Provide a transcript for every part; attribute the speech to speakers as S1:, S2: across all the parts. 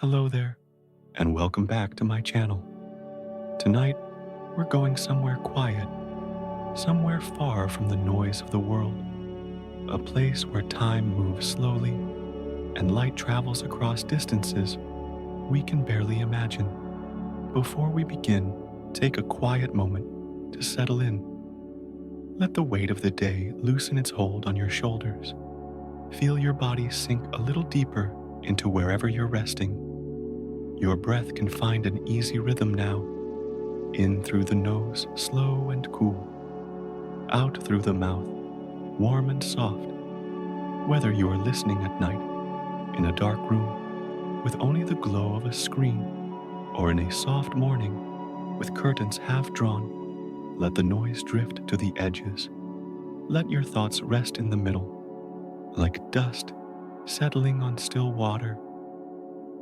S1: Hello there, and welcome back to my channel. Tonight, we're going somewhere quiet, somewhere far from the noise of the world, a place where time moves slowly and light travels across distances we can barely imagine. Before we begin, take a quiet moment to settle in. Let the weight of the day loosen its hold on your shoulders. Feel your body sink a little deeper into wherever you're resting. Your breath can find an easy rhythm now. In through the nose, slow and cool. Out through the mouth, warm and soft. Whether you are listening at night, in a dark room, with only the glow of a screen, or in a soft morning, with curtains half drawn, let the noise drift to the edges. Let your thoughts rest in the middle, like dust settling on still water.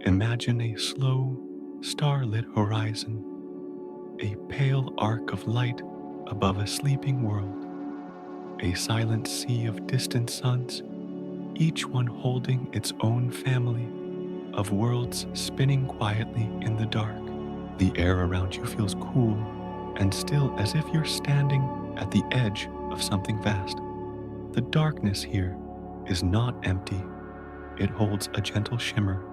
S1: Imagine a slow, starlit horizon, a pale arc of light above a sleeping world, a silent sea of distant suns, each one holding its own family of worlds spinning quietly in the dark. The air around you feels cool and still, as if you're standing at the edge of something vast. The darkness here is not empty. It holds a gentle shimmer.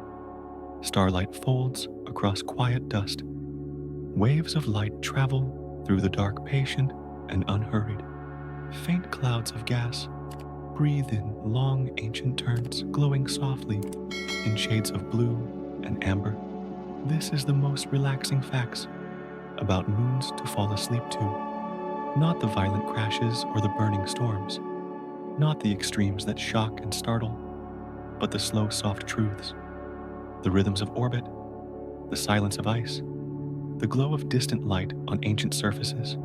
S1: Starlight folds across quiet dust. Waves of light travel through the dark, patient and unhurried. Faint clouds of gas breathe in long ancient turns, glowing softly in shades of blue and amber. This is the most relaxing facts about moons to fall asleep to. Not the violent crashes or the burning storms. Not the extremes that shock and startle, but the slow, soft truths. The rhythms of orbit, the silence of ice, the glow of distant light on ancient surfaces.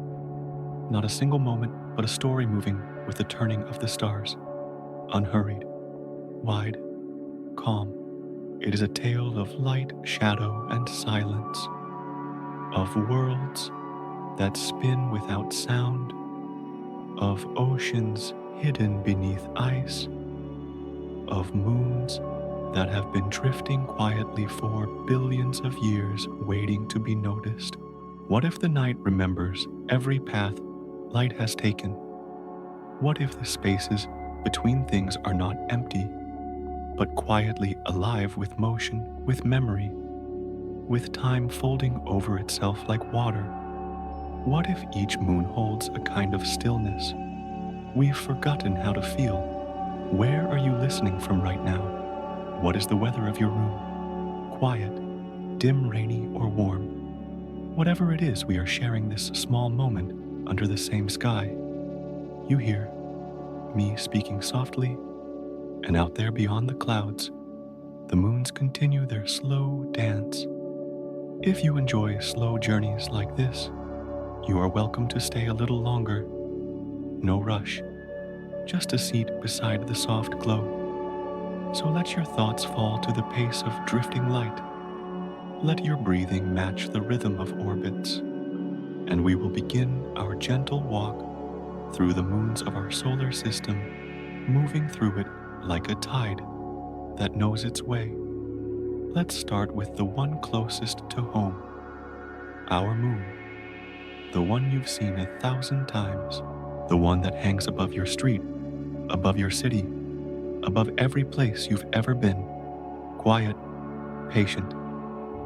S1: Not a single moment, but a story moving with the turning of the stars. Unhurried, wide, calm. It is a tale of light, shadow, and silence. Of worlds that spin without sound. Of oceans hidden beneath ice. Of moons that have been drifting quietly for billions of years, waiting to be noticed. What if the night remembers every path light has taken? What if the spaces between things are not empty, but quietly alive with motion, with memory, with time folding over itself like water? What if each moon holds a kind of stillness we've forgotten how to feel? Where are you listening from right now? What is the weather of your room? Quiet, dim, rainy, or warm? Whatever it is, we are sharing this small moment under the same sky. You hear me speaking softly, and out there beyond the clouds, the moons continue their slow dance. If you enjoy slow journeys like this, you are welcome to stay a little longer. No rush, just a seat beside the soft glow. So let your thoughts fall to the pace of drifting light. Let your breathing match the rhythm of orbits, and we will begin our gentle walk through the moons of our solar system, moving through it like a tide that knows its way. Let's start with the one closest to home, our moon, the one you've seen 1,000 times, the one that hangs above your street, above your city, above every place you've ever been. Quiet, patient,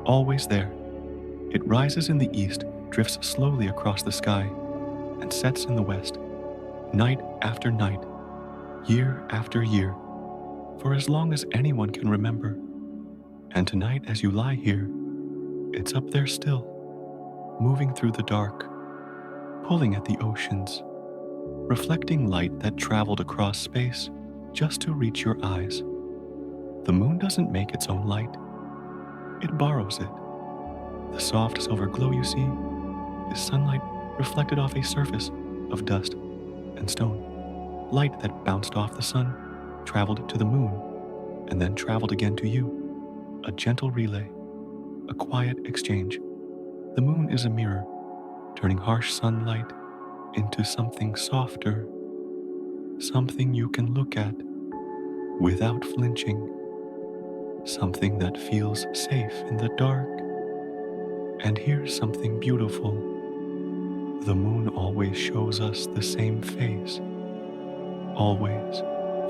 S1: always there. It rises in the east, drifts slowly across the sky, and sets in the west, night after night, year after year, for as long as anyone can remember. And tonight, as you lie here, it's up there still, moving through the dark, pulling at the oceans, reflecting light that traveled across space just to reach your eyes. The moon doesn't make its own light. It borrows it. The soft silver glow you see is sunlight reflected off a surface of dust and stone. Light that bounced off the sun, traveled to the moon, and then traveled again to you. A gentle relay, a quiet exchange. The moon is a mirror, turning harsh sunlight into something softer, something you can look at without flinching. something that feels safe in the dark. And here's something beautiful. The moon always shows us the same face. Always,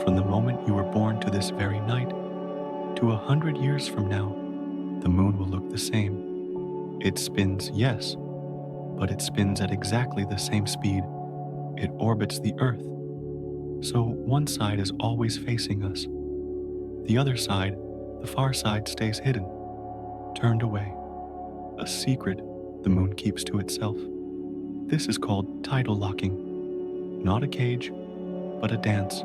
S1: from the moment you were born to this very night, to 100 years from now, the moon will look the same. It spins, yes, but it spins at exactly the same speed. It orbits the Earth. So one side is always facing us. The other side, the far side, stays hidden, turned away. A secret the moon keeps to itself. This is called tidal locking. Not a cage, but a dance.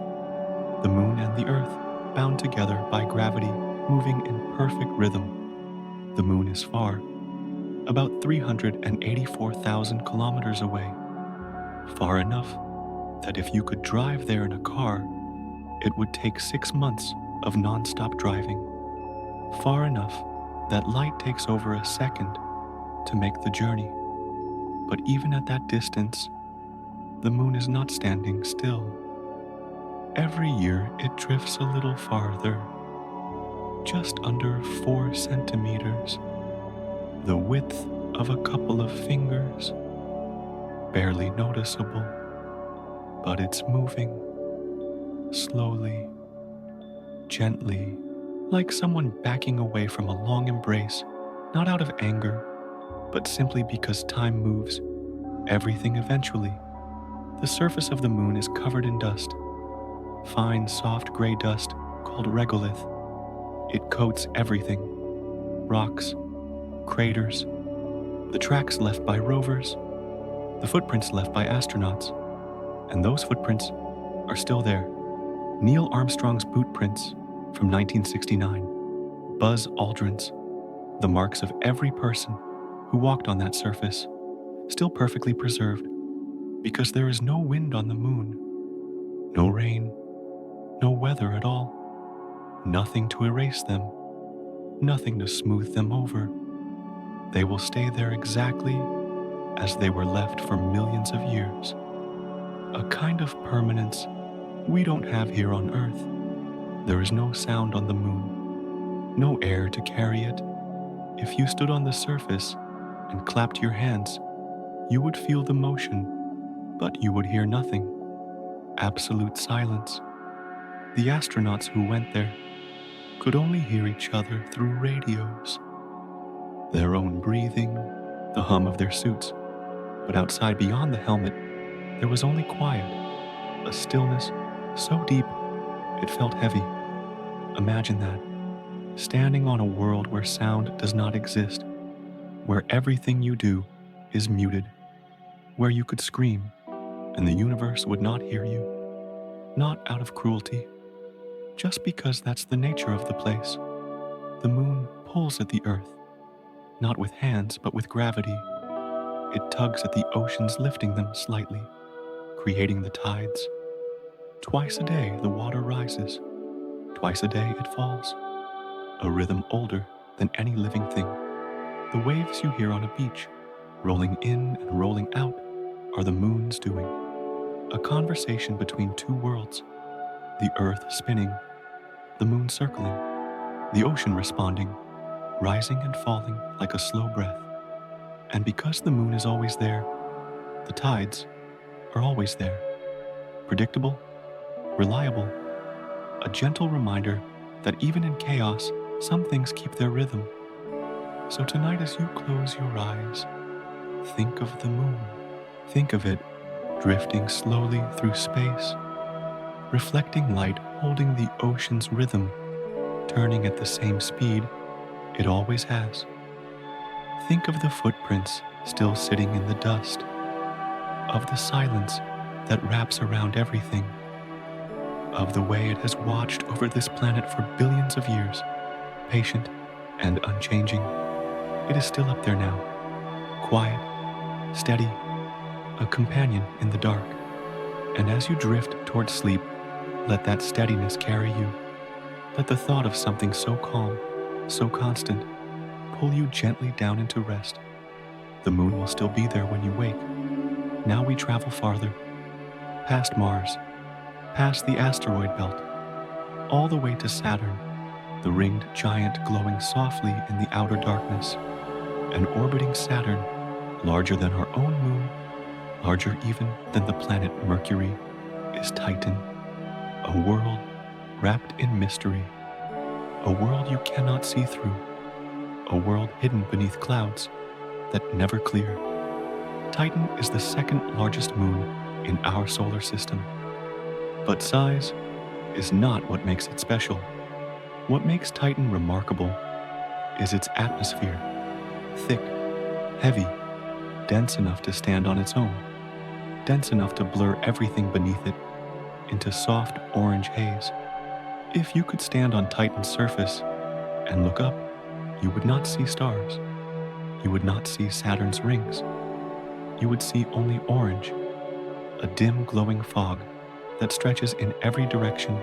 S1: The moon and the Earth, bound together by gravity, moving in perfect rhythm. The moon is far, about 384,000 kilometers away. Far enough that if you could drive there in a car, it would take 6 months of non-stop driving. Far enough that light takes over a second to make the journey. But even at that distance, the moon is not standing still. Every year it drifts a little farther, just under 4 centimeters, the width of a couple of fingers, barely noticeable, but it's moving, slowly, gently, like someone backing away from a long embrace, not out of anger, but simply because time moves everything eventually. The surface of the moon is covered in dust, fine, soft gray dust called regolith. It coats everything, rocks, craters, the tracks left by rovers, the footprints left by astronauts, and those footprints are still there. Neil Armstrong's boot prints from 1969, Buzz Aldrin's, the marks of every person who walked on that surface, still perfectly preserved, because there is no wind on the moon, no rain, no weather at all, nothing to erase them, nothing to smooth them over. They will stay there exactly as they were left for millions of years. A kind of permanence we don't have here on Earth. There is no sound on the moon, no air to carry it. If you stood on the surface and clapped your hands, you would feel the motion, but you would hear nothing. Absolute silence. The astronauts who went there could only hear each other through radios, their own breathing, the hum of their suits. But outside, beyond the helmet, there was only quiet, a stillness so deep it felt heavy. Imagine that, standing on a world where sound does not exist, where everything you do is muted, where you could scream and the universe would not hear you, not out of cruelty, just because that's the nature of the place. The moon pulls at the Earth, not with hands but with gravity. It tugs at the oceans, lifting them slightly, creating the tides. Twice a day the water rises, twice a day it falls, a rhythm older than any living thing. The waves you hear on a beach, rolling in and rolling out, are the moon's doing. A conversation between two worlds, the Earth spinning, the moon circling, the ocean responding, rising and falling like a slow breath. And because the moon is always there, the tides are always there. Predictable, reliable, a gentle reminder that even in chaos, some things keep their rhythm. So tonight, as you close your eyes, think of the moon. Think of it drifting slowly through space, reflecting light, holding the ocean's rhythm, turning at the same speed it always has. Think of the footprints still sitting in the dust, of the silence that wraps around everything, of the way it has watched over this planet for billions of years, patient and unchanging. It is still up there now, quiet, steady, a companion in the dark. And as you drift towards sleep, let that steadiness carry you. Let the thought of something so calm, so constant, pull you gently down into rest. The moon will still be there when you wake. Now we travel farther, past Mars, past the asteroid belt, all the way to Saturn, the ringed giant glowing softly in the outer darkness, and orbiting Saturn, larger than our own moon, larger even than the planet Mercury, is Titan, a world wrapped in mystery, a world you cannot see through, a world hidden beneath clouds that never clear. Titan is the second largest moon in our solar system. But size is not what makes it special. What makes Titan remarkable is its atmosphere, thick, heavy, dense enough to stand on its own, dense enough to blur everything beneath it into soft orange haze. If you could stand on Titan's surface and look up, you would not see stars. You would not see Saturn's rings. You would see only orange, a dim glowing fog that stretches in every direction,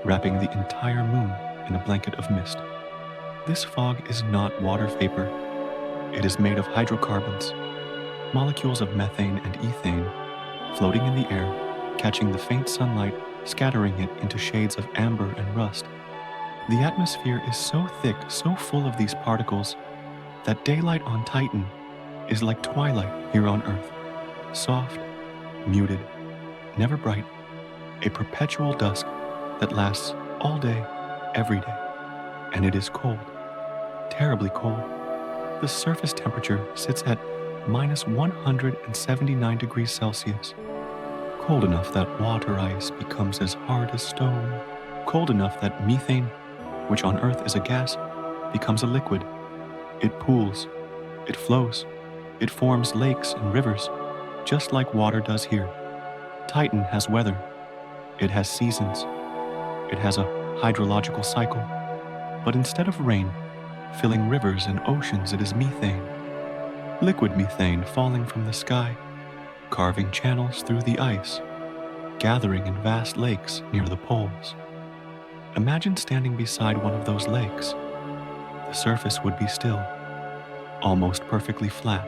S1: wrapping the entire moon in a blanket of mist. This fog is not water vapor. It is made of hydrocarbons, molecules of methane and ethane, floating in the air, catching the faint sunlight, scattering it into shades of amber and rust. The atmosphere is so thick, so full of these particles, that daylight on Titan is like twilight here on Earth. Soft, muted, never bright, a perpetual dusk that lasts all day, every day. And it is cold, terribly cold. The surface temperature sits at minus 179 degrees Celsius. Cold enough that water ice becomes as hard as stone. Cold enough that methane, which on Earth is a gas, becomes a liquid. It pools, it flows, it forms lakes and rivers, just like water does here. Titan has weather. It has seasons. It has a hydrological cycle. But instead of rain filling rivers and oceans, it is methane. Liquid methane falling from the sky, carving channels through the ice, gathering in vast lakes near the poles. Imagine standing beside one of those lakes. The surface would be still, almost perfectly flat,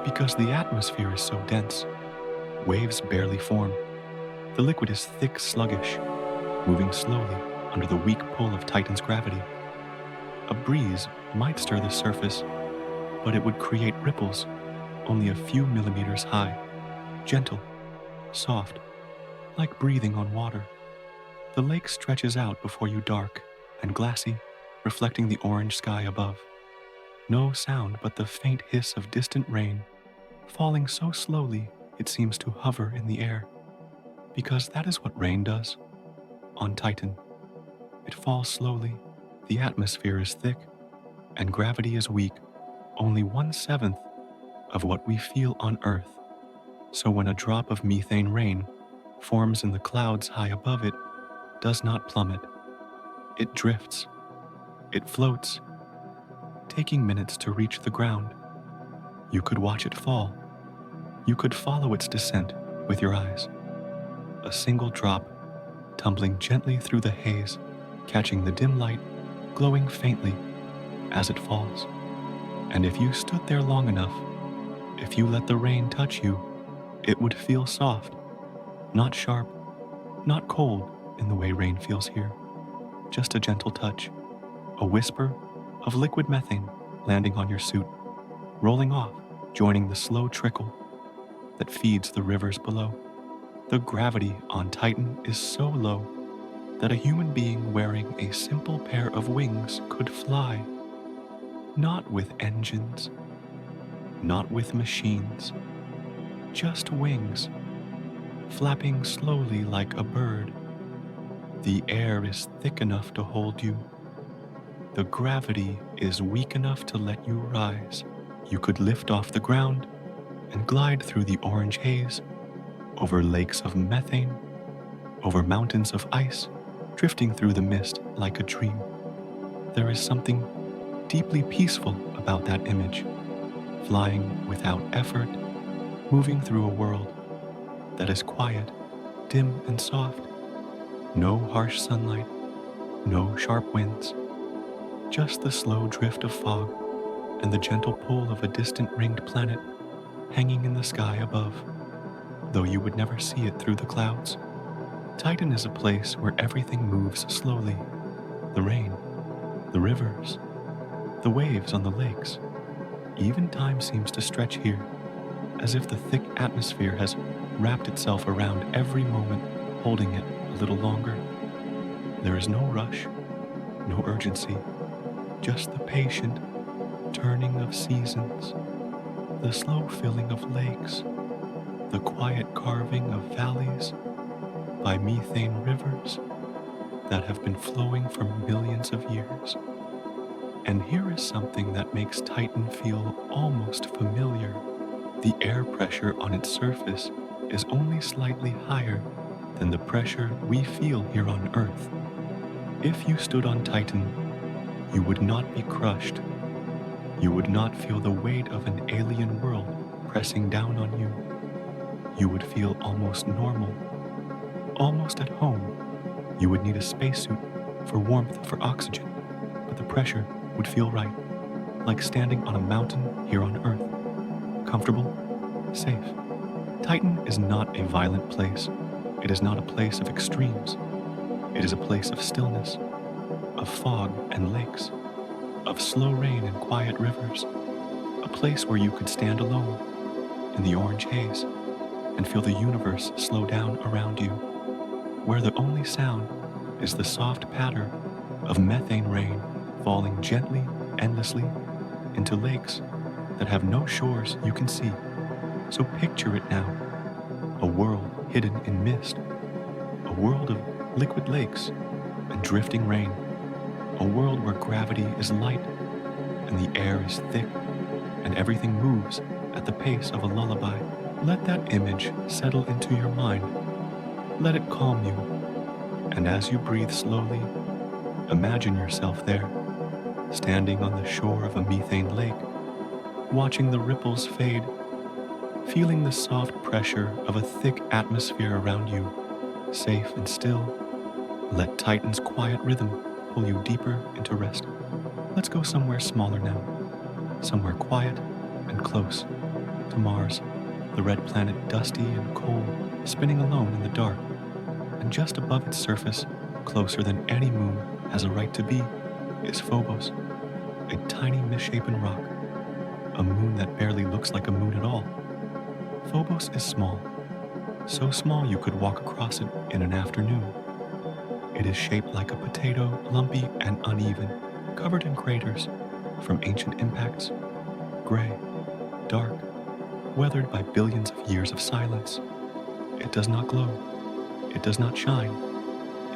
S1: because the atmosphere is so dense. Waves barely form. The liquid is thick, sluggish, moving slowly under the weak pull of Titan's gravity. A breeze might stir the surface, but it would create ripples only a few millimeters high, gentle, soft, like breathing on water. The lake stretches out before you, dark and glassy, reflecting the orange sky above. No sound but the faint hiss of distant rain, falling so slowly it seems to hover in the air. Because that is what rain does on Titan. It falls slowly, the atmosphere is thick, and gravity is weak, only 1/7 of what we feel on Earth. So when a drop of methane rain forms in the clouds high above it, does not plummet. It drifts. It floats, taking minutes to reach the ground. You could watch it fall. You could follow its descent with your eyes. A single drop, tumbling gently through the haze, catching the dim light, glowing faintly as it falls. And if you stood there long enough, if you let the rain touch you, it would feel soft, not sharp, not cold in the way rain feels here. Just a gentle touch, a whisper of liquid methane landing on your suit, rolling off, joining the slow trickle that feeds the rivers below. The gravity on Titan is so low that a human being wearing a simple pair of wings could fly. Not with engines, not with machines, just wings, flapping slowly like a bird. The air is thick enough to hold you. The gravity is weak enough to let you rise. You could lift off the ground and glide through the orange haze, over lakes of methane, over mountains of ice, drifting through the mist like a dream. There is something deeply peaceful about that image, flying without effort, moving through a world that is quiet, dim and soft. No harsh sunlight, no sharp winds, just the slow drift of fog and the gentle pull of a distant ringed planet hanging in the sky above, though you would never see it through the clouds. Titan is a place where everything moves slowly. The rain, the rivers, the waves on the lakes. Even time seems to stretch here, as if the thick atmosphere has wrapped itself around every moment, holding it a little longer. There is no rush, no urgency, just the patient turning of seasons, the slow filling of lakes, the quiet carving of valleys by methane rivers that have been flowing for millions of years. And here is something that makes Titan feel almost familiar. The air pressure on its surface is only slightly higher than the pressure we feel here on Earth. If you stood on Titan, you would not be crushed. You would not feel the weight of an alien world pressing down on you. You would feel almost normal, almost at home. You would need a spacesuit for warmth, for oxygen, but the pressure would feel right, like standing on a mountain here on Earth. Comfortable, safe. Titan is not a violent place. It is not a place of extremes. It is a place of stillness, of fog and lakes, of slow rain and quiet rivers, a place where you could stand alone in the orange haze and feel the universe slow down around you, where the only sound is the soft patter of methane rain falling gently, endlessly, into lakes that have no shores you can see. So picture it now, a world hidden in mist, a world of liquid lakes and drifting rain, a world where gravity is light and the air is thick and everything moves at the pace of a lullaby. Let that image settle into your mind. Let it calm you. And as you breathe slowly, imagine yourself there, standing on the shore of a methane lake, watching the ripples fade, feeling the soft pressure of a thick atmosphere around you, safe and still. Let Titan's quiet rhythm pull you deeper into rest. Let's go somewhere smaller now, somewhere quiet and close to Mars, the red planet dusty and cold, spinning alone in the dark. And just above its surface, closer than any moon has a right to be, is Phobos, a tiny misshapen rock, a moon that barely looks like a moon at all. Phobos is small, so small you could walk across it in an afternoon. It is shaped like a potato, lumpy and uneven, covered in craters from ancient impacts, gray, dark, weathered by billions of years of silence. It does not glow. It does not shine.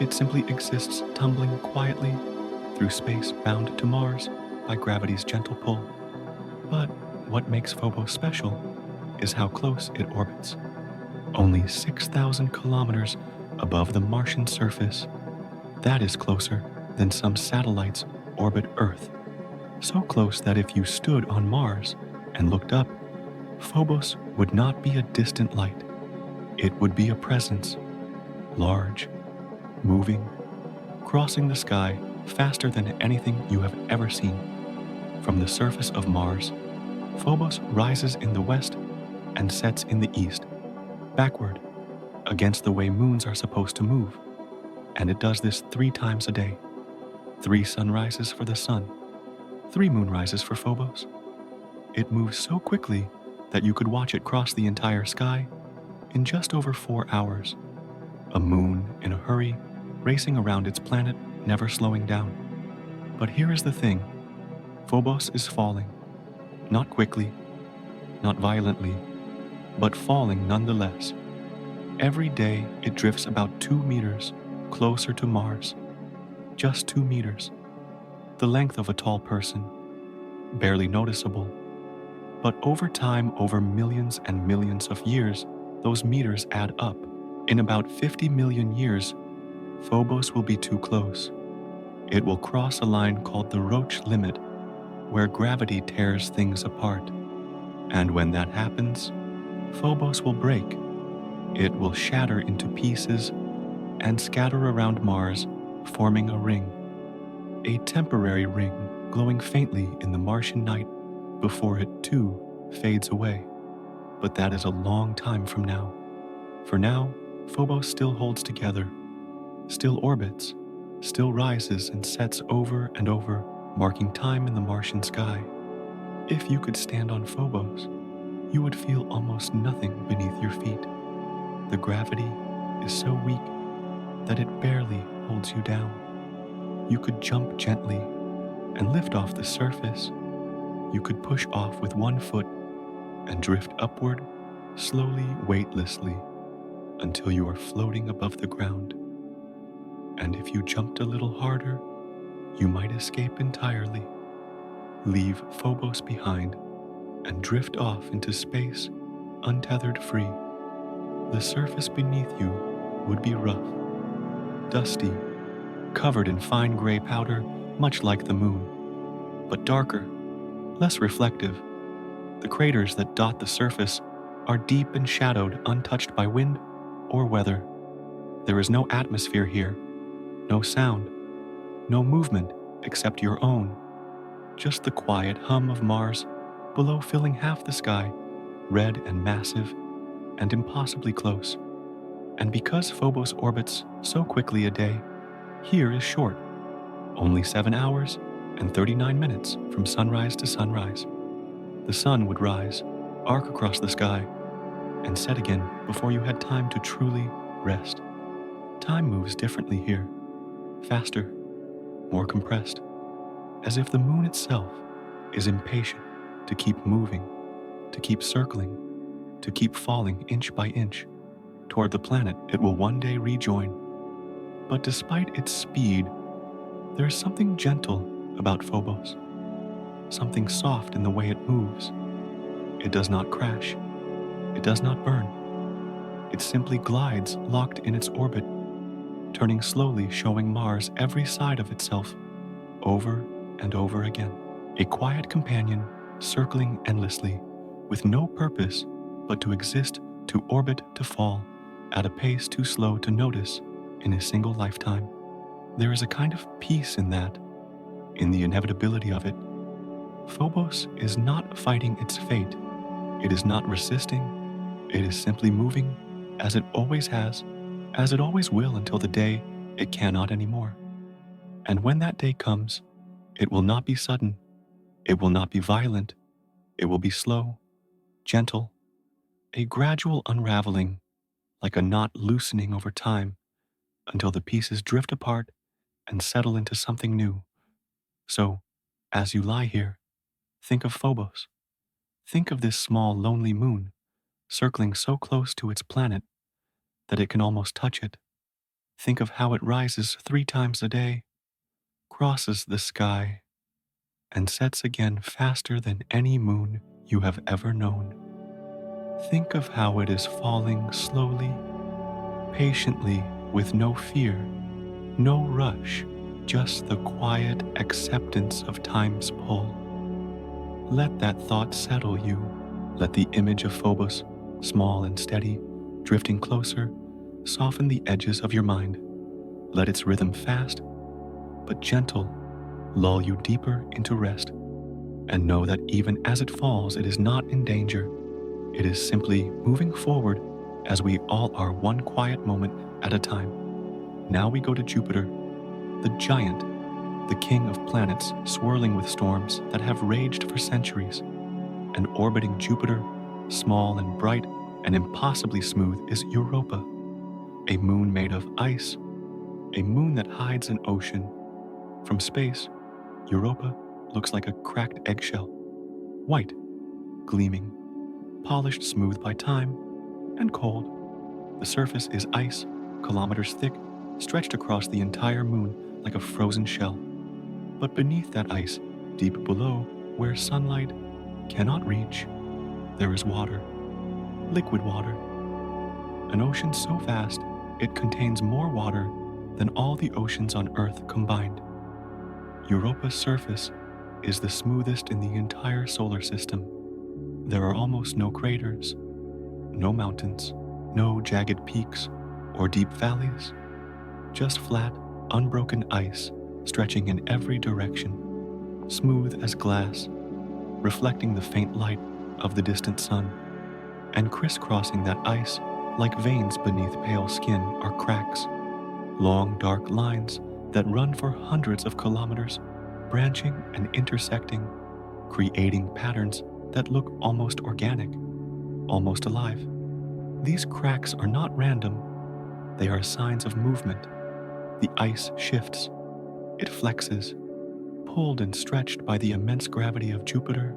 S1: It simply exists, tumbling quietly through space, bound to Mars by gravity's gentle pull. But what makes Phobos special is how close it orbits. Only 6,000 kilometers above the Martian surface. That is closer than some satellites orbit Earth. So close that if you stood on Mars and looked up, Phobos would not be a distant light. It would be a presence, large, moving, crossing the sky faster than anything you have ever seen. From the surface of Mars, Phobos rises in the west and sets in the east, backward, against the way moons are supposed to move. And it does this 3 times a day. 3 sunrises for the sun, 3 moonrises for Phobos. It moves so quickly that you could watch it cross the entire sky in just over 4 hours. A moon in a hurry, racing around its planet, never slowing down. But here is the thing. Phobos is falling. Not quickly, not violently, but falling nonetheless. Every day it drifts about 2 meters closer to Mars. Just 2 meters. The length of a tall person. Barely noticeable. But over time, over millions and millions of years, those meters add up. In about 50 million years, Phobos will be too close. It will cross a line called the Roche limit, where gravity tears things apart. And when that happens, Phobos will break. It will shatter into pieces and scatter around Mars, forming a ring. A temporary ring glowing faintly in the Martian night before it, too, fades away. But that is a long time from now. For now, Phobos still holds together, still orbits, still rises and sets over and over, marking time in the Martian sky. If you could stand on Phobos, you would feel almost nothing beneath your feet. The gravity is so weak that it barely holds you down. You could jump gently and lift off the surface. You could push off with one foot and drift upward, slowly, weightlessly, until you are floating above the ground. And if you jumped a little harder, you might escape entirely, leave Phobos behind, and drift off into space, untethered free. The surface beneath you would be rough, dusty, covered in fine gray powder, much like the moon, but darker, less reflective. The craters that dot the surface are deep and shadowed, untouched by wind or weather. There is no atmosphere here, no sound, no movement except your own, just the quiet hum of Mars below filling half the sky, red and massive and impossibly close. And because Phobos orbits so quickly a day, here is short, only 7 hours and 39 minutes from sunrise to sunrise. The sun would rise, arc across the sky, and set again before you had time to truly rest. Time moves differently here, faster, more compressed, as if the moon itself is impatient to keep moving, to keep circling, to keep falling inch by inch toward the planet it will one day rejoin. But despite its speed, there is something gentle about Phobos, something soft in the way it moves. It does not crash, it does not burn. It simply glides locked in its orbit, turning slowly, showing Mars every side of itself, over and over again. A quiet companion circling endlessly, with no purpose but to exist, to orbit, to fall, at a pace too slow to notice in a single lifetime. There is a kind of peace in that, in the inevitability of it. Phobos is not fighting its fate. It is not resisting. It is simply moving as it always has, as it always will until the day it cannot anymore. And when that day comes, it will not be sudden. It will not be violent. It will be slow, gentle, a gradual unraveling, like a knot loosening over time until the pieces drift apart and settle into something new. So, as you lie here, think of Phobos. Think of this small, lonely moon circling so close to its planet that it can almost touch it. Think of how it rises 3 times a day, crosses the sky, and sets again faster than any moon you have ever known. Think of how it is falling slowly, patiently, with no fear, no rush, just the quiet acceptance of time's pull. Let that thought settle you. Let the image of Phobos, small and steady, drifting closer, soften the edges of your mind. Let its rhythm fast, but gentle, lull you deeper into rest. And know that even as it falls, it is not in danger. It is simply moving forward as we all are, one quiet moment at a time. Now we go to Jupiter, the giant, the king of planets swirling with storms that have raged for centuries. And orbiting Jupiter, small and bright and impossibly smooth, is Europa, a moon made of ice, a moon that hides an ocean. From space, Europa looks like a cracked eggshell, white, gleaming, polished smooth by time, and cold. The surface is ice, kilometers thick, stretched across the entire moon like a frozen shell. But beneath that ice, deep below, where sunlight cannot reach, there is water, liquid water. An ocean so vast it contains more water than all the oceans on Earth combined. Europa's surface is the smoothest in the entire solar system. There are almost no craters, no mountains, no jagged peaks or deep valleys, just flat, unbroken ice stretching in every direction, smooth as glass, reflecting the faint light of the distant sun. And crisscrossing that ice, like veins beneath pale skin, are cracks, long dark lines that run for hundreds of kilometers, branching and intersecting, creating patterns that look almost organic, almost alive. These cracks are not random, they are signs of movement. The ice shifts, it flexes, pulled and stretched by the immense gravity of Jupiter,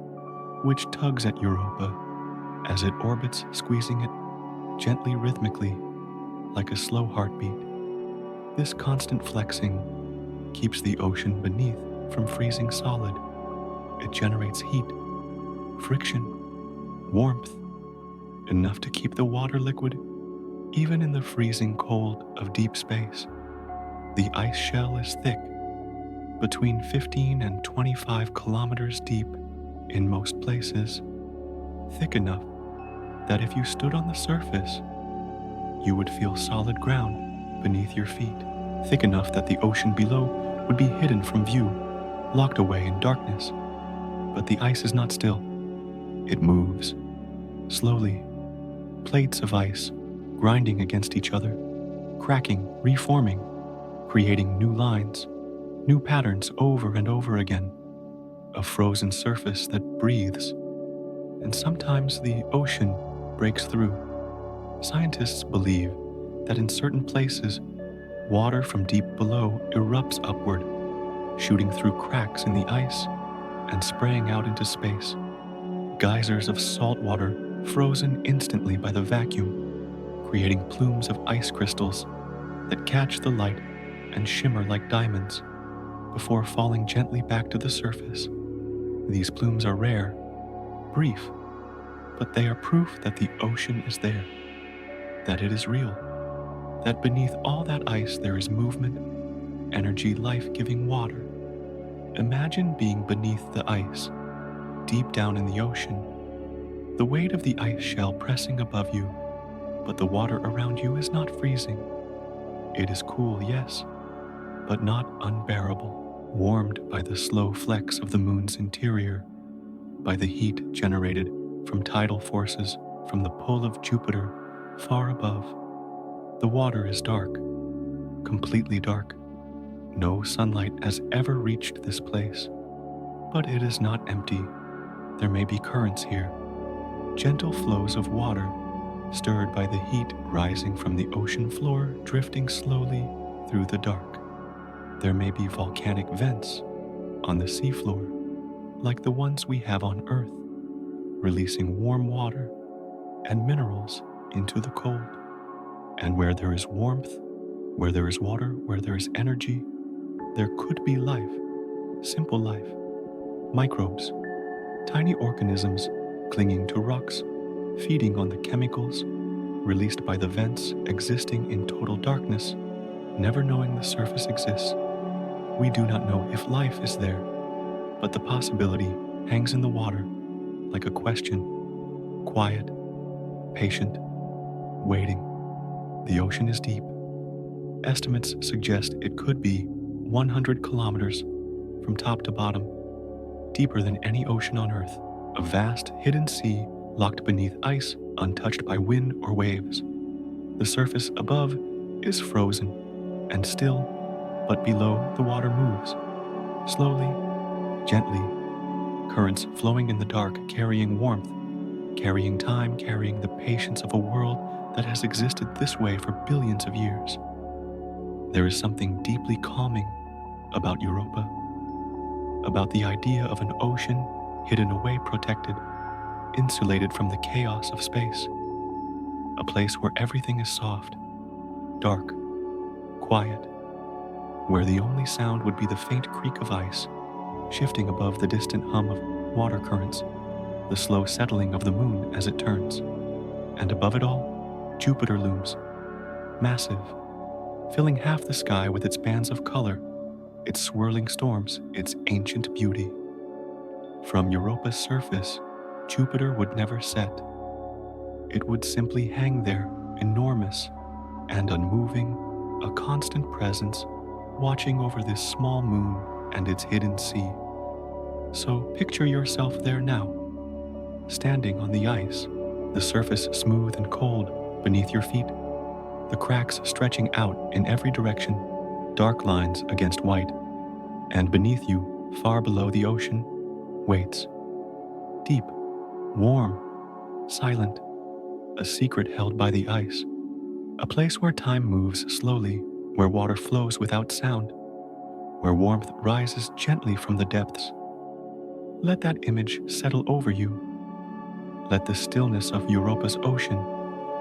S1: which tugs at Europa as it orbits, squeezing it gently, rhythmically, like a slow heartbeat. This constant flexing keeps the ocean beneath from freezing solid. It generates heat, friction, warmth, enough to keep the water liquid, even in the freezing cold of deep space. The ice shell is thick, between 15 and 25 kilometers deep in most places, thick enough that if you stood on the surface, you would feel solid ground beneath your feet, thick enough that the ocean below would be hidden from view, locked away in darkness. But the ice is not still. It moves, slowly, plates of ice grinding against each other, cracking, reforming, creating new lines, new patterns over and over again, a frozen surface that breathes. And sometimes the ocean breaks through. Scientists believe that in certain places, water from deep below erupts upward, shooting through cracks in the ice and spraying out into space. Geysers of salt water frozen instantly by the vacuum, creating plumes of ice crystals that catch the light and shimmer like diamonds before falling gently back to the surface. These plumes are rare, brief, but they are proof that the ocean is there, that it is real, that beneath all that ice there is movement, energy, life-giving water. Imagine being beneath the ice, deep down in the ocean, the weight of the ice shell pressing above you, but the water around you is not freezing. It is cool, yes, but not unbearable, warmed by the slow flex of the moon's interior, by the heat generated from tidal forces from the pull of Jupiter far above. The water is dark, completely dark. No sunlight has ever reached this place, but it is not empty. There may be currents here, gentle flows of water, stirred by the heat rising from the ocean floor, drifting slowly through the dark. There may be volcanic vents on the seafloor, like the ones we have on Earth, releasing warm water and minerals into the cold. And where there is warmth, where there is water, where there is energy, there could be life, simple life, microbes, tiny organisms clinging to rocks, feeding on the chemicals released by the vents, existing in total darkness, never knowing the surface exists. We do not know if life is there, but the possibility hangs in the water like a question, quiet, patient, waiting. The ocean is deep. Estimates suggest it could be 100 kilometers from top to bottom, deeper than any ocean on Earth, a vast hidden sea locked beneath ice, untouched by wind or waves. The surface above is frozen and still, but below the water moves, slowly, gently, currents flowing in the dark, carrying warmth, carrying time, carrying the patience of a world that has existed this way for billions of years. There is something deeply calming about Europa, about the idea of an ocean hidden away, protected, insulated from the chaos of space, a place where everything is soft, dark, quiet, where the only sound would be the faint creak of ice shifting above the distant hum of water currents, the slow settling of the moon as it turns. And above it all, Jupiter looms, massive, filling half the sky with its bands of color, its swirling storms, its ancient beauty. From Europa's surface, Jupiter would never set. It would simply hang there, enormous and unmoving, a constant presence, watching over this small moon and its hidden sea. So picture yourself there now, standing on the ice, the surface smooth and cold beneath your feet, the cracks stretching out in every direction, dark lines against white, and beneath you, far below the ocean, waits. Deep, warm, silent, a secret held by the ice, a place where time moves slowly, where water flows without sound, where warmth rises gently from the depths. Let that image settle over you. Let the stillness of Europa's ocean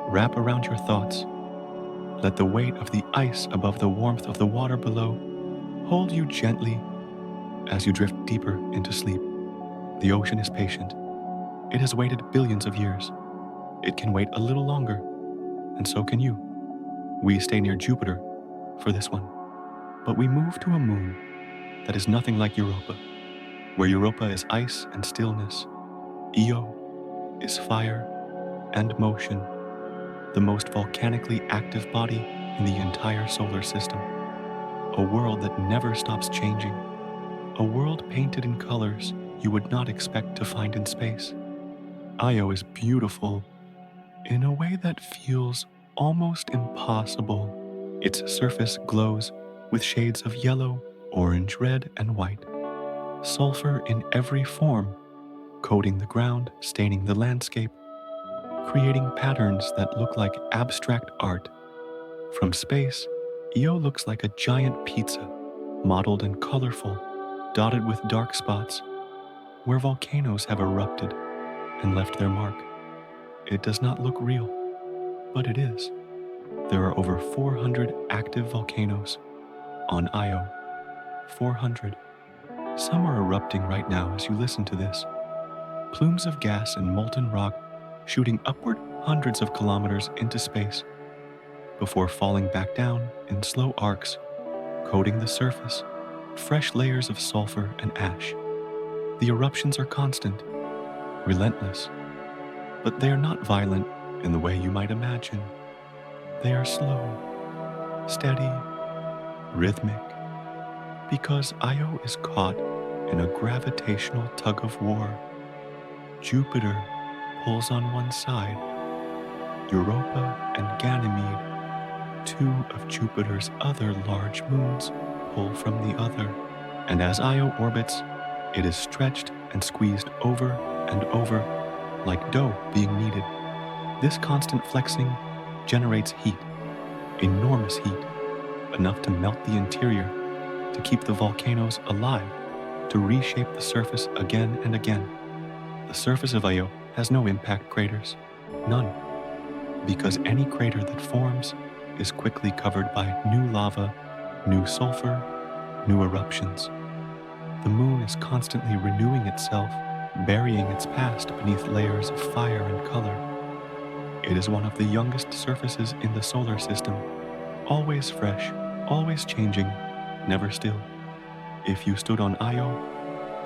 S1: wrap around your thoughts. Let the weight of the ice above the warmth of the water below hold you gently as you drift deeper into sleep. The ocean is patient. It has waited billions of years. It can wait a little longer, and so can you. We stay near Jupiter for this one, but we move to a moon that is nothing like Europa. Where Europa is ice and stillness, Io is fire and motion, the most volcanically active body in the entire solar system. A world that never stops changing. A world painted in colors you would not expect to find in space. Io is beautiful in a way that feels almost impossible. Its surface glows with shades of yellow, orange, red, and white. Sulfur in every form, coating the ground, staining the landscape, creating patterns that look like abstract art. From space, Io looks like a giant pizza, mottled and colorful, dotted with dark spots, where volcanoes have erupted and left their mark. It does not look real, but it is. There are over 400 active volcanoes on Io. 400. Some are erupting right now as you listen to this. Plumes of gas and molten rock shooting upward hundreds of kilometers into space before falling back down in slow arcs, coating the surface, fresh layers of sulfur and ash. The eruptions are constant, relentless, but they are not violent in the way you might imagine. They are slow, steady, rhythmic, because Io is caught in a gravitational tug of war. Jupiter pulls on one side, Europa and Ganymede, two of Jupiter's other large moons, pull from the other, and as Io orbits, it is stretched and squeezed over and over like dough being kneaded. This constant flexing generates heat, enormous heat, enough to melt the interior, to keep the volcanoes alive, to reshape the surface again and again. The surface of Io has no impact craters, none, because any crater that forms is quickly covered by new lava, new sulfur, new eruptions. The moon is constantly renewing itself, burying its past beneath layers of fire and color. It is one of the youngest surfaces in the solar system, always fresh, always changing, never still. If you stood on Io,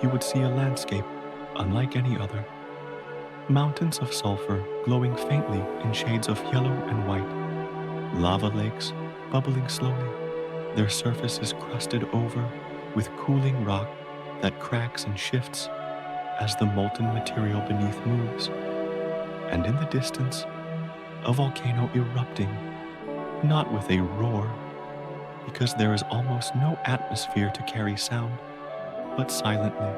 S1: you would see a landscape unlike any other. Mountains of sulfur glowing faintly in shades of yellow and white. Lava lakes bubbling slowly. Their surface is crusted over with cooling rock that cracks and shifts as the molten material beneath moves. And in the distance, a volcano erupting, not with a roar, because there is almost no atmosphere to carry sound, but silently,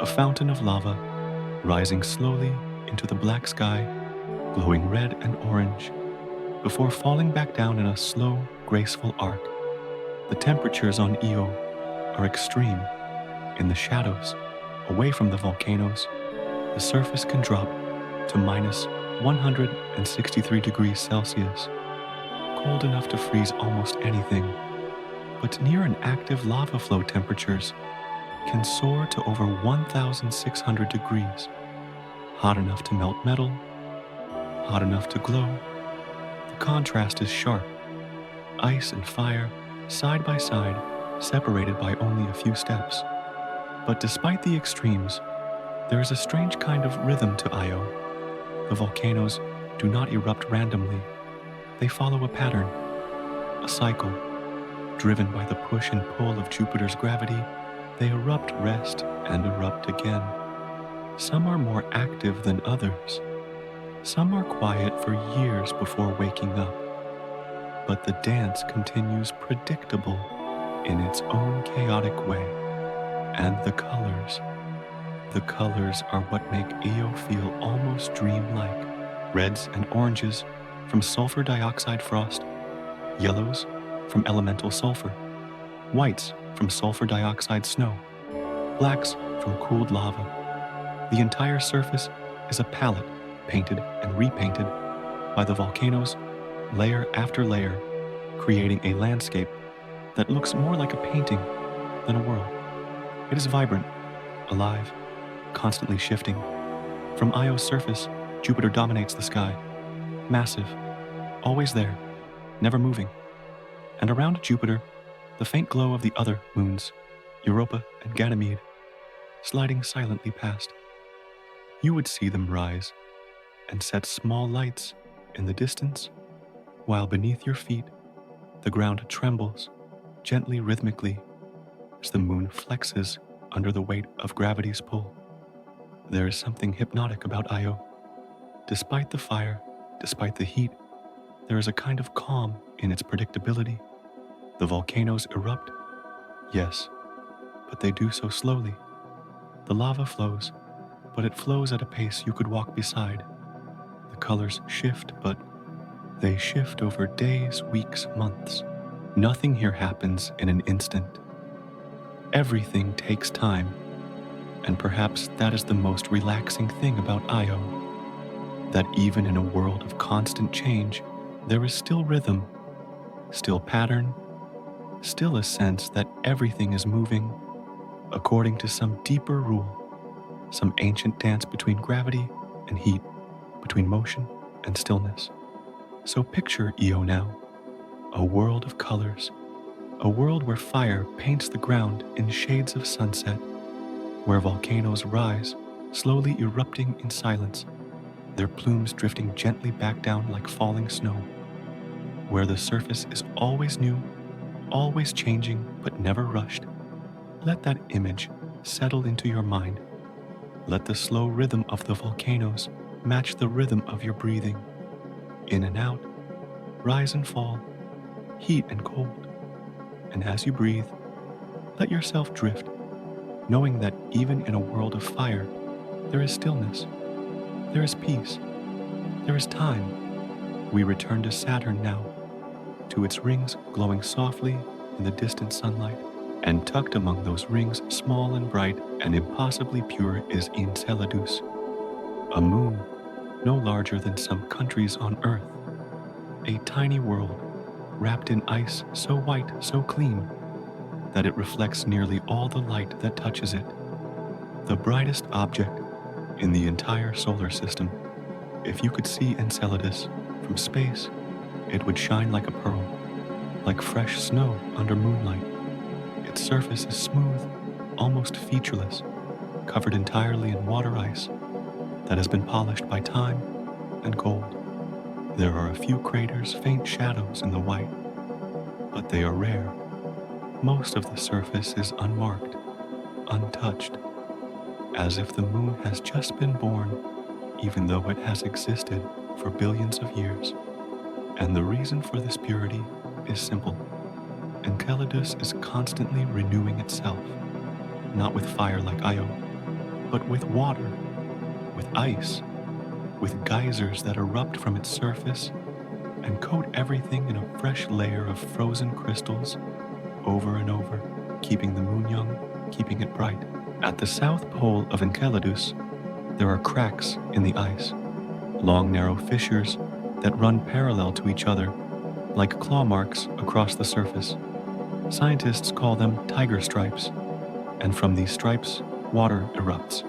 S1: a fountain of lava rising slowly into the black sky, glowing red and orange, before falling back down in a slow, graceful arc. The temperatures on Io are extreme. In the shadows, away from the volcanoes, the surface can drop to minus 163 degrees Celsius, cold enough to freeze almost anything, but near an active lava flow temperatures can soar to over 1,600 degrees, hot enough to melt metal, hot enough to glow. The contrast is sharp, ice and fire side by side, separated by only a few steps. But despite the extremes, there is a strange kind of rhythm to Io. The volcanoes do not erupt randomly. They follow a pattern, a cycle. Driven by the push and pull of Jupiter's gravity, they erupt, rest, and erupt again. Some are more active than others. Some are quiet for years before waking up. But the dance continues predictable, in its own chaotic way. And the colors are what make Io feel almost dreamlike. Reds and oranges from sulfur dioxide frost, yellows from elemental sulfur, whites from sulfur dioxide snow, blacks from cooled lava. The entire surface is a palette painted and repainted by the volcanoes, layer after layer, creating a landscape that looks more like a painting than a world. It is vibrant, alive, constantly shifting. From Io's surface, Jupiter dominates the sky, massive, always there, never moving. And around Jupiter, the faint glow of the other moons, Europa and Ganymede, sliding silently past. You would see them rise and set small lights in the distance, while beneath your feet, the ground trembles gently, rhythmically, as the moon flexes under the weight of gravity's pull. There is something hypnotic about Io. Despite the fire, despite the heat, there is a kind of calm in its predictability. The volcanoes erupt, yes, but they do so slowly. The lava flows, but it flows at a pace you could walk beside. The colors shift, but they shift over days, weeks, months. Nothing here happens in an instant. Everything takes time, and perhaps that is the most relaxing thing about Io, that even in a world of constant change, there is still rhythm, still pattern, still a sense that everything is moving according to some deeper rule, some ancient dance between gravity and heat, between motion and stillness. So picture Io now, a world of colors, a world where fire paints the ground in shades of sunset, where volcanoes rise, slowly erupting in silence, their plumes drifting gently back down like falling snow, where the surface is always new, always changing but never rushed. Let that image settle into your mind. Let the slow rhythm of the volcanoes match the rhythm of your breathing. In and out, rise and fall, heat and cold. And as you breathe, let yourself drift, knowing that even in a world of fire, there is stillness, there is peace, there is time. We return to Saturn now, to its rings glowing softly in the distant sunlight, and tucked among those rings, small and bright and impossibly pure, is Enceladus, a moon no larger than some countries on Earth, a tiny world wrapped in ice so white, so clean, that it reflects nearly all the light that touches it. The brightest object in the entire solar system. If you could see Enceladus from space, it would shine like a pearl, like fresh snow under moonlight. Its surface is smooth, almost featureless, covered entirely in water ice that has been polished by time and gold. There are a few craters, faint shadows in the white, but they are rare. Most of the surface is unmarked, untouched, as if the moon has just been born, even though it has existed for billions of years. And the reason for this purity is simple. Enceladus is constantly renewing itself, not with fire like Io, but with water, with ice, with geysers that erupt from its surface and coat everything in a fresh layer of frozen crystals over and over, keeping the moon young, keeping it bright. At the south pole of Enceladus, there are cracks in the ice, long narrow fissures that run parallel to each other, like claw marks across the surface. Scientists call them tiger stripes, and from these stripes, water erupts.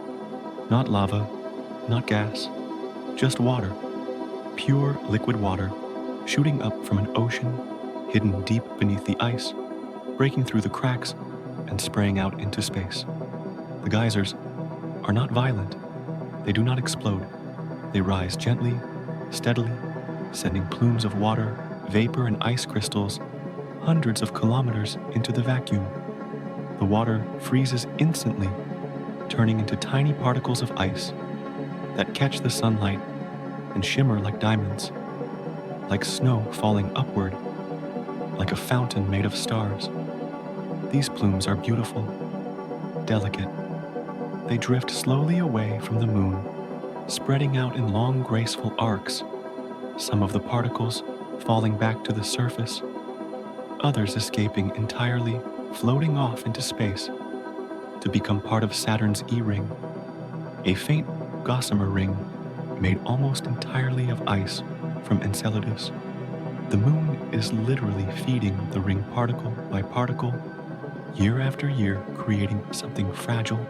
S1: Not lava, not gas, just water, pure liquid water, shooting up from an ocean hidden deep beneath the ice, breaking through the cracks and spraying out into space. The geysers are not violent. They do not explode. They rise gently, steadily, sending plumes of water, vapor, and ice crystals hundreds of kilometers into the vacuum. The water freezes instantly, turning into tiny particles of ice that catch the sunlight and shimmer like diamonds, like snow falling upward, like a fountain made of stars. These plumes are beautiful, delicate. They drift slowly away from the moon, spreading out in long, graceful arcs, some of the particles falling back to the surface, others escaping entirely, floating off into space to become part of Saturn's E-ring, a faint gossamer ring made almost entirely of ice from Enceladus. The moon is literally feeding the ring particle by particle, year after year, creating something fragile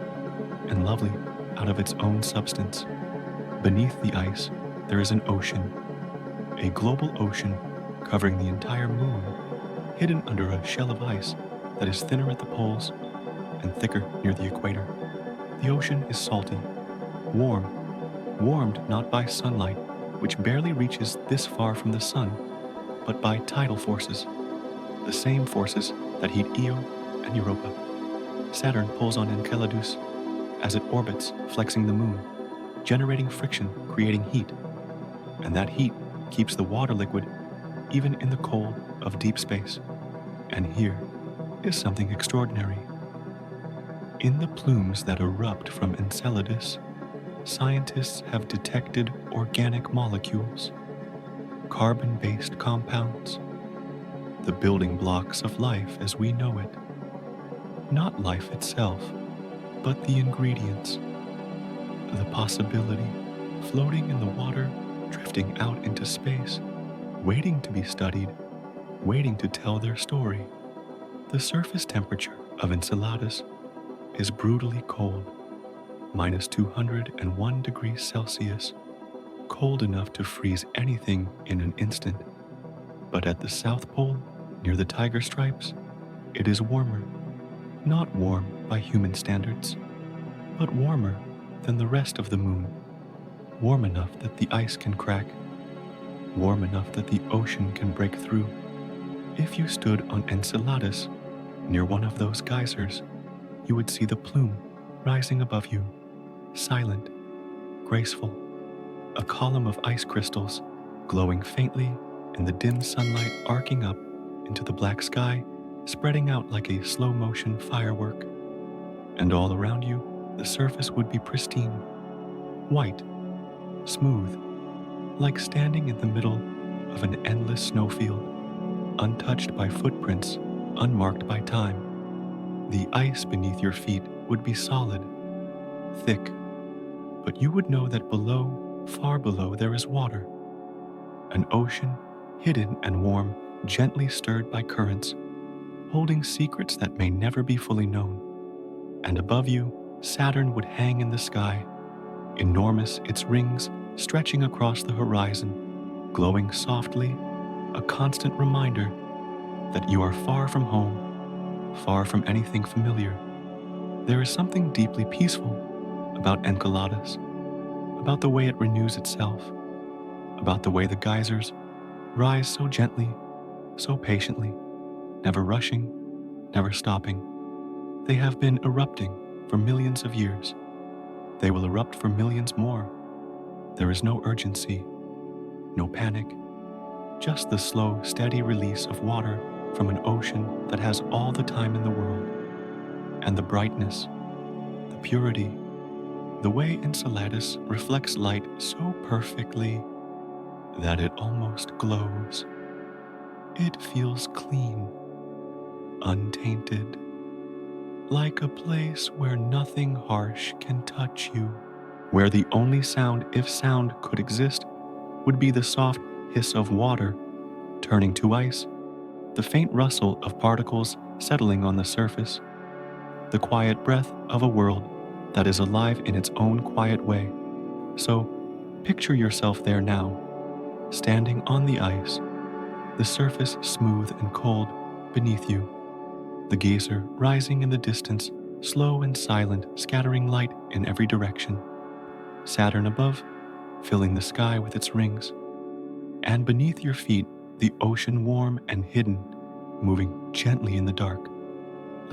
S1: and lovely out of its own substance. Beneath the ice, there is an ocean, a global ocean covering the entire moon, hidden under a shell of ice that is thinner at the poles and thicker near the equator. The ocean is salty, warmed not by sunlight, which barely reaches this far from the sun, but by tidal forces, the same forces that heat Io and Europa. Saturn pulls on Enceladus as it orbits, flexing the moon, generating friction, creating heat, and that heat keeps the water liquid even in the cold of deep space. And here is something extraordinary. In the plumes that erupt from Enceladus, scientists have detected organic molecules, carbon-based compounds, the building blocks of life as we know it. Not life itself, but the ingredients, the possibility floating in the water, drifting out into space, waiting to be studied, waiting to tell their story. The surface temperature of Enceladus is brutally cold, minus 201 degrees Celsius, cold enough to freeze anything in an instant. But at the South Pole, near the tiger stripes, it is warmer. Not warm by human standards, but warmer than the rest of the moon. Warm enough that the ice can crack, warm enough that the ocean can break through. If you stood on Enceladus, near one of those geysers, you would see the plume rising above you, silent, graceful, a column of ice crystals glowing faintly in the dim sunlight, arcing up into the black sky, spreading out like a slow-motion firework. And all around you, the surface would be pristine, white, smooth, like standing in the middle of an endless snowfield, untouched by footprints, unmarked by time. The ice beneath your feet would be solid, thick, but you would know that below, far below, there is water, an ocean hidden and warm, gently stirred by currents, holding secrets that may never be fully known. And above you, Saturn would hang in the sky, enormous, its rings stretching across the horizon, glowing softly, a constant reminder that you are far from home, far from anything familiar. There is something deeply peaceful about Enceladus, about the way it renews itself, about the way the geysers rise so gently, so patiently, never rushing, never stopping. They have been erupting for millions of years. They will erupt for millions more. There is no urgency, no panic, just the slow, steady release of water from an ocean that has all the time in the world, and the brightness, the purity, the way Enceladus reflects light so perfectly that it almost glows. It feels clean, untainted, like a place where nothing harsh can touch you, where the only sound, if sound could exist, would be the soft hiss of water turning to ice, the faint rustle of particles settling on the surface, the quiet breath of a world that is alive in its own quiet way. So, picture yourself there now, standing on the ice, the surface smooth and cold beneath you, the geyser rising in the distance, slow and silent, scattering light in every direction. Saturn above, filling the sky with its rings. And beneath your feet, the ocean warm and hidden, moving gently in the dark.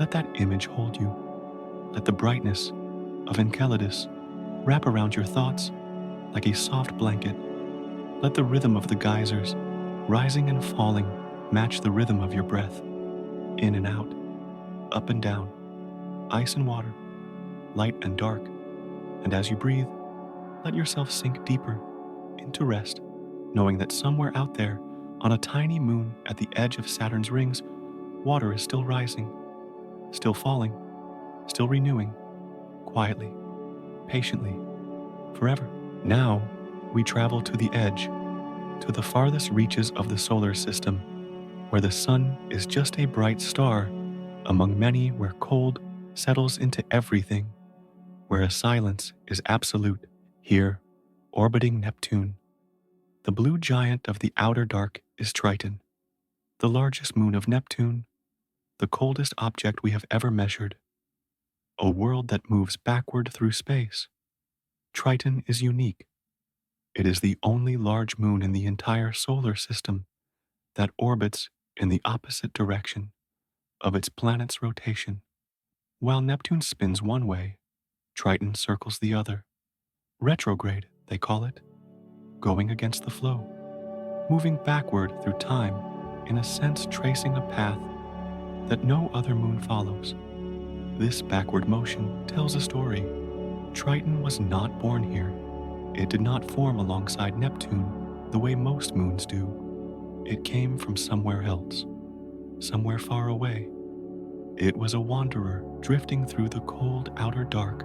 S1: Let that image hold you. Let the brightness of Enceladus wrap around your thoughts like a soft blanket. Let the rhythm of the geysers, rising and falling, match the rhythm of your breath, in and out, up and down, ice and water, light and dark, and as you breathe, let yourself sink deeper into rest, knowing that somewhere out there, on a tiny moon at the edge of Saturn's rings, water is still rising, still falling, still renewing, quietly, patiently, forever. Now, we travel to the edge, to the farthest reaches of the solar system, where the sun is just a bright star among many, where cold settles into everything, where a silence is absolute. Here, orbiting Neptune, the blue giant of the outer dark is Triton, the largest moon of Neptune, the coldest object we have ever measured, a world that moves backward through space. Triton is unique. It is the only large moon in the entire solar system that orbits in the opposite direction of its planet's rotation. While Neptune spins one way, Triton circles the other. Retrograde, they call it, going against the flow, moving backward through time, in a sense tracing a path that no other moon follows. This backward motion tells a story. Triton was not born here. It did not form alongside Neptune the way most moons do. It came from somewhere else, somewhere far away. It was a wanderer drifting through the cold outer dark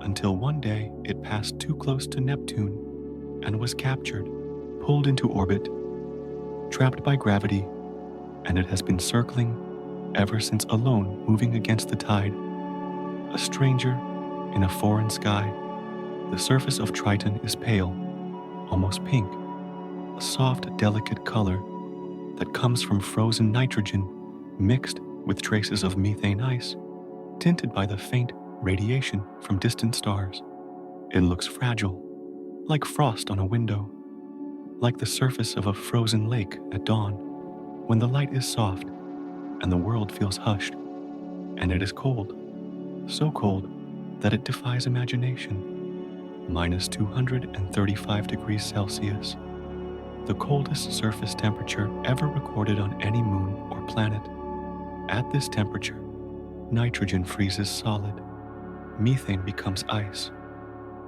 S1: until one day it passed too close to Neptune and was captured, pulled into orbit, trapped by gravity, and it has been circling ever since, alone, moving against the tide. A stranger in a foreign sky. The surface of Triton is pale, almost pink, a soft, delicate color that comes from frozen nitrogen mixed with traces of methane ice, tinted by the faint radiation from distant stars. It looks fragile, like frost on a window, like the surface of a frozen lake at dawn, when the light is soft and the world feels hushed. And it is cold, so cold that it defies imagination. Minus 235 degrees Celsius, the coldest surface temperature ever recorded on any moon or planet. At this temperature, nitrogen freezes solid, methane becomes ice.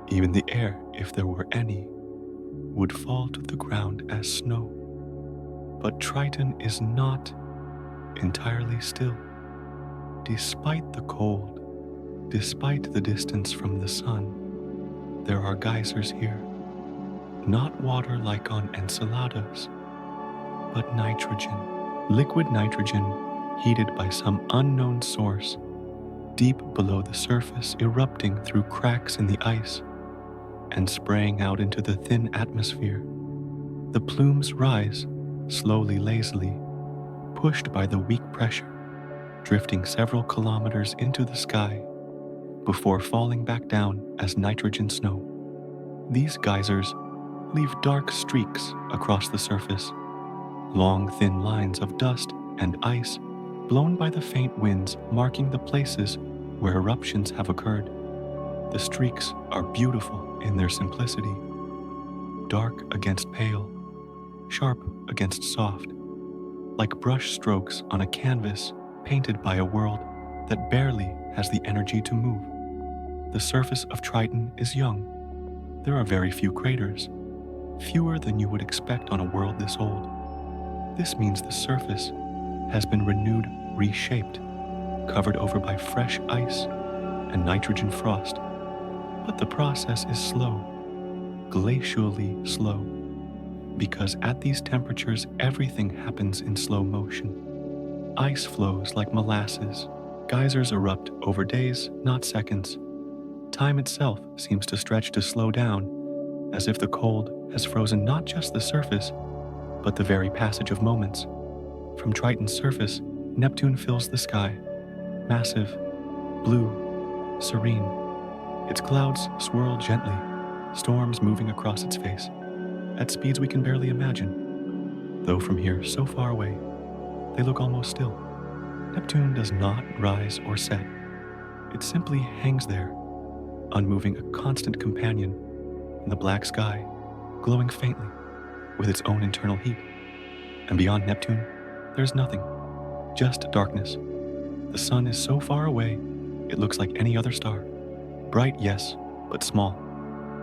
S1: Even the air, if there were any, would fall to the ground as snow. But Triton is not entirely still. Despite the cold, despite the distance from the sun, there are geysers here. Not water like on Enceladus, but nitrogen, liquid nitrogen heated by some unknown source, deep below the surface, erupting through cracks in the ice and spraying out into the thin atmosphere. The plumes rise, slowly, lazily, pushed by the weak pressure, drifting several kilometers into the sky before falling back down as nitrogen snow. These geysers leave dark streaks across the surface, long, thin lines of dust and ice blown by the faint winds marking the places where eruptions have occurred. The streaks are beautiful in their simplicity, dark against pale, sharp against soft, like brush strokes on a canvas painted by a world that barely has the energy to move. The surface of Triton is young. There are very few craters, fewer than you would expect on a world this old. This means the surface has been renewed, reshaped, covered over by fresh ice and nitrogen frost. But the process is slow, glacially slow, because at these temperatures everything happens in slow motion. Ice flows like molasses. Geysers erupt over days, not seconds. Time itself seems to stretch to slow down, as if the cold has frozen not just the surface, but the very passage of moments. From Triton's surface, Neptune fills the sky, massive, blue, serene. Its clouds swirl gently, storms moving across its face, at speeds we can barely imagine. Though from here, so far away, they look almost still. Neptune does not rise or set. It simply hangs there, unmoving, a constant companion in the black sky, glowing faintly with its own internal heat. And beyond Neptune, there's nothing, just darkness, The sun is so far away, it looks like any other star. Bright, yes, but small,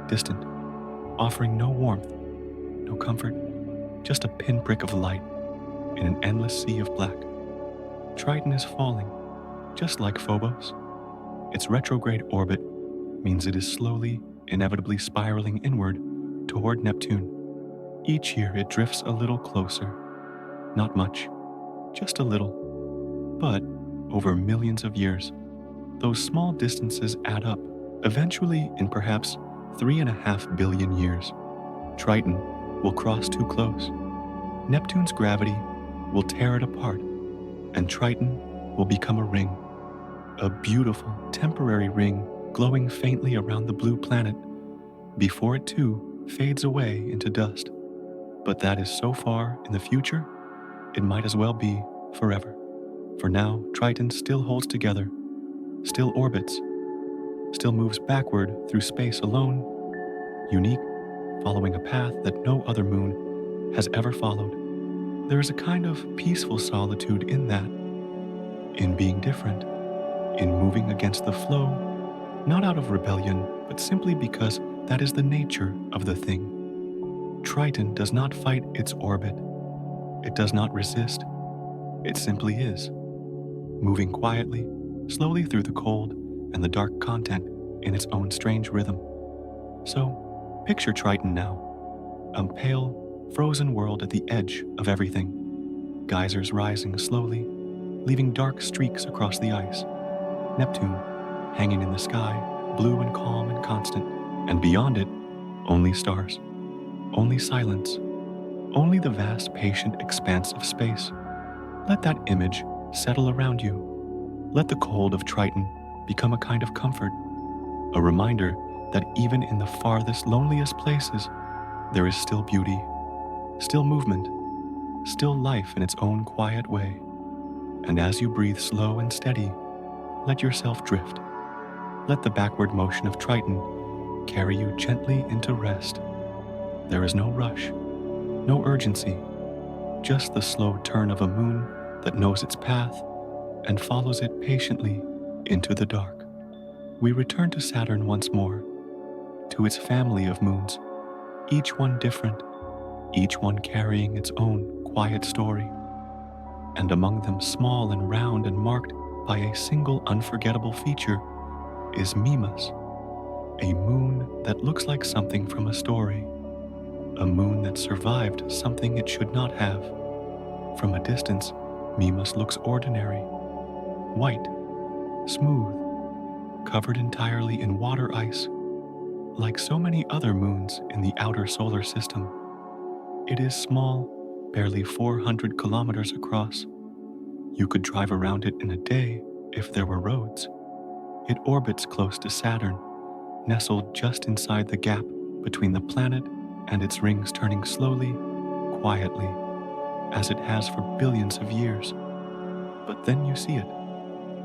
S1: distant, offering no warmth, no comfort, just a pinprick of light in an endless sea of black. Triton is falling, just like Phobos. Its retrograde orbit means it is slowly, inevitably spiraling inward toward Neptune. Each year it drifts a little closer. Not much, just a little. But over millions of years, those small distances add up. Eventually, in perhaps 3.5 billion years, Triton will cross too close. Neptune's gravity will tear it apart, and Triton will become a ring. A beautiful, temporary ring glowing faintly around the blue planet before it too fades away into dust. But that is so far in the future, it might as well be forever. For now, Triton still holds together, still orbits, still moves backward through space alone, unique, following a path that no other moon has ever followed. There is a kind of peaceful solitude in that, in being different, in moving against the flow, not out of rebellion, but simply because that is the nature of the thing. Triton does not fight its orbit. It does not resist. It simply is, moving quietly, slowly through the cold and the dark content in its own strange rhythm. So, picture Triton now, a pale, frozen world at the edge of everything. Geysers rising slowly, leaving dark streaks across the ice. Neptune, hanging in the sky, blue and calm and constant. And beyond it, only stars, only silence, only the vast, patient expanse of space. Let that image settle around you. Let the cold of Triton become a kind of comfort, a reminder that even in the farthest, loneliest places, there is still beauty, still movement, still life in its own quiet way. And as you breathe slow and steady, let yourself drift. Let the backward motion of Triton carry you gently into rest. There is no rush, no urgency, just the slow turn of a moon that knows its path and follows it patiently into the dark. We return to Saturn once more, to its family of moons, each one different, each one carrying its own quiet story. And among them, small and round and marked by a single unforgettable feature, is Mimas, a moon that looks like something from a story, a moon that survived something it should not have. From a distance, Mimas looks ordinary, white, smooth, covered entirely in water ice, like so many other moons in the outer solar system. It is small, barely 400 kilometers across. You could drive around it in a day if there were roads. It orbits close to Saturn, nestled just inside the gap between the planet and its rings, turning slowly, quietly, as it has for billions of years. But then you see it,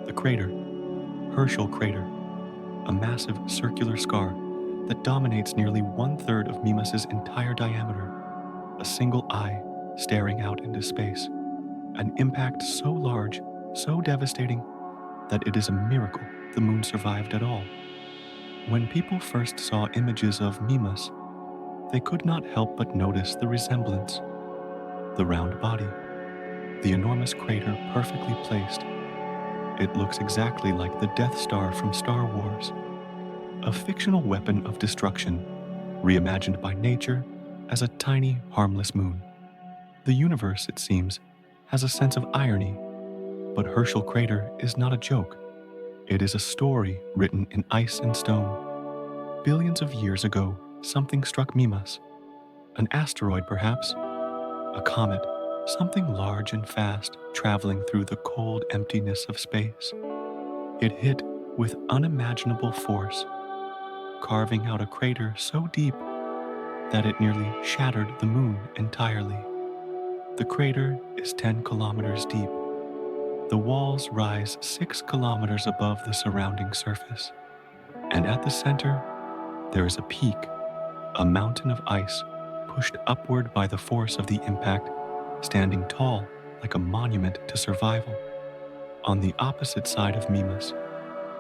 S1: the crater, Herschel crater, a massive circular scar that dominates nearly 1/3 of Mimas's entire diameter, a single eye staring out into space, an impact so large, so devastating, that it is a miracle the moon survived at all. When people first saw images of Mimas, they could not help but notice the resemblance. The round body, the enormous crater perfectly placed. It looks exactly like the Death Star from Star Wars, a fictional weapon of destruction, reimagined by nature as a tiny, harmless moon. The universe, it seems, has a sense of irony, but Herschel crater is not a joke. It is a story written in ice and stone. Billions of years ago, something struck Mimas. An asteroid, perhaps. A comet. Something large and fast, traveling through the cold emptiness of space. It hit with unimaginable force, carving out a crater so deep that it nearly shattered the moon entirely. The crater is 10 kilometers deep. The walls rise 6 kilometers above the surrounding surface. And at the center, there is a peak, a mountain of ice pushed upward by the force of the impact, standing tall like a monument to survival. On the opposite side of Mimas,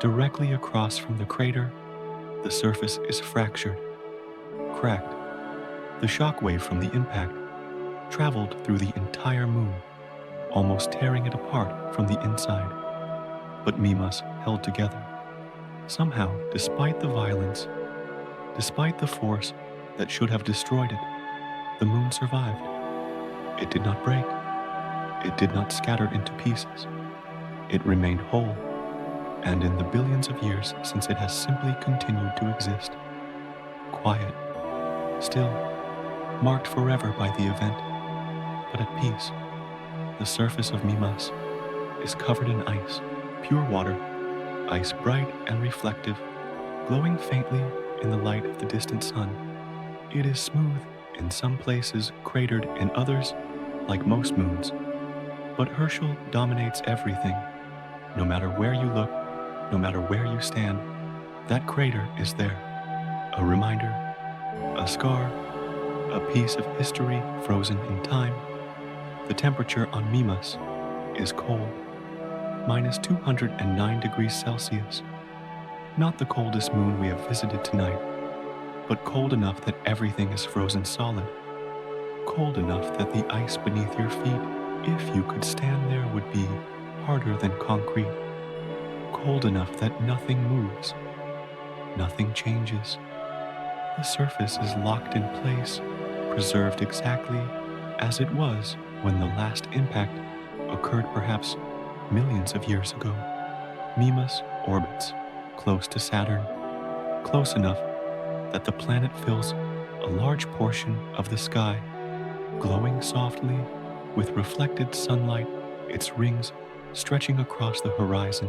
S1: directly across from the crater, the surface is fractured, cracked. The shock wave from the impact traveled through the entire moon, almost tearing it apart from the inside. But Mimas held together. Somehow, despite the violence, despite the force that should have destroyed it, the moon survived. It did not break. It did not scatter into pieces. It remained whole, and in the billions of years since it has simply continued to exist, quiet, still, marked forever by the event, but at peace. The surface of Mimas is covered in ice, pure water, ice bright and reflective, glowing faintly in the light of the distant sun. It is smooth in some places, cratered in others, like most moons. But Herschel dominates everything. No matter where you look, no matter where you stand, that crater is there. A reminder, a scar, a piece of history frozen in time. The temperature on Mimas is cold, minus 209 degrees Celsius. Not the coldest moon we have visited tonight, but cold enough that everything is frozen solid. Cold enough that the ice beneath your feet, if you could stand there, would be harder than concrete. Cold enough that nothing moves, nothing changes. The surface is locked in place, preserved exactly as it was when the last impact occurred perhaps millions of years ago. Mimas orbits close to Saturn, close enough that the planet fills a large portion of the sky, glowing softly with reflected sunlight, its rings stretching across the horizon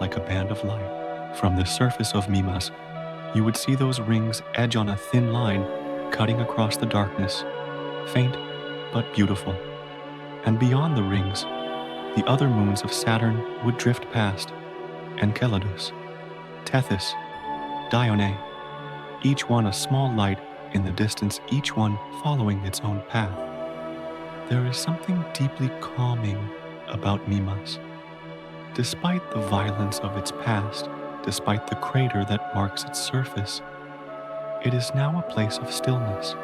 S1: like a band of light. From the surface of Mimas, you would see those rings edge on a thin line cutting across the darkness, faint but beautiful. And beyond the rings, the other moons of Saturn would drift past: Enceladus, Tethys, Dione, each one a small light in the distance, each one following its own path. There is something deeply calming about Mimas. Despite the violence of its past, despite the crater that marks its surface, it is now a place of stillness.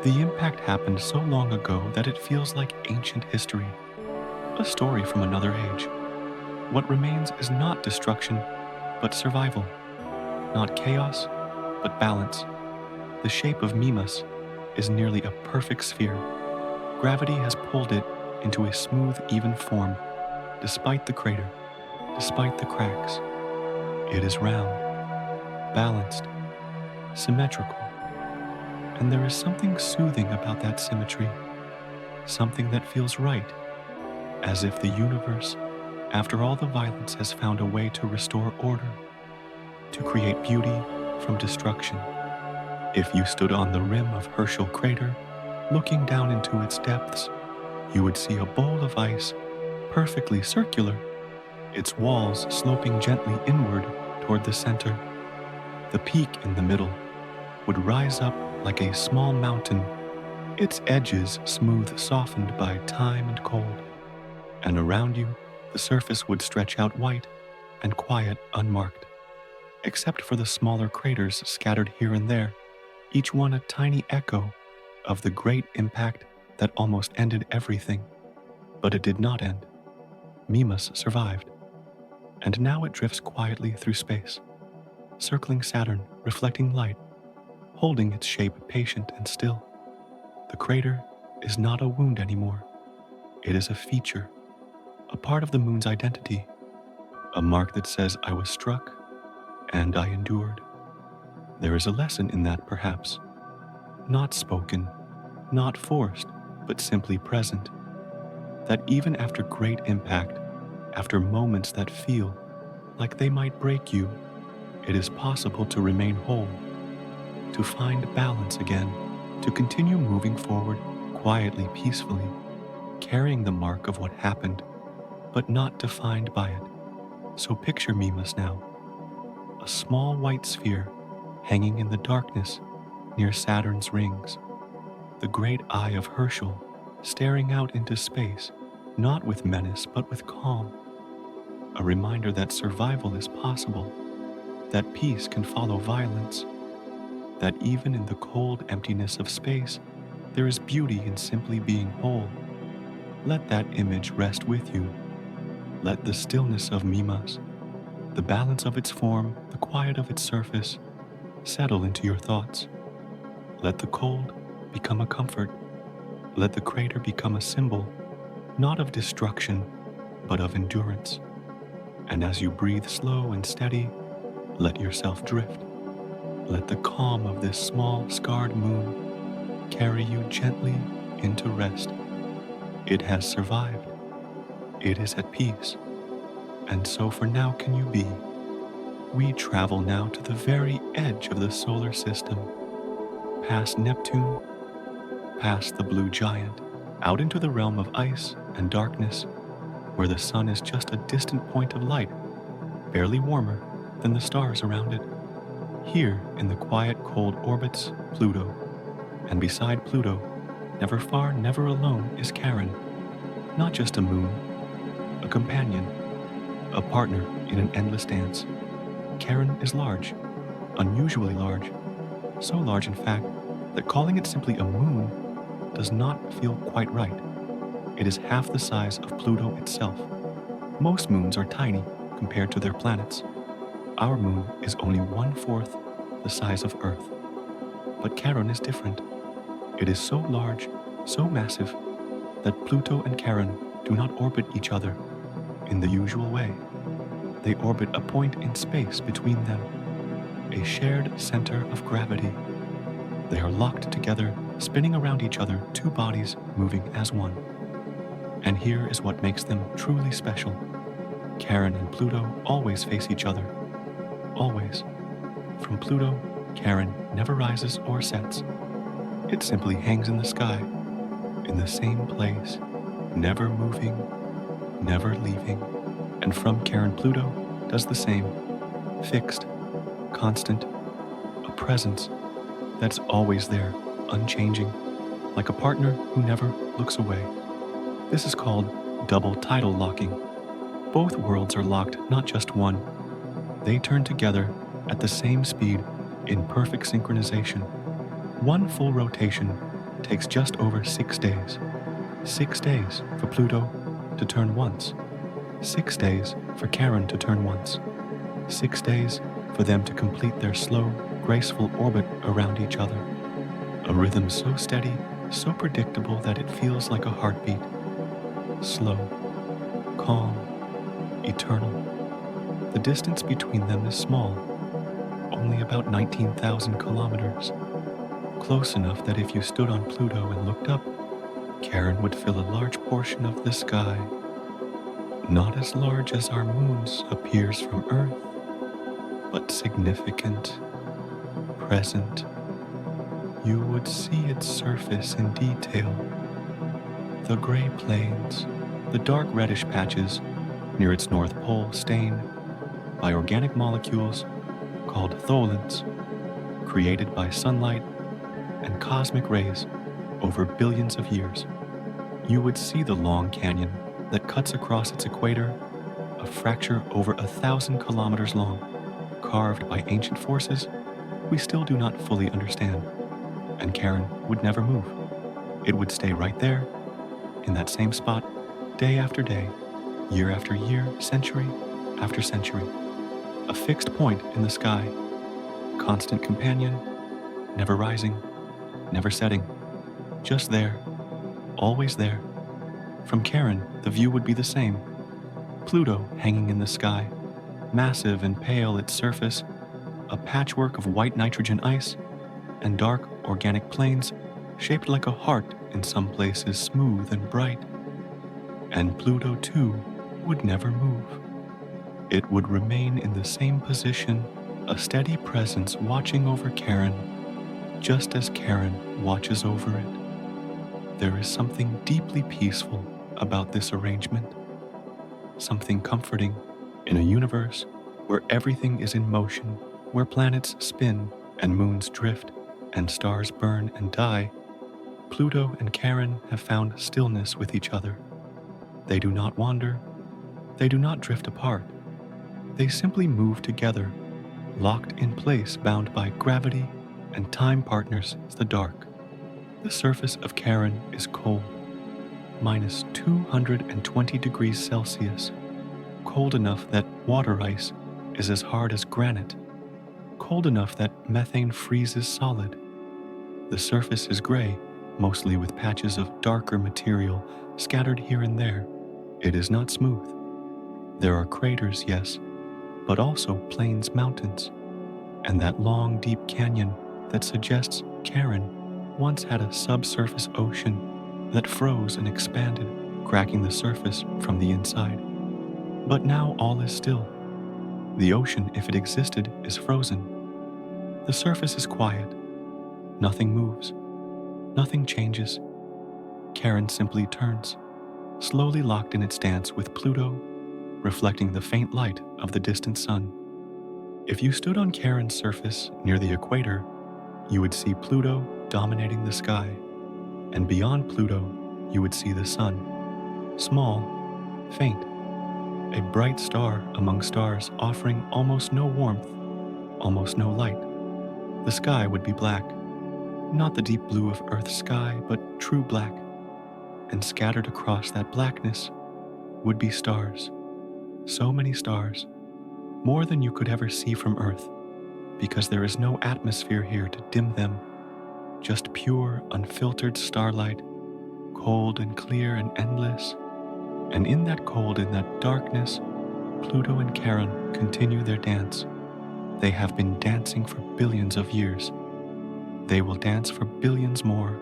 S1: The impact happened so long ago that it feels like ancient history, a story from another age. What remains is not destruction, but survival. Not chaos, but balance. The shape of Mimas is nearly a perfect sphere. Gravity has pulled it into a smooth, even form, despite the crater, despite the cracks. It is round, balanced, symmetrical. And there is something soothing about that symmetry, something that feels right, as if the universe, after all the violence, has found a way to restore order, to create beauty from destruction. If you stood on the rim of Herschel crater, looking down into its depths, you would see a bowl of ice, perfectly circular, its walls sloping gently inward toward the center. The peak in the middle would rise up like a small mountain, its edges smooth, softened by time and cold. And around you, the surface would stretch out white and quiet, unmarked, except for the smaller craters scattered here and there, each one a tiny echo of the great impact that almost ended everything. But it did not end. Mimas survived, and now it drifts quietly through space, circling Saturn, reflecting light, holding its shape patient and still. The crater is not a wound anymore. It is a feature, a part of the moon's identity, a mark that says I was struck and I endured. There is a lesson in that, perhaps, not spoken, not forced, but simply present, that even after great impact, after moments that feel like they might break you, it is possible to remain whole, to find balance again, to continue moving forward quietly, peacefully, carrying the mark of what happened, but not defined by it. So picture Mimas now, a small white sphere hanging in the darkness near Saturn's rings, the great eye of Herschel staring out into space, not with menace but with calm, a reminder that survival is possible, that peace can follow violence, that even in the cold emptiness of space, there is beauty in simply being whole. Let that image rest with you. Let the stillness of Mimas, the balance of its form, the quiet of its surface, settle into your thoughts. Let the cold become a comfort. Let the crater become a symbol, not of destruction, but of endurance. And as you breathe slow and steady, let yourself drift. Let the calm of this small, scarred moon carry you gently into rest. It has survived. It is at peace. And so for now can you be. We travel now to the very edge of the solar system, past Neptune, past the blue giant, out into the realm of ice and darkness, where the sun is just a distant point of light, barely warmer than the stars around it. Here, in the quiet, cold orbits, Pluto. And beside Pluto, never far, never alone, is Charon. Not just a moon, a companion, a partner in an endless dance. Charon is large, unusually large. So large, in fact, that calling it simply a moon does not feel quite right. It is half the size of Pluto itself. Most moons are tiny compared to their planets. Our moon is only 1/4 the size of Earth. But Charon is different. It is so large, so massive, that Pluto and Charon do not orbit each other in the usual way. They orbit a point in space between them, a shared center of gravity. They are locked together, spinning around each other, two bodies moving as one. And here is what makes them truly special. Charon and Pluto always face each other. Always. From Pluto, Charon never rises or sets. It simply hangs in the sky, in the same place, never moving, never leaving. And from Charon, Pluto does the same, fixed, constant, a presence that's always there, unchanging, like a partner who never looks away. This is called double tidal locking. Both worlds are locked, not just one. They turn together at the same speed in perfect synchronization. One full rotation takes just over 6 days. 6 days for Pluto to turn once. 6 days for Charon to turn once. 6 days for them to complete their slow, graceful orbit around each other. A rhythm so steady, so predictable that it feels like a heartbeat. Slow, calm, eternal. The distance between them is small, only about 19,000 kilometers. Close enough that if you stood on Pluto and looked up, Charon would fill a large portion of the sky. Not as large as our moon's appears from Earth, but significant, present. You would see its surface in detail. The gray plains, the dark reddish patches near its north pole stained by organic molecules called tholins, created by sunlight and cosmic rays over billions of years. You would see the long canyon that cuts across its equator, a fracture over 1,000 kilometers long, carved by ancient forces we still do not fully understand. And Charon would never move. It would stay right there, in that same spot, day after day, year after year, century after century. A fixed point in the sky, constant companion, never rising, never setting, just there, always there. From Charon, the view would be the same. Pluto hanging in the sky, massive and pale its surface, a patchwork of white nitrogen ice, and dark organic plains shaped like a heart in some places, smooth and bright. And Pluto, too, would never move. It would remain in the same position, a steady presence watching over Charon, just as Charon watches over it. There is something deeply peaceful about this arrangement, something comforting in a universe where everything is in motion, where planets spin and moons drift and stars burn and die. Pluto and Charon have found stillness with each other. They do not wander, They do not drift apart. They simply move together, locked in place, bound by gravity and time partners, the dark. The surface of Charon is cold, minus 220 degrees Celsius, cold enough that water ice is as hard as granite, cold enough that methane freezes solid. The surface is gray, mostly with patches of darker material scattered here and there. It is not smooth. There are craters, yes, but also plains, mountains, and that long, deep canyon that suggests Charon once had a subsurface ocean that froze and expanded, cracking the surface from the inside. But now all is still. The ocean, if it existed, is frozen. The surface is quiet. Nothing moves. Nothing changes. Charon simply turns, slowly locked in its dance with Pluto, reflecting the faint light of the distant sun. If you stood on Charon's surface near the equator, you would see Pluto dominating the sky, and beyond Pluto, you would see the sun, small, faint, a bright star among stars offering almost no warmth, almost no light. The sky would be black, not the deep blue of Earth's sky, but true black, and scattered across that blackness would be stars, so many stars, more than you could ever see from Earth, because there is no atmosphere here to dim them, just pure, unfiltered starlight, cold and clear and endless. And in that cold, in that darkness, Pluto and Charon continue their dance. They have been dancing for billions of years. They will dance for billions more.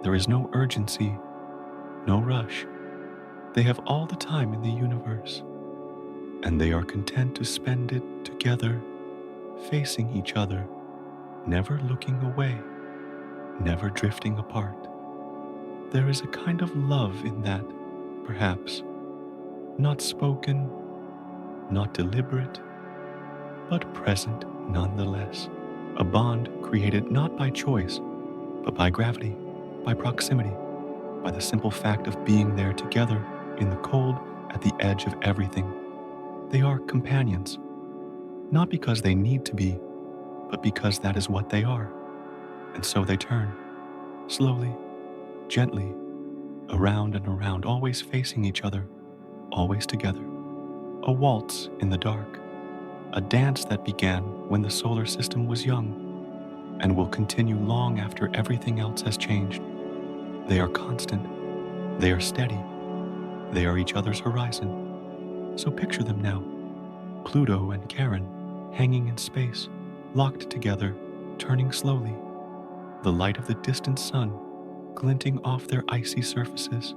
S1: There is no urgency, no rush. They have all the time in the universe, and they are content to spend it together, facing each other, never looking away, never drifting apart. There is a kind of love in that, perhaps, not spoken, not deliberate, but present nonetheless. A bond created not by choice, but by gravity, by proximity, by the simple fact of being there together in the cold at the edge of everything. They are companions, not because they need to be, but because that is what they are. And so they turn, slowly, gently, around and around, always facing each other, always together. A waltz in the dark, a dance that began when the solar system was young and will continue long after everything else has changed. They are constant, they are steady, they are each other's horizon. So picture them now, Pluto and Charon hanging in space, locked together, turning slowly, the light of the distant sun glinting off their icy surfaces,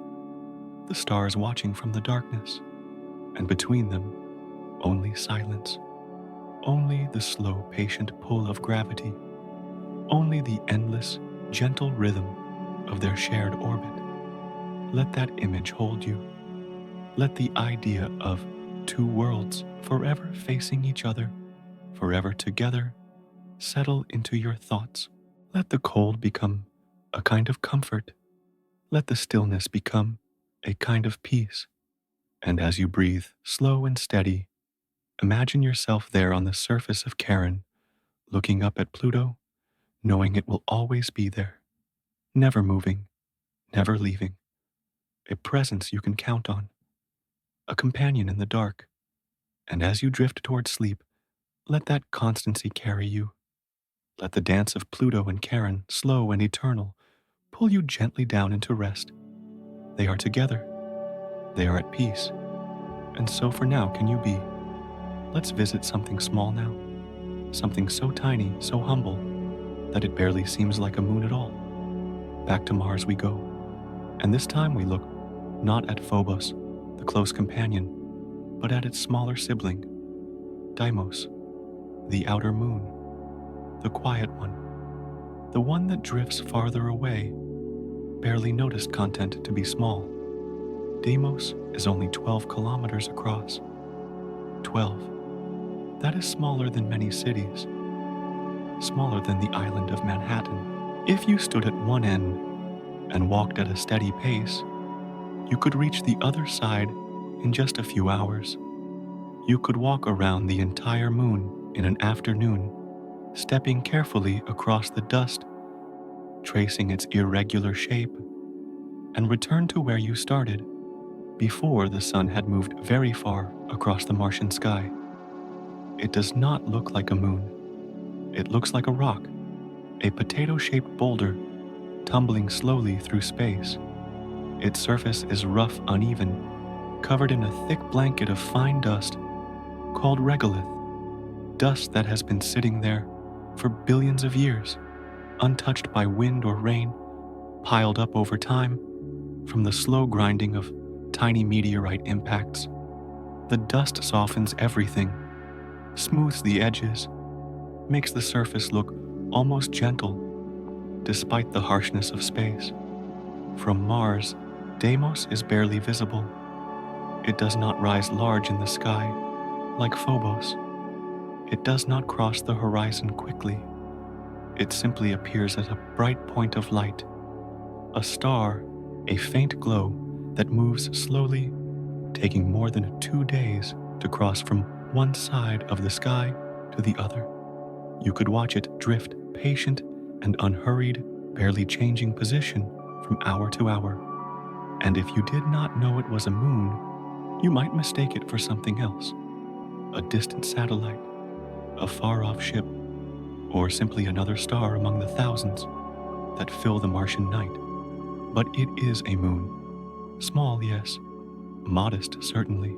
S1: the stars watching from the darkness, and between them, only silence, only the slow, patient pull of gravity, only the endless, gentle rhythm of their shared orbit. Let that image hold you. Let the idea of two worlds forever facing each other, forever together, settle into your thoughts. Let the cold become a kind of comfort. Let the stillness become a kind of peace. And as you breathe, slow and steady, imagine yourself there on the surface of Charon, looking up at Pluto, knowing it will always be there, never moving, never leaving, a presence you can count on, a companion in the dark. And as you drift toward sleep, let that constancy carry you. Let the dance of Pluto and Charon, slow and eternal, pull you gently down into rest. They are together. They are at peace. And so for now, can you be? Let's visit something small now. Something so tiny, so humble, that it barely seems like a moon at all. Back to Mars we go. And this time we look not at Phobos, the close companion, but at its smaller sibling, Deimos, the outer moon, the quiet one, the one that drifts farther away, barely noticed content to be small. Deimos is only 12 kilometers across. 12. That is smaller than many cities, smaller than the island of Manhattan. If you stood at one end and walked at a steady pace, you could reach the other side in just a few hours. You could walk around the entire moon in an afternoon, stepping carefully across the dust, tracing its irregular shape, and return to where you started before the sun had moved very far across the Martian sky. It does not look like a moon. It looks like a rock, a potato-shaped boulder tumbling slowly through space. Its surface is rough, uneven, covered in a thick blanket of fine dust called regolith, dust that has been sitting there for billions of years, untouched by wind or rain, piled up over time from the slow grinding of tiny meteorite impacts. The dust softens everything, smooths the edges, makes the surface look almost gentle, despite the harshness of space. From Mars, Deimos is barely visible. It does not rise large in the sky, like Phobos. It does not cross the horizon quickly. It simply appears as a bright point of light, a star, a faint glow that moves slowly, taking more than 2 days to cross from one side of the sky to the other. You could watch it drift, patient and unhurried, barely changing position from hour to hour. And if you did not know it was a moon, you might mistake it for something else, a distant satellite, a far-off ship, or simply another star among the thousands that fill the Martian night. But it is a moon. Small, yes. Modest, certainly.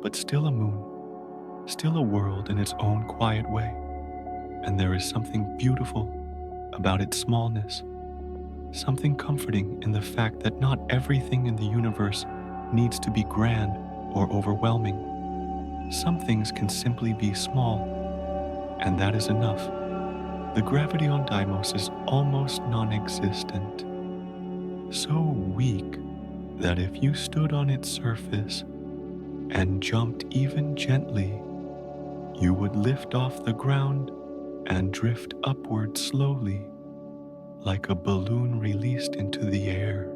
S1: But still a moon. Still a world in its own quiet way. And there is something beautiful about its smallness. Something comforting in the fact that not everything in the universe needs to be grand or overwhelming. Some things can simply be small, and that is enough. The gravity on Deimos is almost non-existent. So weak that if you stood on its surface and jumped even gently, you would lift off the ground and drift upward slowly, like a balloon released into the air.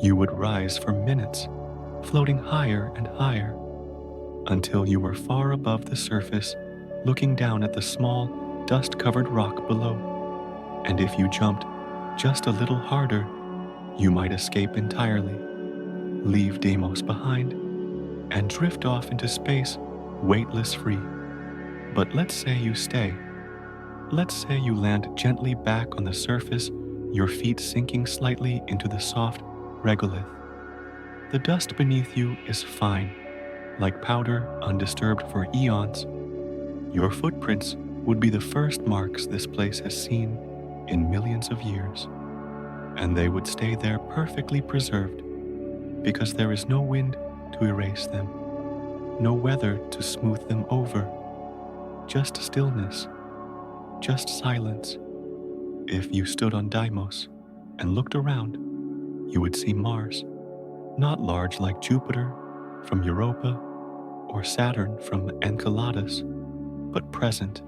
S1: You would rise for minutes, floating higher and higher, until you were far above the surface, looking down at the small, dust-covered rock below. And if you jumped just a little harder, you might escape entirely, leave Deimos behind, and drift off into space weightless free. But let's say you stay. Let's say you land gently back on the surface, your feet sinking slightly into the soft regolith. The dust beneath you is fine, like powder undisturbed for eons. Your footprints would be the first marks this place has seen in millions of years, and they would stay there perfectly preserved because there is no wind to erase them, no weather to smooth them over, just stillness, just silence. If you stood on Deimos and looked around, you would see Mars, not large like Jupiter from Europa or Saturn from Enceladus, but present,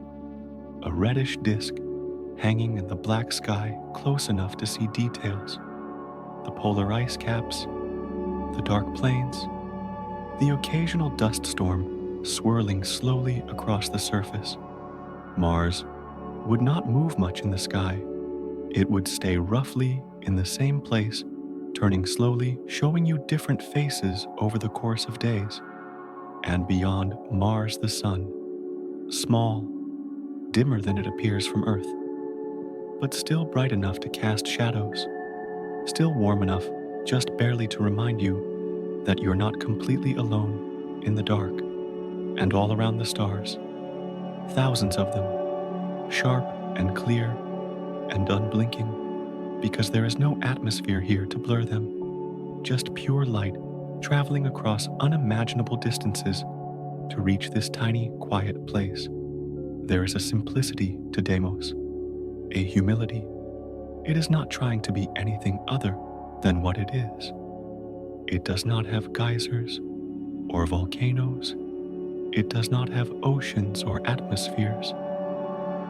S1: a reddish disk hanging in the black sky close enough to see details, the polar ice caps, the dark plains, the occasional dust storm swirling slowly across the surface. Mars would not move much in the sky. It would stay roughly in the same place, turning slowly, showing you different faces over the course of days. And beyond Mars the sun, small, dimmer than it appears from Earth, but still bright enough to cast shadows, still warm enough just barely to remind you that you're not completely alone in the dark. And all around the stars, thousands of them, sharp and clear and unblinking, because there is no atmosphere here to blur them, just pure light traveling across unimaginable distances to reach this tiny, quiet place. There is a simplicity to Deimos, a humility. It is not trying to be anything other than what it is. It does not have geysers or volcanoes. It does not have oceans or atmospheres.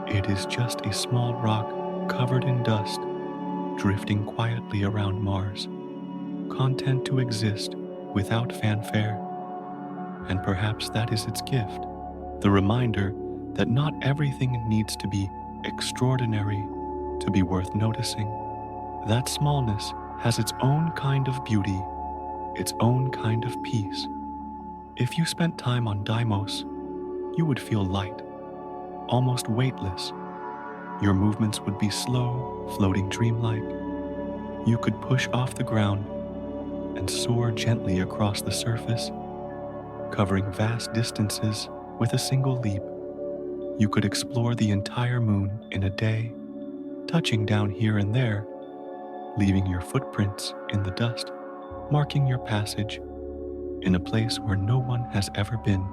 S1: It is just a small rock covered in dust, drifting quietly around Mars, content to exist without fanfare, And perhaps that is its gift, the reminder that not everything needs to be extraordinary to be worth noticing. That smallness has its own kind of beauty, its own kind of peace. If you spent time on Deimos, you would feel light, almost weightless. Your movements would be slow, floating dreamlike. You could push off the ground and soar gently across the surface, covering vast distances with a single leap. You could explore the entire moon in a day, touching down here and there, leaving your footprints in the dust, marking your passage in a place where no one has ever been.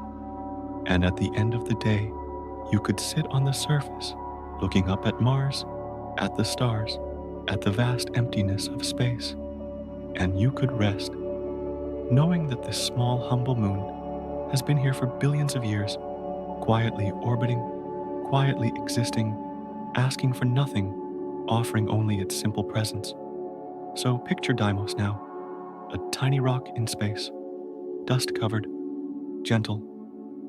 S1: And at the end of the day, you could sit on the surface, looking up at Mars, at the stars, at the vast emptiness of space. And you could rest, knowing that this small, humble moon has been here for billions of years, quietly orbiting, quietly existing, asking for nothing, offering only its simple presence. So picture Deimos now, a tiny rock in space, dust-covered, gentle,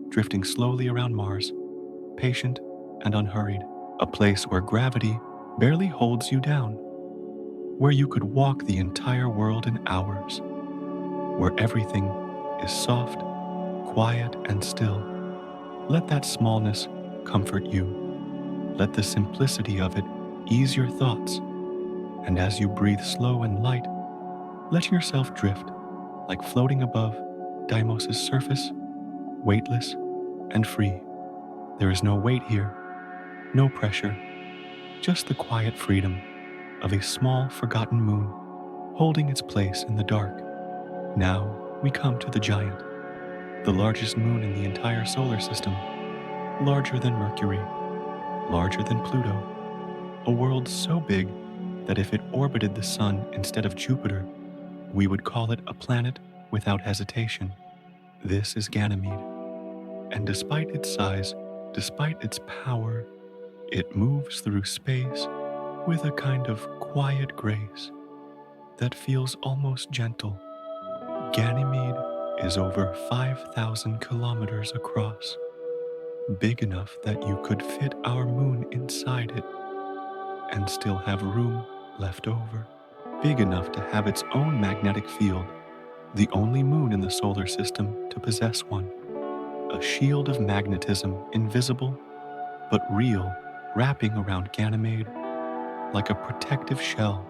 S1: drifting slowly around Mars, patient and unhurried, a place where gravity barely holds you down, where you could walk the entire world in hours, where everything is soft, quiet, and still. Let that smallness comfort you. Let the simplicity of it ease your thoughts. And as you breathe slow and light, let yourself drift, like floating above Deimos' surface, weightless and free. There is no weight here, no pressure, just the quiet freedom of a small, forgotten moon holding its place in the dark. Now we come to the giant, the largest moon in the entire solar system, larger than Mercury, larger than Pluto, a world so big that if it orbited the sun instead of Jupiter, we would call it a planet without hesitation. This is Ganymede, and despite its size, despite its power, it moves through space with a kind of quiet grace that feels almost gentle. Ganymede is over 5,000 kilometers across, big enough that you could fit our moon inside it and still have room left over, big enough to have its own magnetic field, the only moon in the solar system to possess one, a shield of magnetism, invisible but real, wrapping around Ganymede like a protective shell,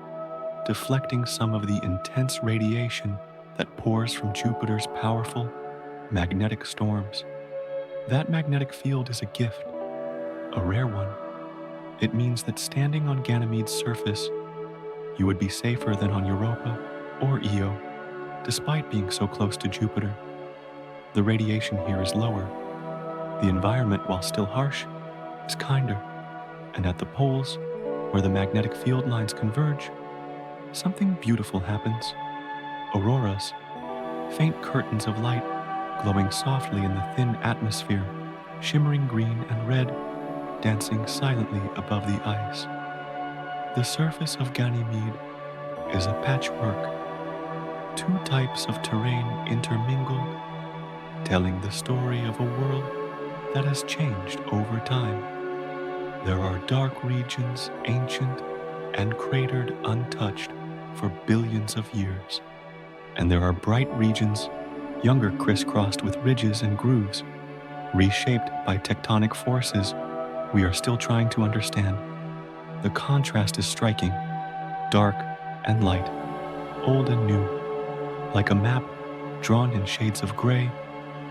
S1: deflecting some of the intense radiation that pours from Jupiter's powerful magnetic storms. That magnetic field is a gift, a rare one. It means that standing on Ganymede's surface, you would be safer than on Europa or Io, despite being so close to Jupiter. The radiation here is lower. The environment, while still harsh, is kinder. And at the poles, where the magnetic field lines converge, something beautiful happens. Auroras, faint curtains of light glowing softly in the thin atmosphere, shimmering green and red, dancing silently above the ice. The surface of Ganymede is a patchwork, two types of terrain intermingled, telling the story of a world that has changed over time. There are dark regions, ancient and cratered untouched for billions of years. And there are bright regions, younger crisscrossed with ridges and grooves, reshaped by tectonic forces we are still trying to understand. The contrast is striking, dark and light, old and new, like a map drawn in shades of gray,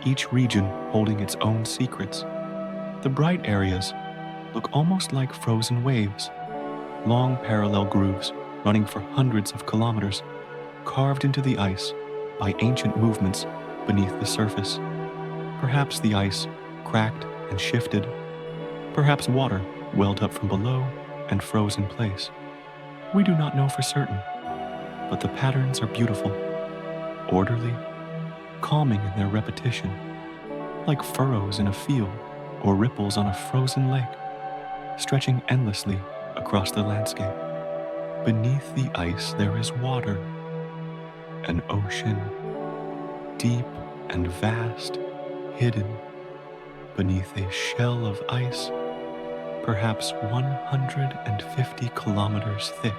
S1: each region holding its own secrets. The bright areas look almost like frozen waves, long parallel grooves running for hundreds of kilometers, carved into the ice by ancient movements beneath the surface. Perhaps the ice cracked and shifted. Perhaps water welled up from below and froze in place. We do not know for certain, but the patterns are beautiful, orderly, calming in their repetition, like furrows in a field or ripples on a frozen lake, stretching endlessly across the landscape. Beneath the ice there is water, an ocean, deep and vast, hidden beneath a shell of ice, perhaps 150 kilometers thick.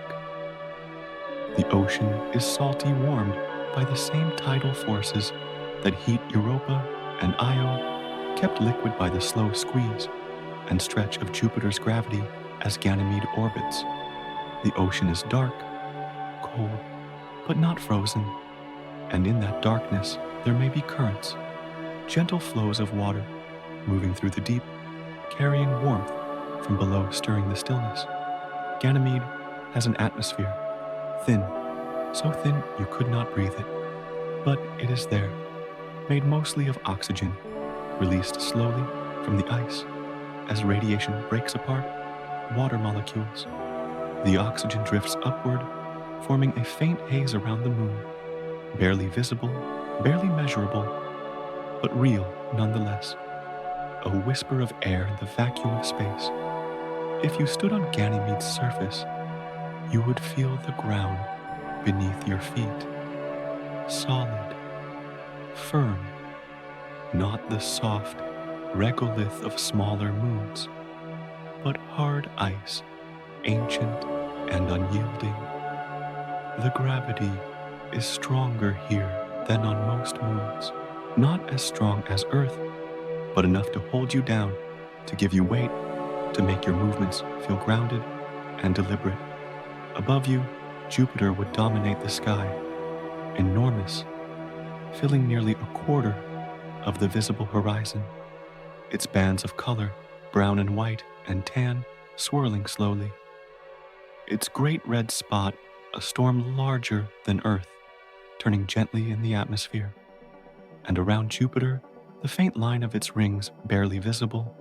S1: The ocean is salty warmed by the same tidal forces that heat Europa and Io, kept liquid by the slow squeeze and stretch of Jupiter's gravity as Ganymede orbits. The ocean is dark, cold, but not frozen, and in that darkness there may be currents, gentle flows of water moving through the deep, carrying warmth from below, stirring the stillness. Ganymede has an atmosphere, thin, so thin you could not breathe it, but it is there, made mostly of oxygen, released slowly from the ice as radiation breaks apart water molecules. The oxygen drifts upward, forming a faint haze around the moon, barely visible, barely measurable, but real nonetheless. A whisper of air in the vacuum of space. If you stood on Ganymede's surface, you would feel the ground beneath your feet. Solid, firm, not the soft regolith of smaller moons, but hard ice, ancient and unyielding. The gravity is stronger here than on most moons, not as strong as Earth, but enough to hold you down, to give you weight, to make your movements feel grounded and deliberate. Above you, Jupiter would dominate the sky, enormous, filling nearly a quarter of the visible horizon, its bands of color, brown and white and tan, swirling slowly. Its great red spot, a storm larger than Earth, turning gently in the atmosphere. And around Jupiter, the faint line of its rings barely visible,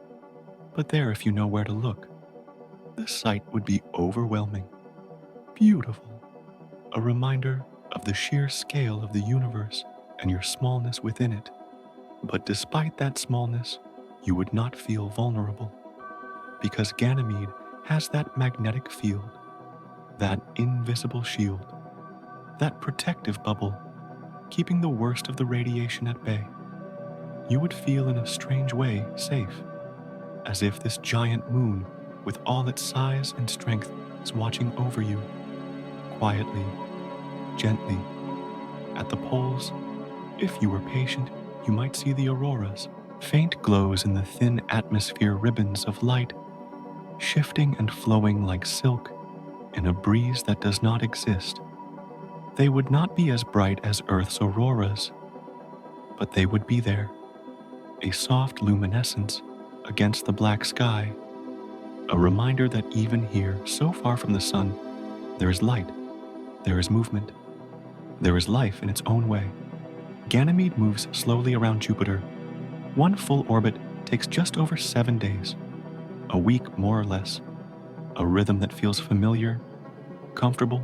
S1: but there if you know where to look. The sight would be overwhelming, beautiful, a reminder of the sheer scale of the universe and your smallness within it. But despite that smallness, you would not feel vulnerable, because Ganymede has that magnetic field, that invisible shield, that protective bubble, keeping the worst of the radiation at bay. You would feel in a strange way safe, as if this giant moon, with all its size and strength, is watching over you, quietly, gently. At the poles, if you were patient, you might see the auroras, faint glows in the thin atmosphere, ribbons of light, shifting and flowing like silk in a breeze that does not exist. They would not be as bright as Earth's auroras, but they would be there, a soft luminescence against the black sky, a reminder that even here, so far from the sun, there is light, there is movement, there is life in its own way. Ganymede moves slowly around Jupiter. One full orbit takes just over 7 days, a week more or less, a rhythm that feels familiar, comfortable,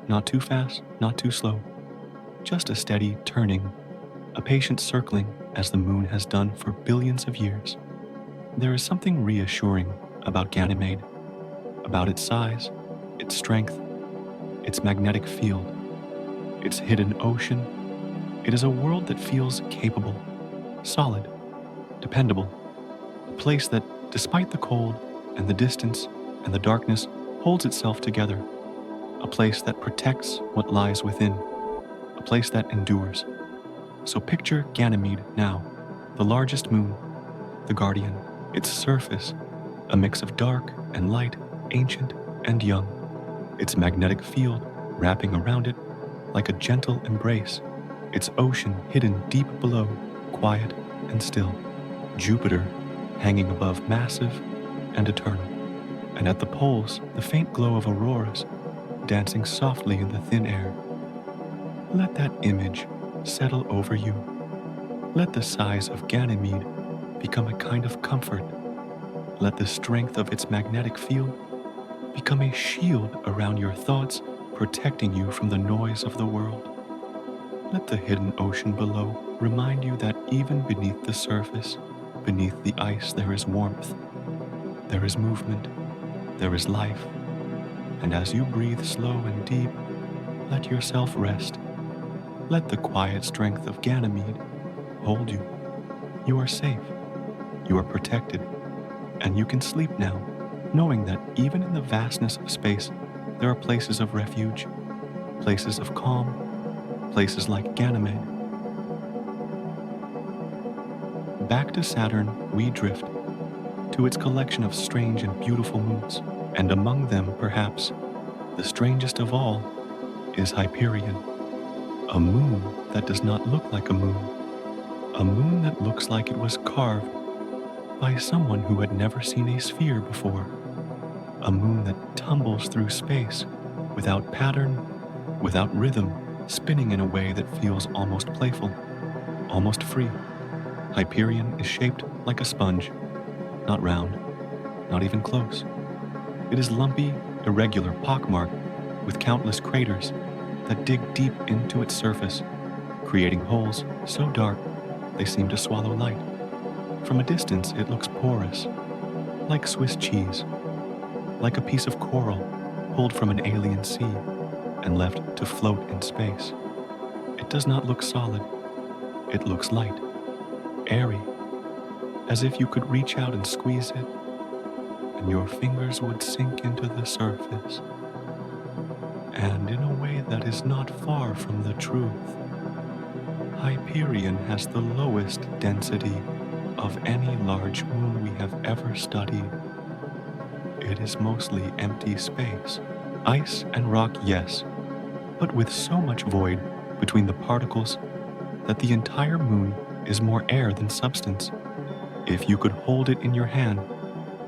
S1: not too fast, not too slow, just a steady turning, a patient circling as the moon has done for billions of years. There is something reassuring about Ganymede, about its size, its strength, its magnetic field, its hidden ocean. It is a world that feels capable, solid, dependable, a place that, despite the cold and the distance and the darkness, holds itself together, a place that protects what lies within, a place that endures. So picture Ganymede now, the largest moon, the guardian, its surface, a mix of dark and light, ancient and young, its magnetic field wrapping around it like a gentle embrace, its ocean hidden deep below, quiet and still, Jupiter hanging above, massive and eternal, and at the poles the faint glow of auroras dancing softly in the thin air. Let that image settle over you. Let the size of Ganymede become a kind of comfort. Let the strength of its magnetic field become a shield around your thoughts, protecting you from the noise of the world. Let the hidden ocean below remind you that even beneath the surface, beneath the ice, there is warmth, there is movement, there is life. And as you breathe slow and deep, let yourself rest. Let the quiet strength of Ganymede hold you. You are safe, you are protected, and you can sleep now, knowing that even in the vastness of space, there are places of refuge, places of calm, places like Ganymede. Back to Saturn we drift, to its collection of strange and beautiful moons, and among them, perhaps, the strangest of all is Hyperion, a moon that does not look like a moon that looks like it was carved by someone who had never seen a sphere before, a moon that tumbles through space without pattern, without rhythm, spinning in a way that feels almost playful, almost free. Hyperion is shaped like a sponge, not round, not even close. It is lumpy, irregular, pockmarked, with countless craters that dig deep into its surface, creating holes so dark they seem to swallow light. From a distance, it looks porous, like Swiss cheese, like a piece of coral pulled from an alien sea and left to float in space. It does not look solid. It looks light, airy, as if you could reach out and squeeze it, and your fingers would sink into the surface. And in a way that is not far from the truth, Hyperion has the lowest density of any large moon we have ever studied. It is mostly empty space, ice and rock, yes, but with so much void between the particles that the entire moon is more air than substance. If you could hold it in your hand,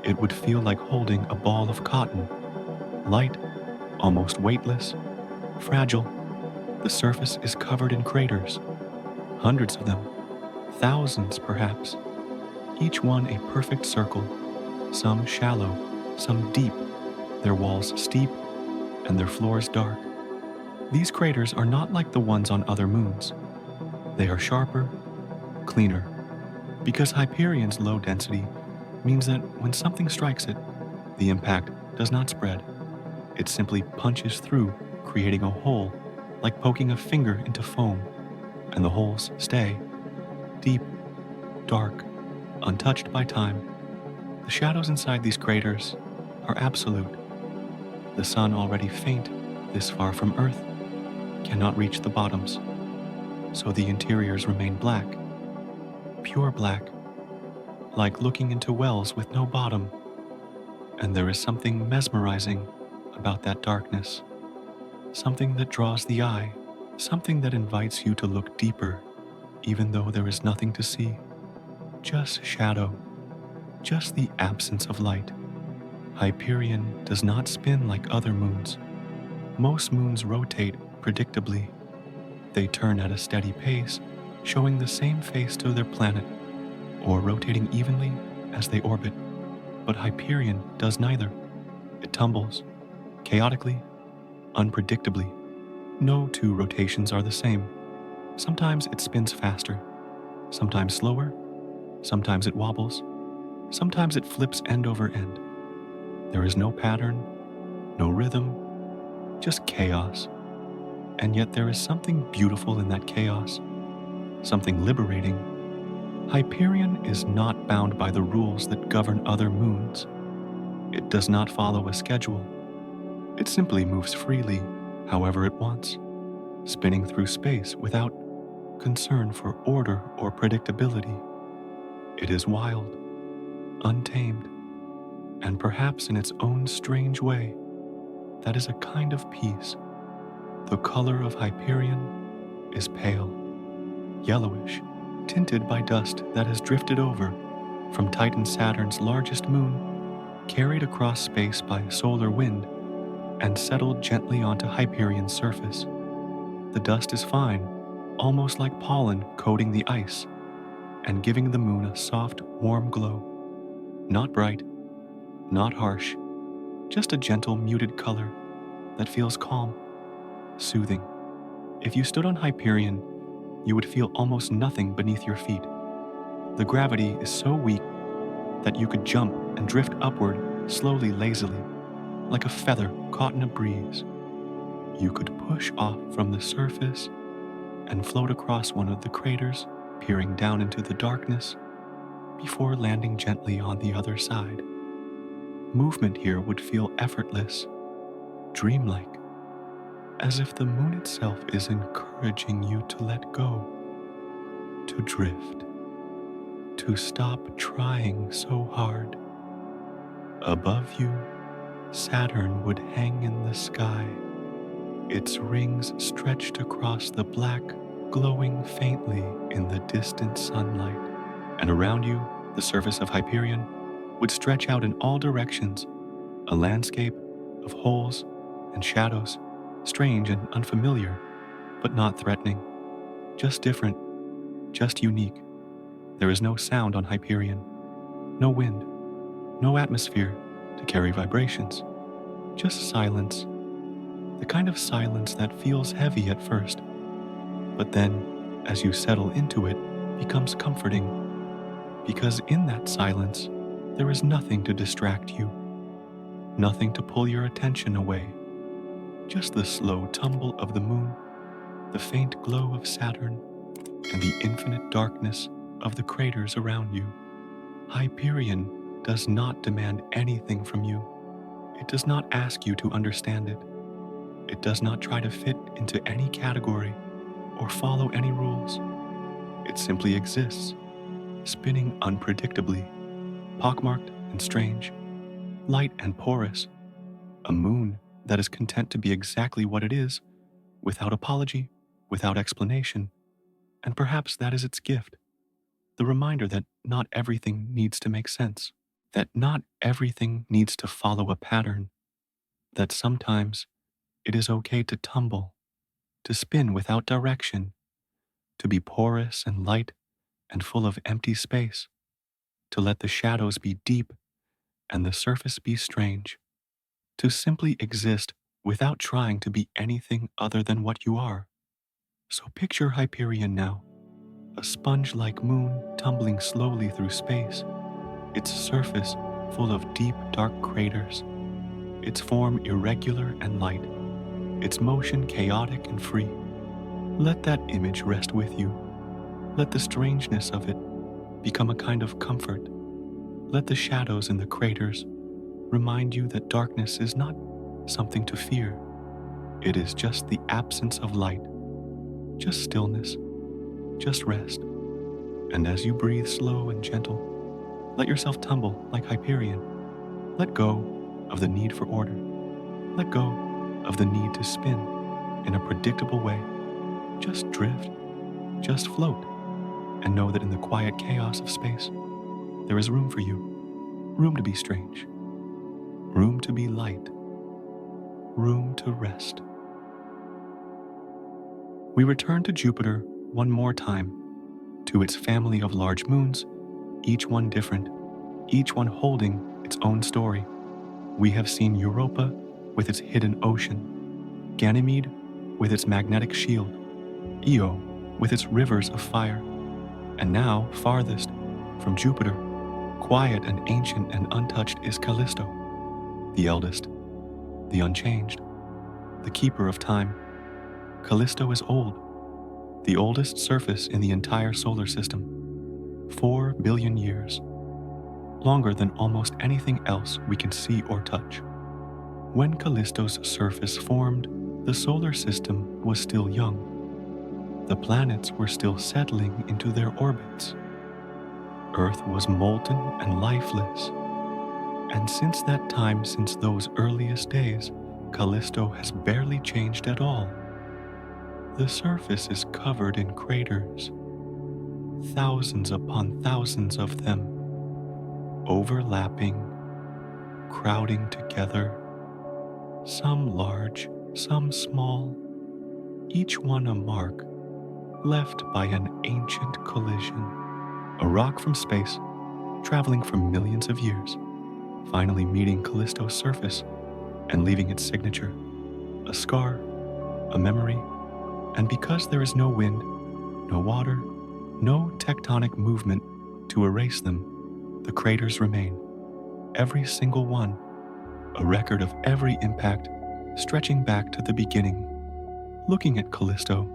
S1: it would feel like holding a ball of cotton, light, almost weightless, fragile. The surface is covered in craters, hundreds of them, thousands perhaps, each one a perfect circle, some shallow, some deep, their walls steep and their floors dark. These craters are not like the ones on other moons. They are sharper, cleaner, because Hyperion's low density means that when something strikes it, the impact does not spread. It simply punches through, creating a hole like poking a finger into foam, and the holes stay deep, dark, untouched by time. The shadows inside these craters are absolute. The sun, already faint this far from Earth, cannot reach the bottoms, so the interiors remain black, pure black, like looking into wells with no bottom. And there is something mesmerizing about that darkness, something that draws the eye, something that invites you to look deeper, even though there is nothing to see, just shadow, just the absence of light. Hyperion does not spin like other moons. Most moons rotate predictably. They turn at a steady pace, showing the same face to their planet, or rotating evenly as they orbit. But Hyperion does neither. It tumbles, chaotically, unpredictably. No two rotations are the same. Sometimes it spins faster, sometimes slower, sometimes it wobbles, sometimes it flips end over end. There is no pattern, no rhythm, just chaos. And yet there is something beautiful in that chaos, something liberating. Hyperion is not bound by the rules that govern other moons. It does not follow a schedule. It simply moves freely, however it wants, spinning through space without concern for order or predictability. It is wild, untamed, and perhaps in its own strange way, that is a kind of peace. The color of Hyperion is pale, yellowish, tinted by dust that has drifted over from Titan, Saturn's largest moon, carried across space by a solar wind, and settled gently onto Hyperion's surface. The dust is fine, almost like pollen coating the ice, and giving the moon a soft, warm glow. Not bright, not harsh, just a gentle, muted color that feels calm, soothing. If you stood on Hyperion, you would feel almost nothing beneath your feet. The gravity is so weak that you could jump and drift upward slowly, lazily, like a feather caught in a breeze. You could push off from the surface and float across one of the craters, peering down into the darkness before landing gently on the other side. Movement here would feel effortless, dreamlike, as if the moon itself is encouraging you to let go, to drift, to stop trying so hard. Above you, Saturn would hang in the sky, its rings stretched across the black, glowing faintly in the distant sunlight. And around you, the surface of Hyperion would stretch out in all directions, a landscape of holes and shadows, strange and unfamiliar, but not threatening, just different, just unique. There is no sound on Hyperion, no wind, no atmosphere to carry vibrations, just silence, the kind of silence that feels heavy at first, but then, as you settle into it, becomes comforting, because in that silence, there is nothing to distract you, nothing to pull your attention away, just the slow tumble of the moon, the faint glow of Saturn, and the infinite darkness of the craters around you. Hyperion does not demand anything from you. It does not ask you to understand it. It does not try to fit into any category or follow any rules. It simply exists, spinning unpredictably, pockmarked and strange, light and porous, a moon that is content to be exactly what it is, without apology, without explanation, and perhaps that is its gift, the reminder that not everything needs to make sense, that not everything needs to follow a pattern, that sometimes it is okay to tumble, to spin without direction, to be porous and light and full of empty space, to let the shadows be deep and the surface be strange, to simply exist without trying to be anything other than what you are. So picture Hyperion now, a sponge-like moon tumbling slowly through space, its surface full of deep, dark craters, its form irregular and light, its motion chaotic and free. Let that image rest with you. Let the strangeness of it become a kind of comfort. Let the shadows in the craters remind you that darkness is not something to fear. It is just the absence of light, just stillness, just rest. And as you breathe slow and gentle, let yourself tumble like Hyperion. Let go of the need for order. Let go of the need to spin in a predictable way. Just drift, just float, and know that in the quiet chaos of space, there is room for you, room to be strange, room to be light, room to rest. We return to Jupiter one more time, to its family of large moons, each one different, each one holding its own story. We have seen Europa with its hidden ocean, Ganymede with its magnetic shield, Io with its rivers of fire, and now, farthest from Jupiter, quiet and ancient and untouched, is Callisto, the eldest, the unchanged, the keeper of time. Callisto is old, the oldest surface in the entire solar system, 4 billion years, longer than almost anything else we can see or touch. When Callisto's surface formed, the solar system was still young. The planets were still settling into their orbits. Earth was molten and lifeless. And since that time, since those earliest days, Callisto has barely changed at all. The surface is covered in craters, thousands upon thousands of them, overlapping, crowding together, some large, some small, each one a mark left by an ancient collision. A rock from space, traveling for millions of years, finally meeting Callisto's surface and leaving its signature, a scar, a memory, and because there is no wind, no water, no tectonic movement to erase them, the craters remain, every single one, a record of every impact stretching back to the beginning. Looking at Callisto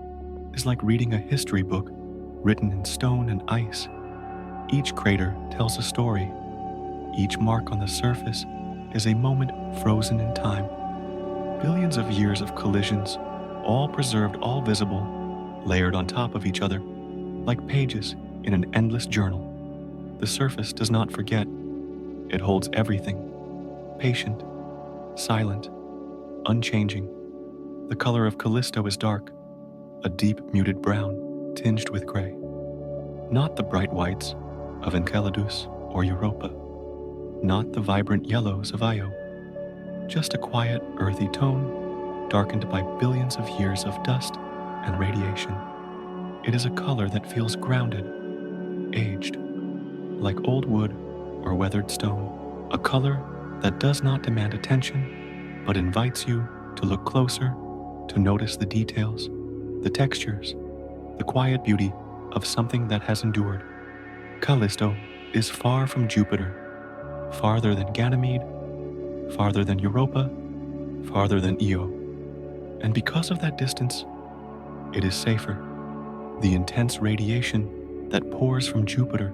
S1: is like reading a history book written in stone and ice. Each crater tells a story. Each mark on the surface is a moment frozen in time. Billions of years of collisions, all preserved, all visible, layered on top of each other, like pages in an endless journal. The surface does not forget. It holds everything, patient, silent, unchanging. The color of Callisto is dark, a deep muted brown tinged with gray. Not the bright whites of Enceladus or Europa, not the vibrant yellows of Io, just a quiet, earthy tone darkened by billions of years of dust and radiation. It is a color that feels grounded, aged, like old wood or weathered stone, a color that does not demand attention, but invites you to look closer, to notice the details, the textures, the quiet beauty of something that has endured. Callisto is far from Jupiter, farther than Ganymede, farther than Europa, farther than Io. And because of that distance, it is safer. The intense radiation that pours from Jupiter,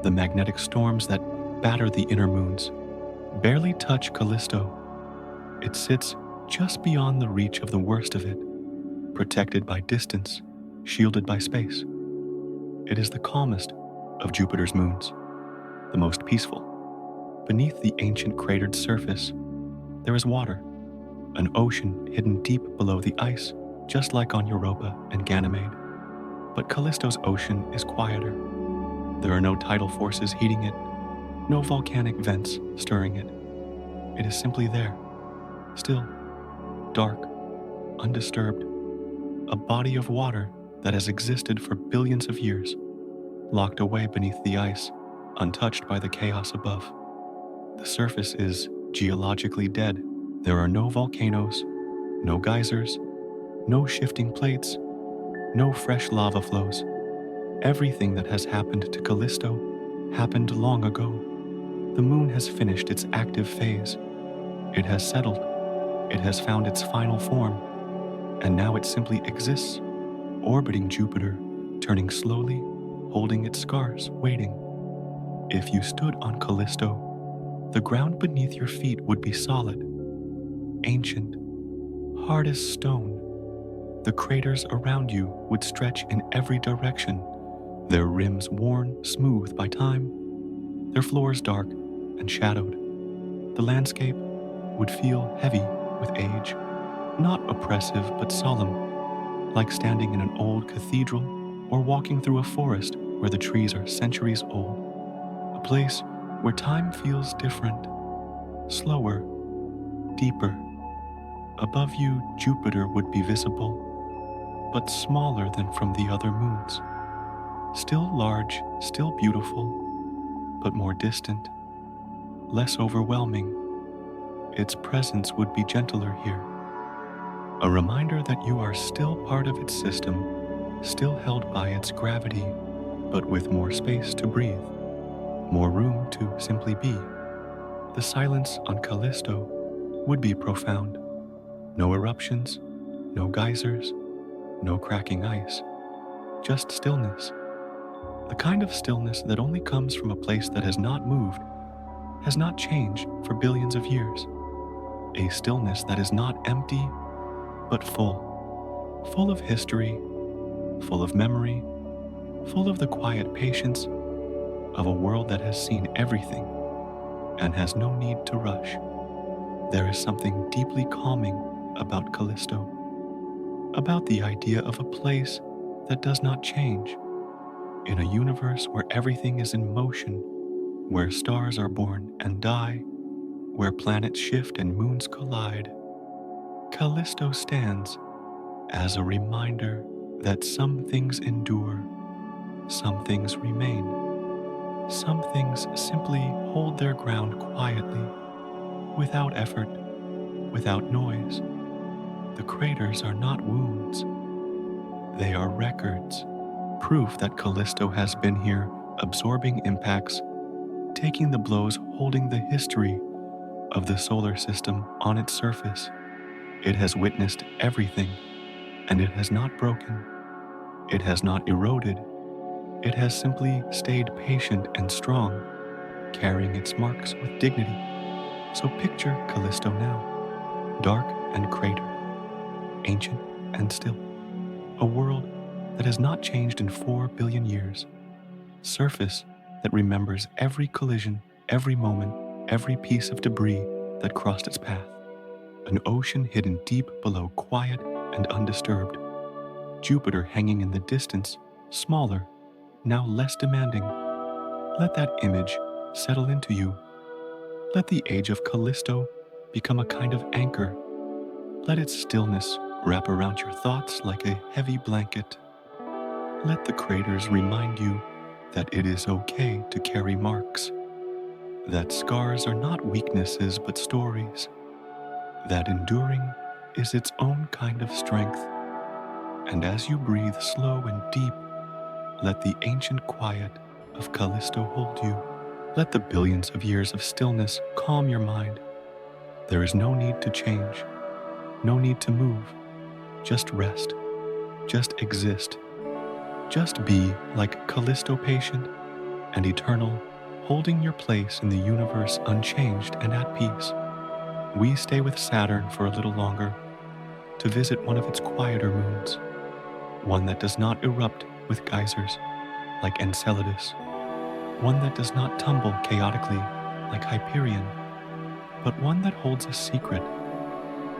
S1: the magnetic storms that batter the inner moons, barely touch Callisto. It sits just beyond the reach of the worst of it, protected by distance, shielded by space. It is the calmest of Jupiter's moons, the most peaceful. Beneath the ancient cratered surface, there is water, an ocean hidden deep below the ice, just like on Europa and Ganymede. But Callisto's ocean is quieter. There are no tidal forces heating it, no volcanic vents stirring it. It is simply there, still, dark, undisturbed, a body of water that has existed for billions of years, locked away beneath the ice, untouched by the chaos above. The surface is geologically dead. There are no volcanoes, no geysers, no shifting plates, no fresh lava flows. Everything that has happened to Callisto happened long ago. The moon has finished its active phase. It has settled. It has found its final form. And now it simply exists, orbiting Jupiter, turning slowly, holding its scars, waiting. If you stood on Callisto, the ground beneath your feet would be solid, ancient, hard as stone. The craters around you would stretch in every direction, their rims worn smooth by time, their floors dark and shadowed. The landscape would feel heavy with age, not oppressive but solemn, like standing in an old cathedral or walking through a forest where the trees are centuries old. A place where time feels different, slower, deeper. Above you, Jupiter would be visible, but smaller than from the other moons. Still large, still beautiful, but more distant, less overwhelming. Its presence would be gentler here. A reminder that you are still part of its system, still held by its gravity, but with more space to breathe, more room to simply be. The silence on Callisto would be profound. No eruptions, no geysers, no cracking ice, just stillness. The kind of stillness that only comes from a place that has not moved, has not changed for billions of years. A stillness that is not empty, but full of history, full of memory, full of the quiet patience of a world that has seen everything and has no need to rush. There is something deeply calming about Callisto, about the idea of a place that does not change, in a universe where everything is in motion, where stars are born and die, where planets shift and moons collide. Callisto stands as a reminder that some things endure, some things remain, some things simply hold their ground quietly, without effort, without noise. The craters are not wounds. They are records, proof that Callisto has been here, absorbing impacts, taking the blows, holding the history of the solar system on its surface. It has witnessed everything, and it has not broken. It has not eroded. It has simply stayed patient and strong, carrying its marks with dignity. So picture Callisto now, dark and cratered, ancient and still. A world that has not changed in 4 billion years. Surface that remembers every collision, every moment, every piece of debris that crossed its path. An ocean hidden deep below, quiet and undisturbed. Jupiter hanging in the distance, smaller, now less demanding. Let that image settle into you. Let the age of Callisto become a kind of anchor. Let its stillness wrap around your thoughts like a heavy blanket. Let the craters remind you that it is okay to carry marks, that scars are not weaknesses but stories, that enduring is its own kind of strength. And as you breathe slow and deep, let the ancient quiet of Callisto hold you. Let the billions of years of stillness calm your mind. There is no need to change, no need to move. Just rest, just exist. Just be like Callisto, patient and eternal, holding your place in the universe unchanged and at peace. We stay with Saturn for a little longer to visit one of its quieter moons, one that does not erupt with geysers like Enceladus, one that does not tumble chaotically like Hyperion, but one that holds a secret,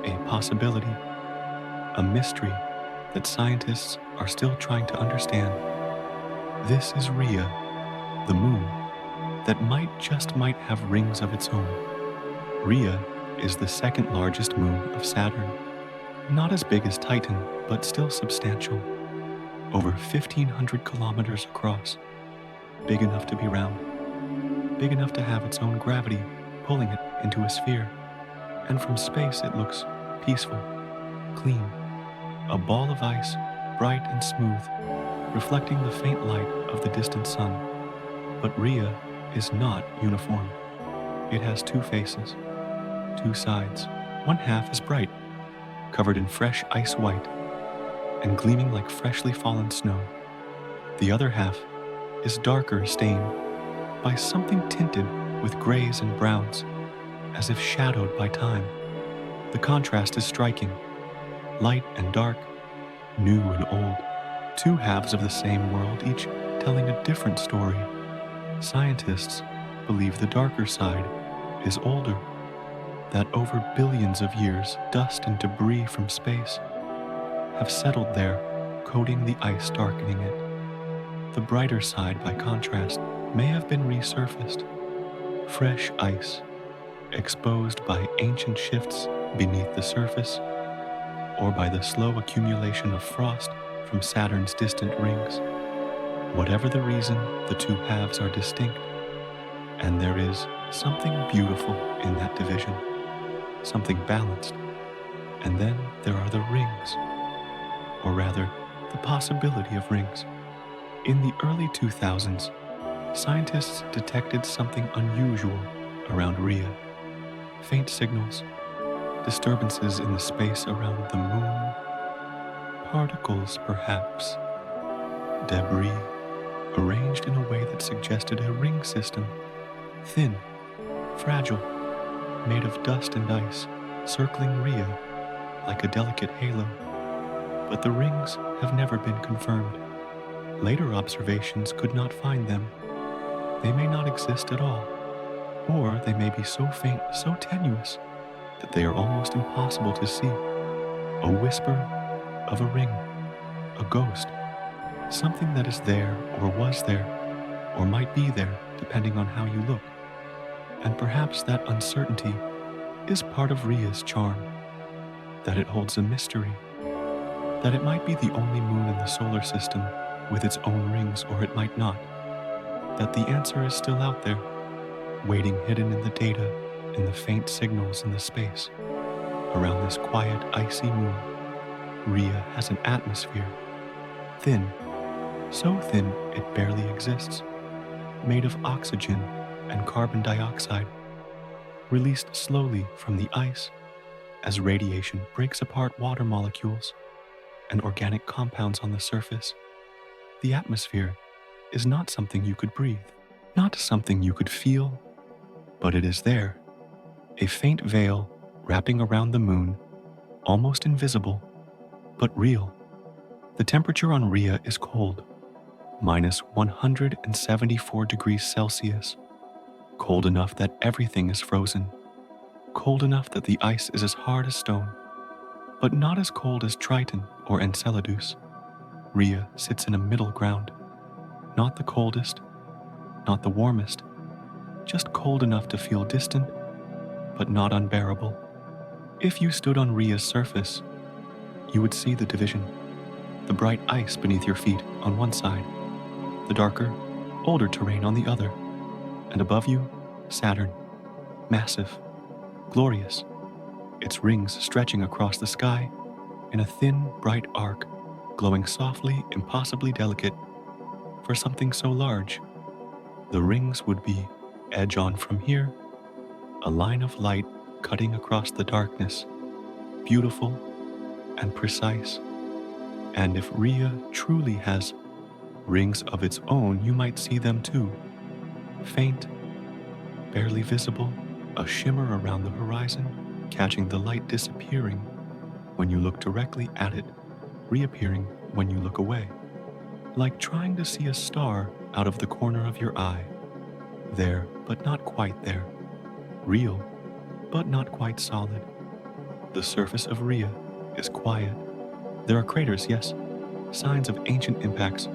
S1: a possibility, a mystery that scientists are still trying to understand. This is Rhea, the moon that might have rings of its own. Rhea is the second largest moon of Saturn, not as big as Titan, but still substantial, over 1,500 kilometers across, big enough to be round, big enough to have its own gravity pulling it into a sphere, and from space it looks peaceful, clean, a ball of ice, bright and smooth, reflecting the faint light of the distant sun. But Rhea is not uniform. It has two faces, two sides. One half is bright, covered in fresh ice white, and gleaming like freshly fallen snow. The other half is darker, stained by something tinted with grays and browns, as if shadowed by time. The contrast is striking, light and dark, new and old, two halves of the same world, each telling a different story. Scientists believe the darker side is older, that over billions of years, dust and debris from space have settled there, coating the ice, darkening it. The brighter side, by contrast, may have been resurfaced, fresh ice, exposed by ancient shifts beneath the surface, or by the slow accumulation of frost from Saturn's distant rings. Whatever the reason, the two halves are distinct, and there is something beautiful in that division, something balanced. And then there are the rings, or rather, the possibility of rings. In the early 2000s, scientists detected something unusual around Rhea. Faint signals, disturbances in the space around the moon, particles perhaps, debris, arranged in a way that suggested a ring system, thin, fragile, made of dust and ice, circling Rhea like a delicate halo. But the rings have never been confirmed. Later observations could not find them. They may not exist at all, or they may be so faint, so tenuous, that they are almost impossible to see. A whisper of a ring, a ghost, something that is there or was there, or might be there, depending on how you look. And perhaps that uncertainty is part of Rhea's charm, that it holds a mystery, that it might be the only moon in the solar system with its own rings, or it might not, that the answer is still out there, waiting hidden in the data, in the faint signals in the space. Around this quiet, icy moon, Rhea has an atmosphere, thin, so thin it barely exists, made of oxygen and carbon dioxide, released slowly from the ice as radiation breaks apart water molecules and organic compounds on the surface. The atmosphere is not something you could breathe, not something you could feel, but it is there, a faint veil wrapping around the moon, almost invisible, but real. The temperature on Rhea is cold, minus 174 degrees Celsius, cold enough that everything is frozen, cold enough that the ice is as hard as stone, but not as cold as Triton or Enceladus. Rhea sits in a middle ground, not the coldest, not the warmest, just cold enough to feel distant, but not unbearable. If you stood on Rhea's surface, you would see the division, the bright ice beneath your feet on one side, the darker, older terrain on the other, and above you, Saturn, massive, glorious, its rings stretching across the sky in a thin, bright arc, glowing softly, impossibly delicate for something so large. The rings would be, edge on from here, a line of light cutting across the darkness, beautiful and precise. And if Rhea truly has rings of its own, you might see them too, faint, barely visible, a shimmer around the horizon, catching the light disappearing when you look directly at it, reappearing when you look away, like trying to see a star out of the corner of your eye. There, but not quite there. Real, but not quite solid. The surface of Rhea is quiet. There are craters, yes, signs of ancient impacts,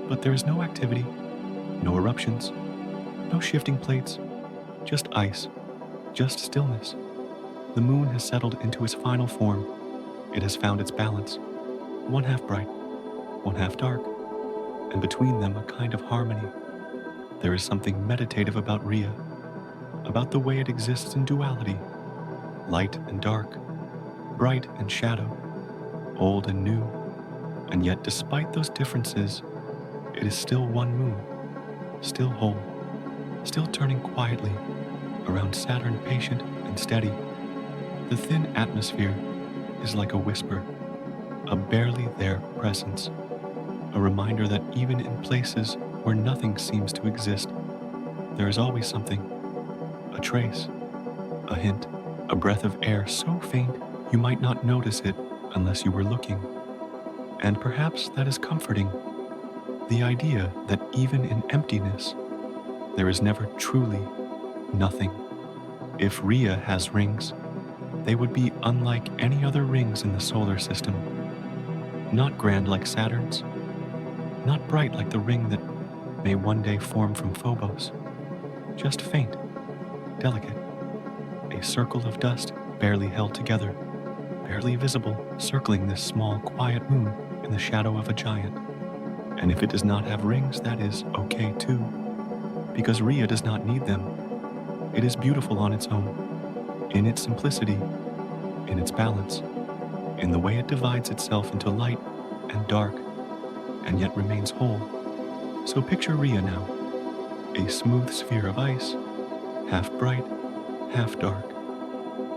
S1: but there is no activity, no eruptions, no shifting plates, just ice, just stillness. The moon has settled into its final form. It has found its balance, one half bright, one half dark, and between them a kind of harmony. There is something meditative about Rhea, about the way it exists in duality, light and dark, bright and shadow, old and new, and yet despite those differences, it is still one moon, still whole, still turning quietly around Saturn, patient and steady. The thin atmosphere is like a whisper, a barely there presence, a reminder that even in places where nothing seems to exist, there is always something, a trace, a hint, a breath of air so faint you might not notice it unless you were looking. And perhaps that is comforting, the idea that even in emptiness, there is never truly nothing. If Rhea has rings, they would be unlike any other rings in the solar system. Not grand like Saturn's, not bright like the ring that may one day form from Phobos, just faint, delicate, a circle of dust barely held together, barely visible, circling this small, quiet moon in the shadow of a giant. And if it does not have rings, that is okay too, because Rhea does not need them. It is beautiful on its own, in its simplicity, in its balance, in the way it divides itself into light and dark, and yet remains whole. So picture Rhea now, a smooth sphere of ice, half bright, half dark.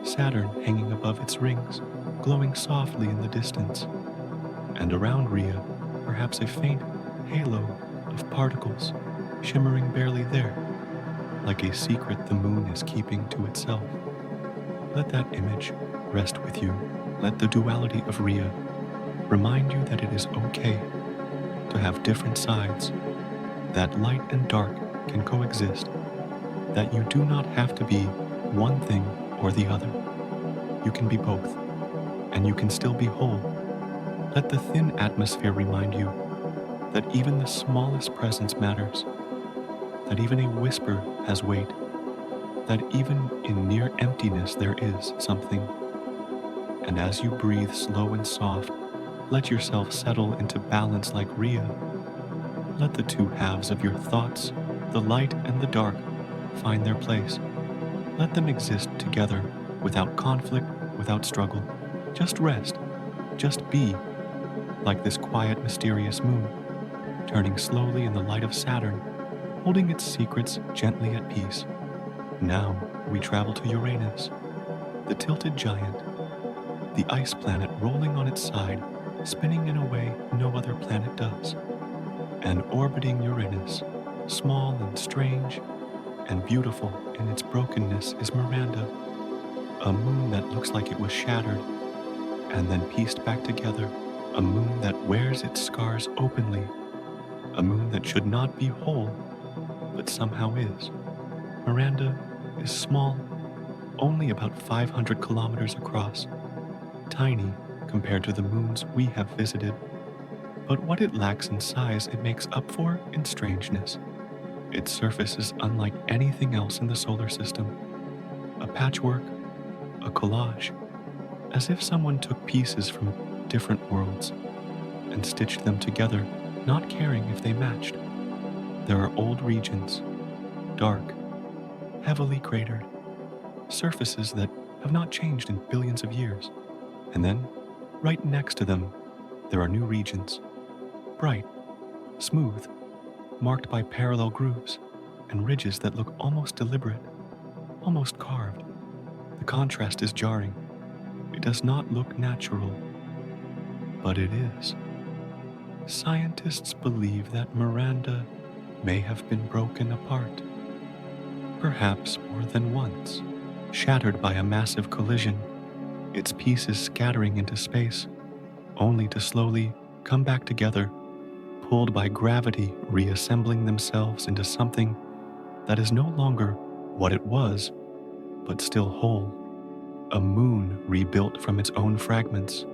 S1: Saturn hanging above its rings, glowing softly in the distance, and around Rhea, perhaps a faint halo of particles shimmering barely there, like a secret the moon is keeping to itself. Let that image rest with you. Let the duality of Rhea remind you that it is okay to have different sides, that light and dark can coexist, that you do not have to be one thing or the other. You can be both, and you can still be whole. Let the thin atmosphere remind you that even the smallest presence matters, that even a whisper has weight, that even in near emptiness there is something. And as you breathe slow and soft, let yourself settle into balance like Rhea. Let the two halves of your thoughts, the light and the dark, find their place. Let them exist together without conflict, without struggle. Just rest, just be, like this quiet, mysterious moon, turning slowly in the light of Saturn, holding its secrets gently at peace. Now we travel to Uranus, the tilted giant, the ice planet rolling on its side, spinning in a way no other planet does. And orbiting Uranus, small and strange and beautiful in its brokenness, is Miranda, a moon that looks like it was shattered and then pieced back together, a moon that wears its scars openly, a moon that should not be whole, but somehow is. Miranda is small, only about 500 kilometers across, tiny compared to the moons we have visited, but what it lacks in size it makes up for in strangeness. Its surface is unlike anything else in the solar system, a patchwork, a collage, as if someone took pieces from different worlds and stitched them together, not caring if they matched. There are old regions, dark, heavily cratered, surfaces that have not changed in billions of years. And then, right next to them, there are new regions, bright, smooth, marked by parallel grooves and ridges that look almost deliberate, almost carved. The contrast is jarring. It does not look natural, but it is. Scientists believe that Miranda may have been broken apart, perhaps more than once, shattered by a massive collision, its pieces scattering into space, only to slowly come back together, pulled by gravity, reassembling themselves into something that is no longer what it was, but still whole. A moon rebuilt from its own fragments,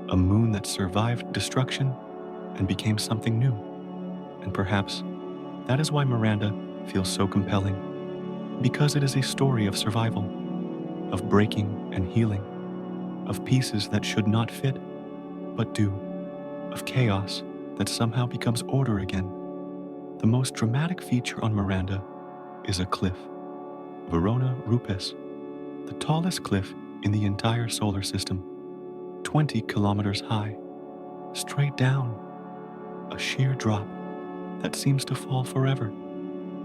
S1: a moon that survived destruction and became something new. And perhaps that is why Miranda feels so compelling, because it is a story of survival, of breaking and healing, of pieces that should not fit, but do, of chaos that somehow becomes order again. The most dramatic feature on Miranda is a cliff, Verona Rupes, the tallest cliff in the entire solar system, 20 kilometers high, straight down, a sheer drop that seems to fall forever.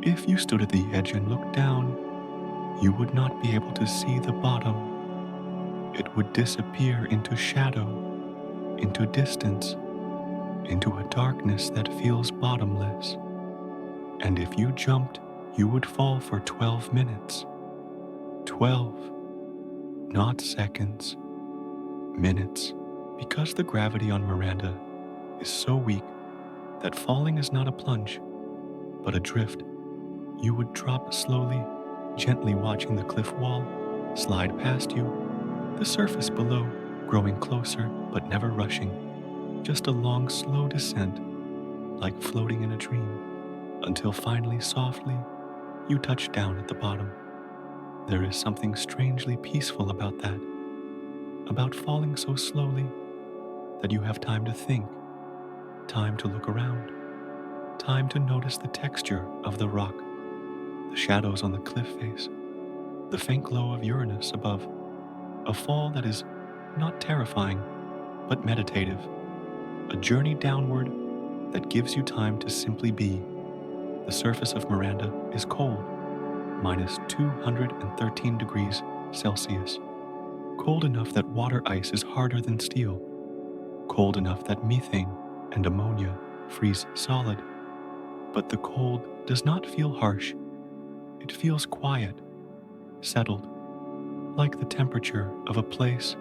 S1: If you stood at the edge and looked down, you would not be able to see the bottom. It would disappear into shadow, into distance, into a darkness that feels bottomless. And if you jumped, you would fall for 12 minutes. 12, not seconds, minutes. Because the gravity on Miranda is so weak that falling is not a plunge, but a drift. You would drop slowly, gently watching the cliff wall slide past you, the surface below growing closer but never rushing, just a long, slow descent, like floating in a dream, until finally, softly, you touch down at the bottom. There is something strangely peaceful about that, about falling so slowly that you have time to think, time to look around, time to notice the texture of the rock, the shadows on the cliff face, the faint glow of Uranus above, a fall that is not terrifying, but meditative, a journey downward that gives you time to simply be. The surface of Miranda is cold, minus 213 degrees Celsius, cold enough that water ice is harder than steel, cold enough that methane and ammonia freeze solid. But the cold does not feel harsh. It feels quiet, settled, like the temperature of a place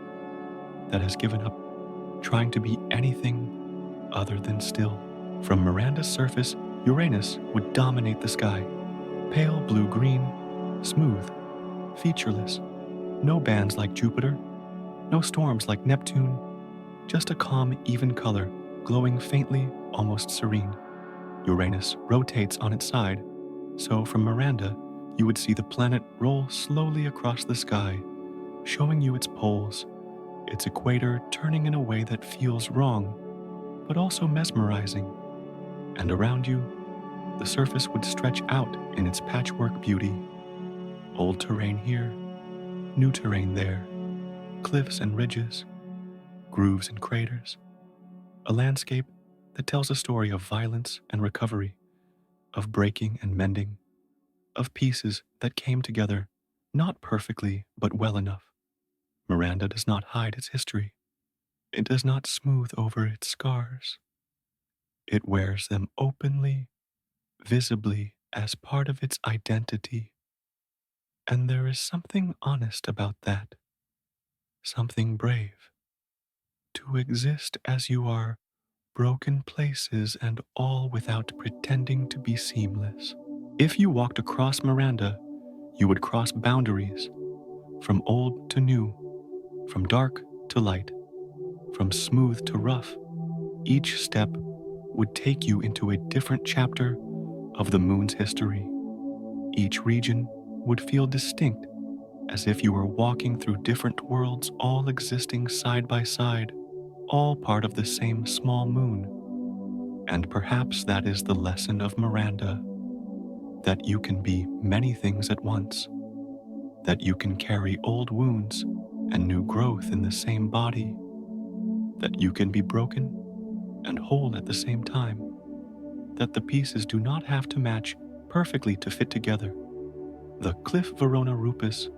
S1: that has given up trying to be anything other than still. From Miranda's surface, Uranus would dominate the sky, pale blue-green, smooth, featureless. No bands like Jupiter, no storms like Neptune, just a calm, even color, glowing faintly, almost serene. Uranus rotates on its side, so from Miranda, you would see the planet roll slowly across the sky, showing you its poles, its equator turning in a way that feels wrong, but also mesmerizing. And around you, the surface would stretch out in its patchwork beauty. Old terrain here, new terrain there, cliffs and ridges, grooves and craters, a landscape that tells a story of violence and recovery, of breaking and mending, of pieces that came together, not perfectly, but well enough. Miranda does not hide its history. It does not smooth over its scars. It wears them openly, visibly, as part of its identity. And there is something honest about that, something brave. To exist as you are, broken places and all without pretending to be seamless. If you walked across Miranda, you would cross boundaries, from old to new, from dark to light, from smooth to rough. Each step would take you into a different chapter of the moon's history. Each region would feel distinct, as if you were walking through different worlds, all existing side by side, all part of the same small moon. And perhaps that is the lesson of Miranda, that you can be many things at once, that you can carry old wounds and new growth in the same body, that you can be broken and whole at the same time, that the pieces do not have to match perfectly to fit together. The cliff Verona Rupus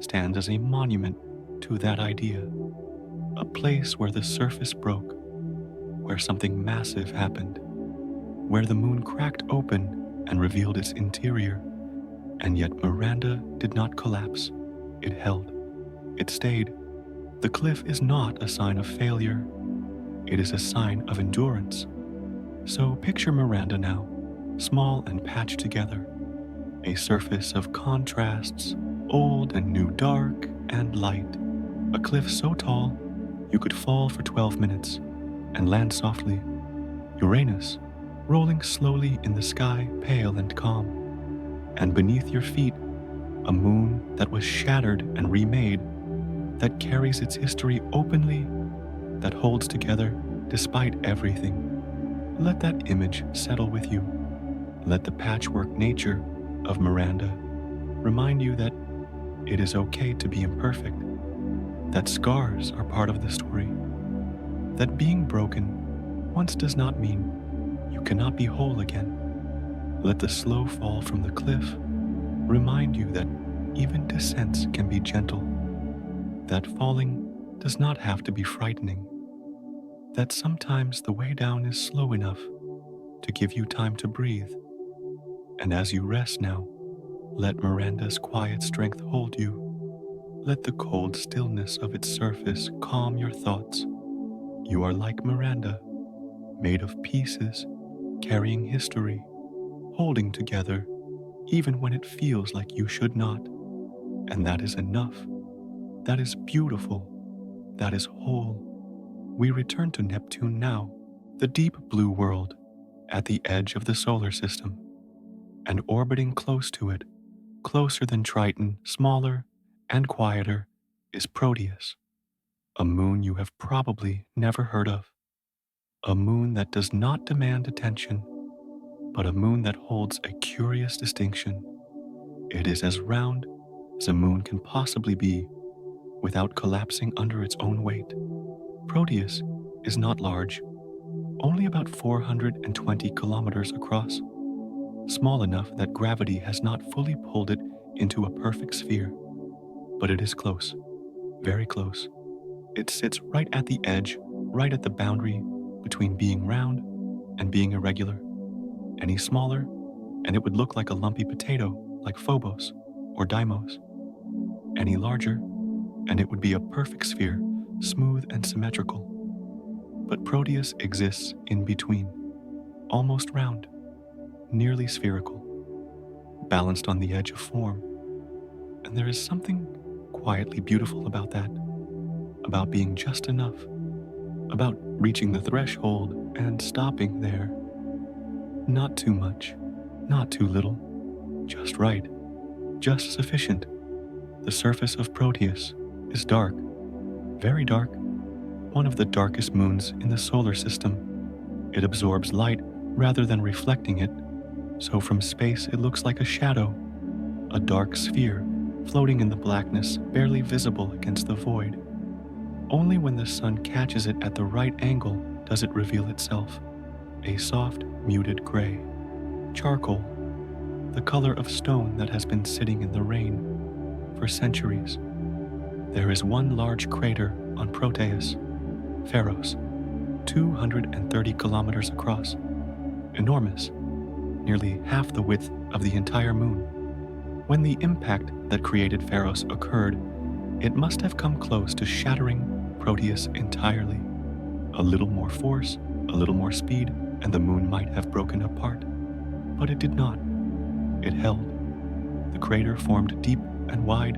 S1: stands as a monument to that idea, a place where the surface broke, where something massive happened, where the moon cracked open and revealed its interior, and yet Miranda did not collapse. It held. It stayed. The cliff is not a sign of failure. It is a sign of endurance. So picture Miranda now, small and patched together, a surface of contrasts, old and new, dark and light, a cliff so tall you could fall for 12 minutes and land softly. Uranus, rolling slowly in the sky, pale and calm, and beneath your feet, a moon that was shattered and remade, that carries its history openly, that holds together despite everything. Let that image settle with you. Let the patchwork nature of Miranda remind you that it is okay to be imperfect, that scars are part of the story, that being broken once does not mean you cannot be whole again. Let the slow fall from the cliff remind you that even descents can be gentle, that falling does not have to be frightening, that sometimes the way down is slow enough to give you time to breathe. And as you rest now, let Miranda's quiet strength hold you. Let the cold stillness of its surface calm your thoughts. You are like Miranda, made of pieces, carrying history, holding together, even when it feels like you should not. And that is enough. That is beautiful. That is whole. We return to Neptune now, the deep blue world, at the edge of the solar system, and orbiting close to it, closer than Triton, smaller and quieter, is Proteus, a moon you have probably never heard of, a moon that does not demand attention, but a moon that holds a curious distinction. It is as round as a moon can possibly be without collapsing under its own weight. Proteus is not large, only about 420 kilometers across, small enough that gravity has not fully pulled it into a perfect sphere. But it is close, very close. It sits right at the edge, right at the boundary between being round and being irregular. Any smaller, and it would look like a lumpy potato, like Phobos or Deimos. Any larger, and it would be a perfect sphere, smooth and symmetrical. But Proteus exists in between, almost round, nearly spherical, balanced on the edge of form. And there is something quietly beautiful about that, about being just enough, about reaching the threshold and stopping there. Not too much, not too little, just right, just sufficient. The surface of Proteus is dark, very dark, one of the darkest moons in the solar system. It absorbs light rather than reflecting it, so from space it looks like a shadow, a dark sphere floating in the blackness, barely visible against the void. Only when the sun catches it at the right angle does it reveal itself, a soft, muted gray, charcoal, the color of stone that has been sitting in the rain for centuries. There is one large crater on Proteus, Pharos, 230 kilometers across, enormous, nearly half the width of the entire moon. When the impact that created Pharos occurred, it must have come close to shattering Proteus entirely. A little more force, a little more speed, and the moon might have broken apart. But it did not. It held. The crater formed deep and wide,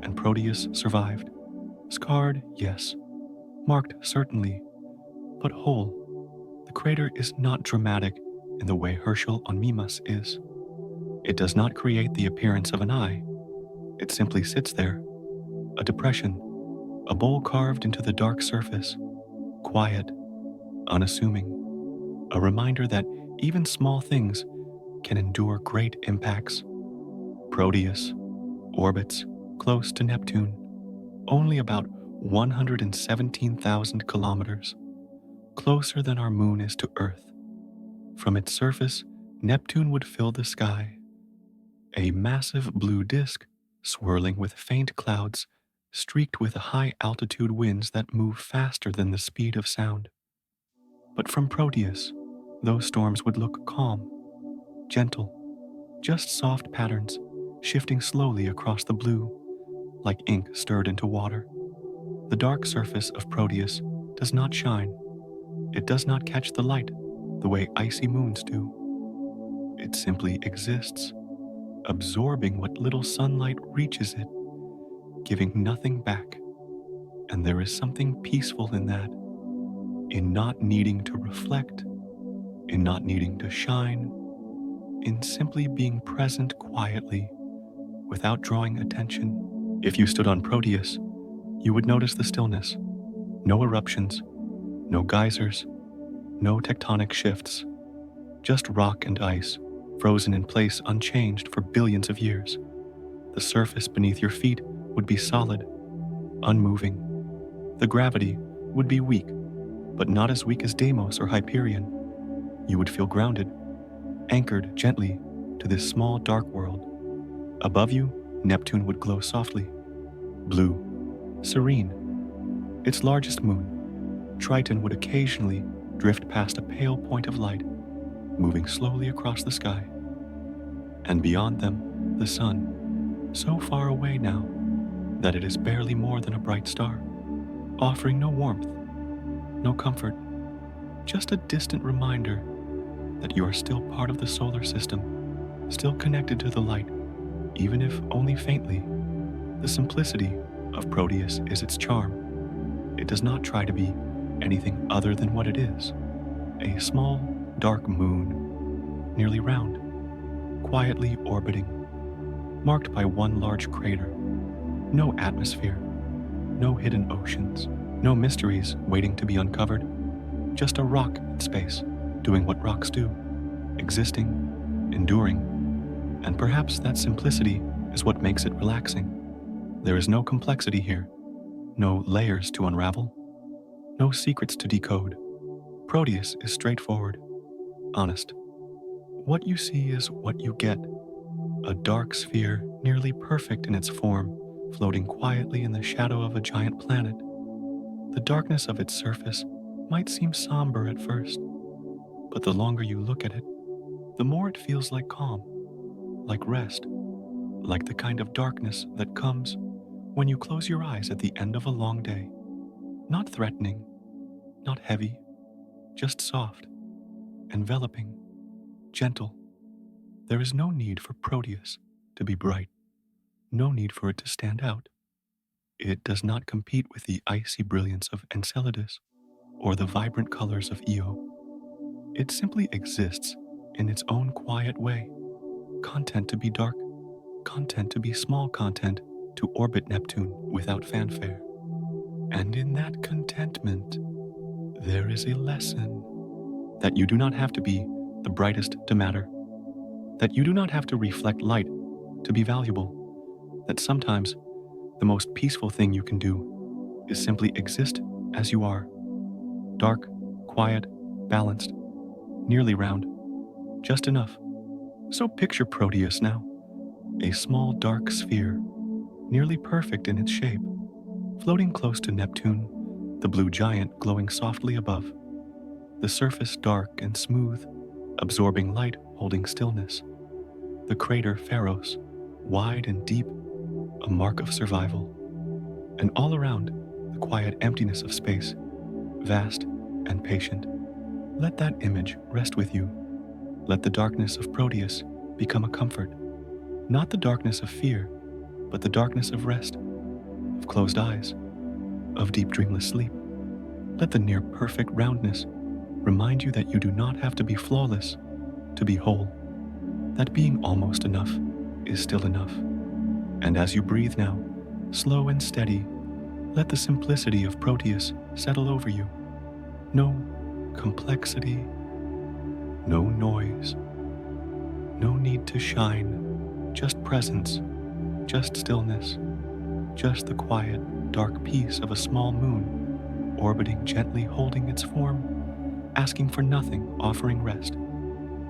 S1: and Proteus survived. Scarred, yes. Marked, certainly. But whole. The crater is not dramatic in the way Herschel on Mimas is. It does not create the appearance of an eye. It simply sits there. A depression, a bowl carved into the dark surface, quiet, unassuming, a reminder that even small things can endure great impacts. Proteus orbits close to Neptune, only about 117,000 kilometers, closer than our moon is to Earth. From its surface, Neptune would fill the sky, a massive blue disk swirling with faint clouds streaked with high-altitude winds that move faster than the speed of sound. But from Proteus, those storms would look calm, gentle, just soft patterns shifting slowly across the blue, like ink stirred into water. The dark surface of Proteus does not shine. It does not catch the light the way icy moons do. It simply exists, absorbing what little sunlight reaches it, giving nothing back. And there is something peaceful in that, in not needing to reflect, in not needing to shine, in simply being present quietly without drawing attention. If you stood on Proteus, you would notice the stillness. No eruptions, no geysers, no tectonic shifts, just rock and ice, frozen in place unchanged for billions of years. The surface beneath your feet would be solid, unmoving. The gravity would be weak, but not as weak as Deimos or Hyperion. You would feel grounded, anchored gently to this small dark world. Above you, Neptune would glow softly, blue, serene. Its largest moon, Triton, would occasionally drift past a pale point of light, moving slowly across the sky. And beyond them, the sun, so far away now that it is barely more than a bright star, offering no warmth, no comfort, just a distant reminder that you are still part of the solar system, still connected to the light, even if only faintly. The simplicity of Proteus is its charm. It does not try to be anything other than what it is, a small, dark moon, nearly round, quietly orbiting, marked by one large crater. No atmosphere, no hidden oceans, no mysteries waiting to be uncovered, just a rock in space, doing what rocks do, existing, enduring, and perhaps that simplicity is what makes it relaxing. There is no complexity here, no layers to unravel, no secrets to decode. Proteus is straightforward, honest. What you see is what you get, a dark sphere nearly perfect in its form, floating quietly in the shadow of a giant planet. The darkness of its surface might seem somber at first, but the longer you look at it, the more it feels like calm, like rest, like the kind of darkness that comes when you close your eyes at the end of a long day. Not threatening, not heavy, just soft, enveloping, gentle. There is no need for Proteus to be bright, no need for it to stand out. It does not compete with the icy brilliance of Enceladus or the vibrant colors of Io. It simply exists in its own quiet way, content to be dark, content to be small, content to orbit Neptune without fanfare. And in that contentment, there is a lesson that you do not have to be the brightest to matter, that you do not have to reflect light to be valuable, that sometimes the most peaceful thing you can do is simply exist as you are, dark, quiet, balanced, nearly round, just enough. So picture Proteus now, a small dark sphere, nearly perfect in its shape, floating close to Neptune, the blue giant glowing softly above. the surface dark and smooth, absorbing light holding stillness. The crater Pharos, wide and deep, a mark of survival. And all around, the quiet emptiness of space, vast and patient. Let that image rest with you. Let the darkness of Proteus become a comfort. Not the darkness of fear, but the darkness of rest, of closed eyes, of deep dreamless sleep. Let the near perfect roundness remind you that you do not have to be flawless to be whole, that being almost enough is still enough. And as you breathe now, slow and steady, let the simplicity of Proteus settle over you. No complexity, no noise, no need to shine, just presence, just stillness, just the quiet, dark peace of a small moon, orbiting gently, holding its form, asking for nothing, offering rest.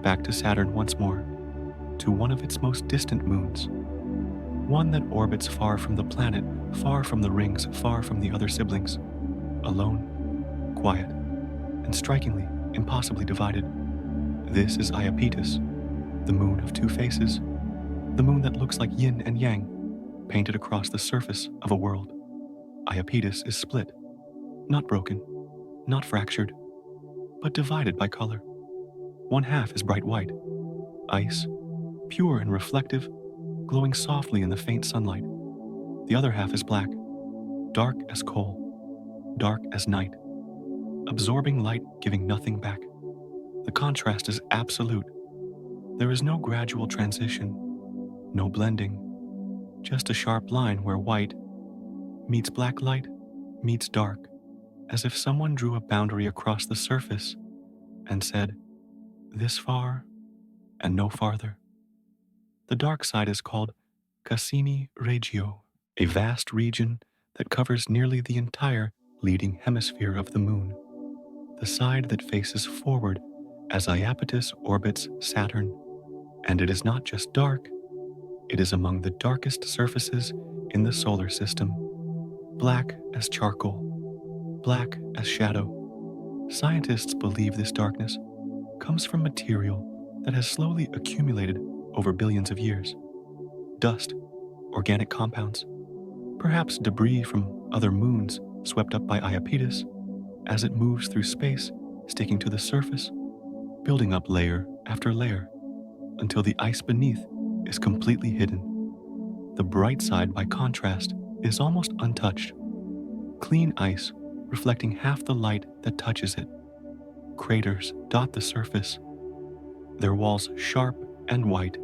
S1: Back to Saturn once more, to one of its most distant moons, one that orbits far from the planet, far from the rings, far from the other siblings, alone, quiet, and strikingly, impossibly divided. This is Iapetus, the moon of two faces, the moon that looks like yin and yang, painted across the surface of a world. Iapetus is split, not broken, not fractured, but divided by color. One half is bright white, ice, pure and reflective, glowing softly in the faint sunlight. The other half is black, dark as coal, dark as night, absorbing light, giving nothing back. The contrast is absolute. There is no gradual transition, no blending, just a sharp line where white meets black light, meets dark, as if someone drew a boundary across the surface and said, this far and no farther. The dark side is called Cassini Regio, a vast region that covers nearly the entire leading hemisphere of the moon, the side that faces forward as Iapetus orbits Saturn. And it is not just dark, it is among the darkest surfaces in the solar system, black as charcoal, black as shadow. Scientists believe this darkness comes from material that has slowly accumulated over billions of years. Dust, organic compounds, perhaps debris from other moons swept up by Iapetus as it moves through space, sticking to the surface, building up layer after layer, until the ice beneath is completely hidden. The bright side, by contrast, is almost untouched. Clean ice, reflecting half the light that touches it. Craters dot the surface, their walls sharp and white,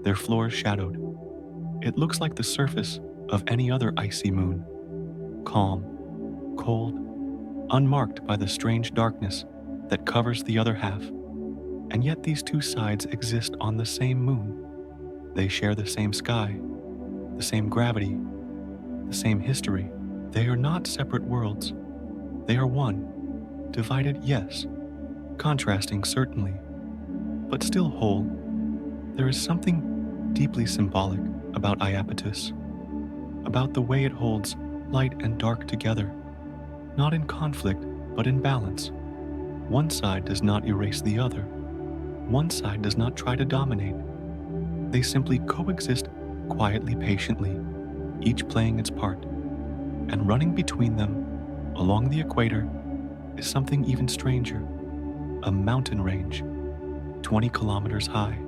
S1: their floors shadowed. It looks like the surface of any other icy moon, calm, cold, unmarked by the strange darkness that covers the other half. And yet these two sides exist on the same moon. They share the same sky, the same gravity, the same history. They are not separate worlds. They are one, divided, yes, contrasting certainly, but still whole. There is something deeply symbolic about Iapetus, about the way it holds light and dark together, not in conflict, but in balance. One side does not erase the other. One side does not try to dominate. They simply coexist quietly, patiently, each playing its part. And running between them, along the equator, is something even stranger. A mountain range, 20 kilometers high,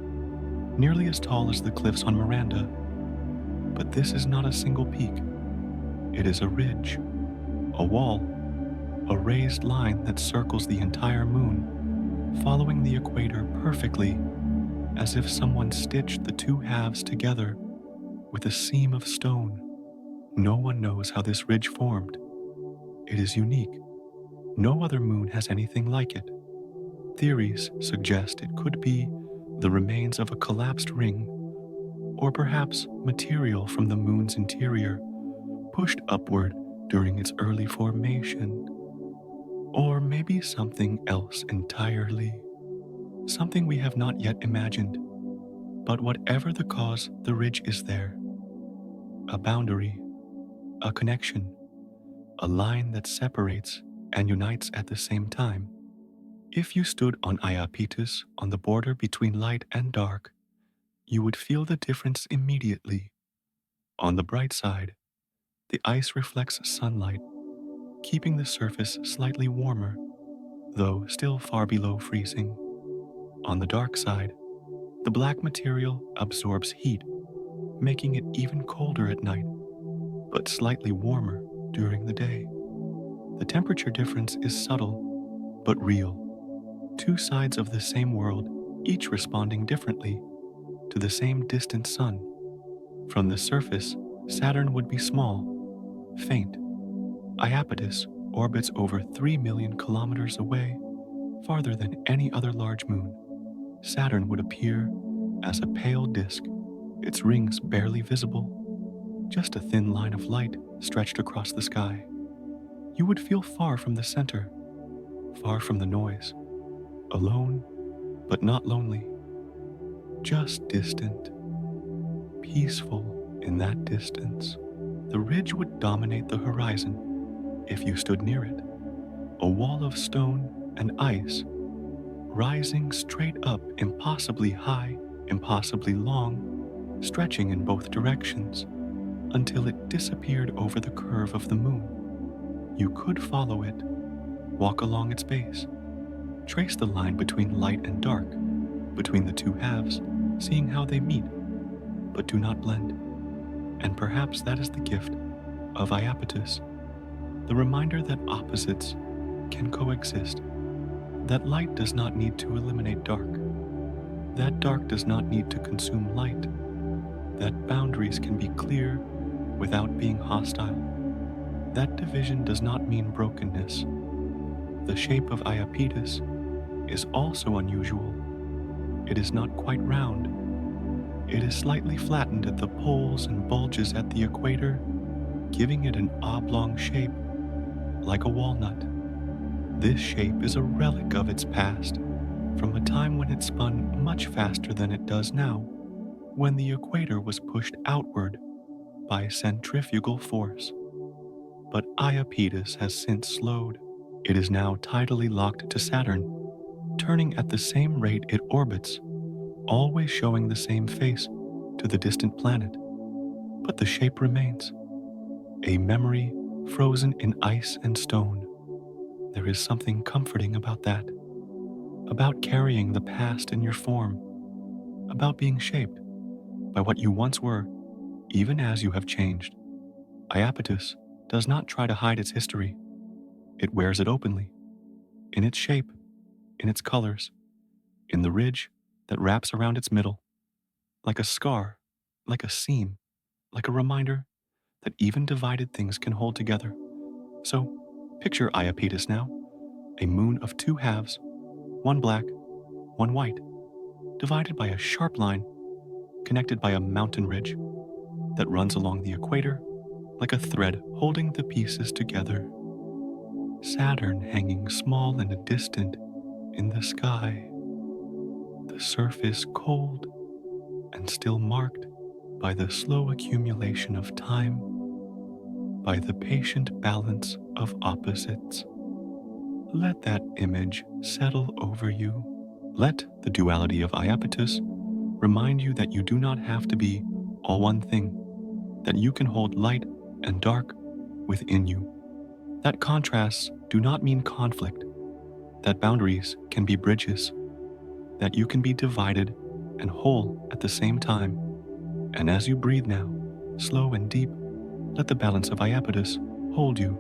S1: nearly as tall as the cliffs on Miranda. But this is not a single peak. It is a ridge, a wall, a raised line that circles the entire moon, following the equator perfectly, as if someone stitched the two halves together with a seam of stone. No one knows how this ridge formed. It is unique. No other moon has anything like it. Theories suggest it could be the remains of a collapsed ring, or perhaps material from the moon's interior, pushed upward during its early formation. Or maybe something else entirely. Something we have not yet imagined. But whatever the cause, the ridge is there. A boundary, a connection, a line that separates and unites at the same time. If you stood on Iapetus on the border between light and dark, you would feel the difference immediately. On the bright side, the ice reflects sunlight, keeping the surface slightly warmer, though still far below freezing. On the dark side, the black material absorbs heat, making it even colder at night, but slightly warmer during the day. The temperature difference is subtle, but real. Two sides of the same world, each responding differently to the same distant sun. From the surface, Saturn would be small, faint. Iapetus orbits over 3 million kilometers away, farther than any other large moon. Saturn would appear as a pale disk, its rings barely visible, just a thin line of light stretched across the sky. You would feel far from the center, far from the noise, alone, but not lonely, just distant, peaceful in that distance. The ridge would dominate the horizon if you stood near it, a wall of stone and ice, rising straight up, impossibly high, impossibly long, stretching in both directions until it disappeared over the curve of the moon. You could follow it, walk along its base, trace the line between light and dark, between the two halves, seeing how they meet, but do not blend. And perhaps that is the gift of Iapetus, the reminder that opposites can coexist, that light does not need to eliminate dark, that dark does not need to consume light, that boundaries can be clear without being hostile. That division does not mean brokenness. The shape of Iapetus is also unusual. It is not quite round. It is slightly flattened at the poles and bulges at the equator, giving it an oblong shape, like a walnut. This shape is a relic of its past, from a time when it spun much faster than it does now, when the equator was pushed outward by centrifugal force. But Iapetus has since slowed. It is now tidally locked to Saturn, turning at the same rate it orbits, always showing the same face to the distant planet. But the shape remains, a memory frozen in ice and stone. There is something comforting about that, about carrying the past in your form, about being shaped by what you once were, even as you have changed. Iapetus does not try to hide its history. It wears it openly, in its shape, in its colors, in the ridge that wraps around its middle, like a scar, like a seam, like a reminder that even divided things can hold together. So, picture Iapetus now, a moon of two halves, one black, one white, divided by a sharp line, connected by a mountain ridge that runs along the equator like a thread holding the pieces together. Saturn hanging small and distant in the sky, the surface cold and still marked by the slow accumulation of time, by the patient balance of opposites. Let that image settle over you. Let the duality of Iapetus remind you that you do not have to be all one thing, that you can hold light and dark within you, that contrasts do not mean conflict, that boundaries can be bridges, that you can be divided and whole at the same time. And as you breathe now, slow and deep, let the balance of Iapetus hold you.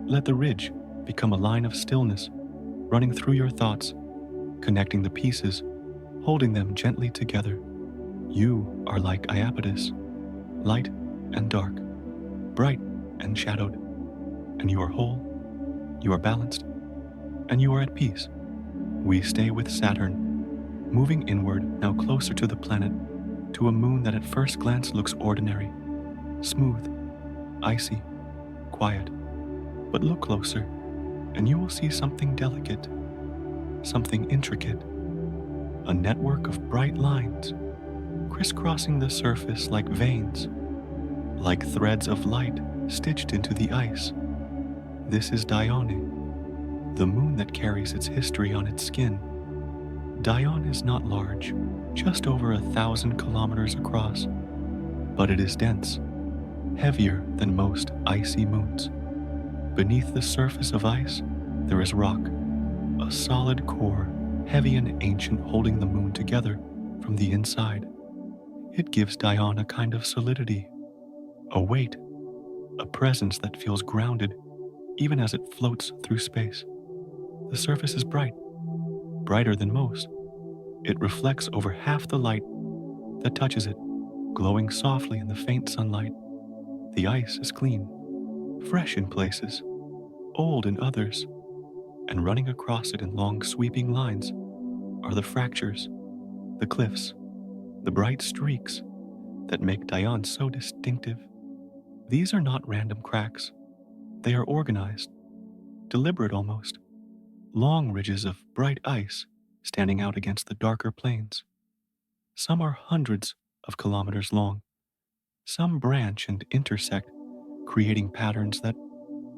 S1: Let the ridge become a line of stillness running through your thoughts, connecting the pieces, holding them gently together. You are like Iapetus, light and dark, bright and shadowed, and you are whole, you are balanced, and you are at peace. We stay with Saturn, moving inward now closer to the planet, to a moon that at first glance looks ordinary, smooth, icy, quiet. But look closer, and you will see something delicate, something intricate, a network of bright lines, crisscrossing the surface like veins, like threads of light stitched into the ice. This is Dione, the moon that carries its history on its skin. Dione is not large, just over 1,000 kilometers across, but it is dense, heavier than most icy moons. Beneath the surface of ice, there is rock, a solid core, heavy and ancient, holding the moon together from the inside. It gives Dione a kind of solidity, a weight, a presence that feels grounded even as it floats through space. The surface is bright, brighter than most. It reflects over half the light that touches it, glowing softly in the faint sunlight. The ice is clean, fresh in places, old in others, and running across it in long sweeping lines are the fractures, the cliffs, the bright streaks that make Dione so distinctive. These are not random cracks. They are organized, deliberate almost, long ridges of bright ice standing out against the darker plains. Some are hundreds of kilometers long. Some branch and intersect, creating patterns that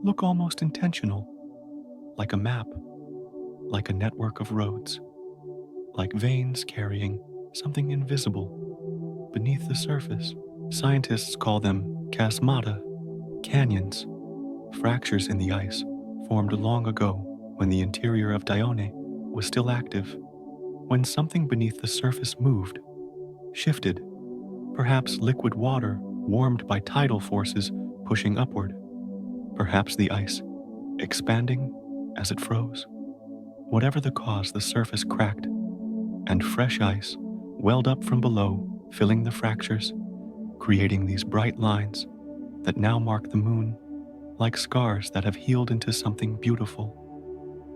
S1: look almost intentional, like a map, like a network of roads, like veins carrying something invisible beneath the surface. Scientists call them chasmata, canyons, fractures in the ice formed long ago when the interior of Dione was still active, when something beneath the surface moved, shifted, perhaps liquid water warmed by tidal forces pushing upward, perhaps the ice expanding as it froze. Whatever the cause, the surface cracked, and fresh ice welled up from below, filling the fractures, creating these bright lines that now mark the moon like scars that have healed into something beautiful.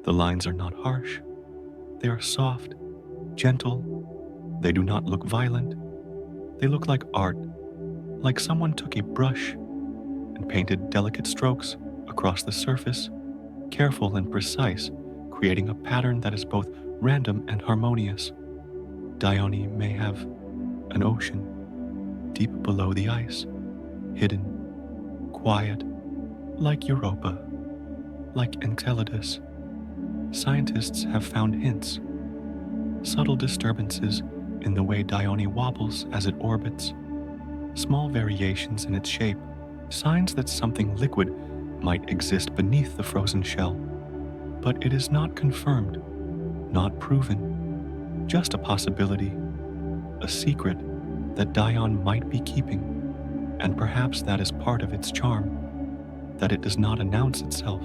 S1: The lines are not harsh. They are soft, gentle. They do not look violent. They look like art, like someone took a brush and painted delicate strokes across the surface, careful and precise, creating a pattern that is both random and harmonious. Dione may have an ocean deep below the ice, hidden, quiet, like Europa, like Enceladus. Scientists have found hints, subtle disturbances in the way Dione wobbles as it orbits, small variations in its shape, signs that something liquid might exist beneath the frozen shell. But it is not confirmed, not proven, just a possibility, a secret that Dione might be keeping, and perhaps that is part of its charm, that it does not announce itself,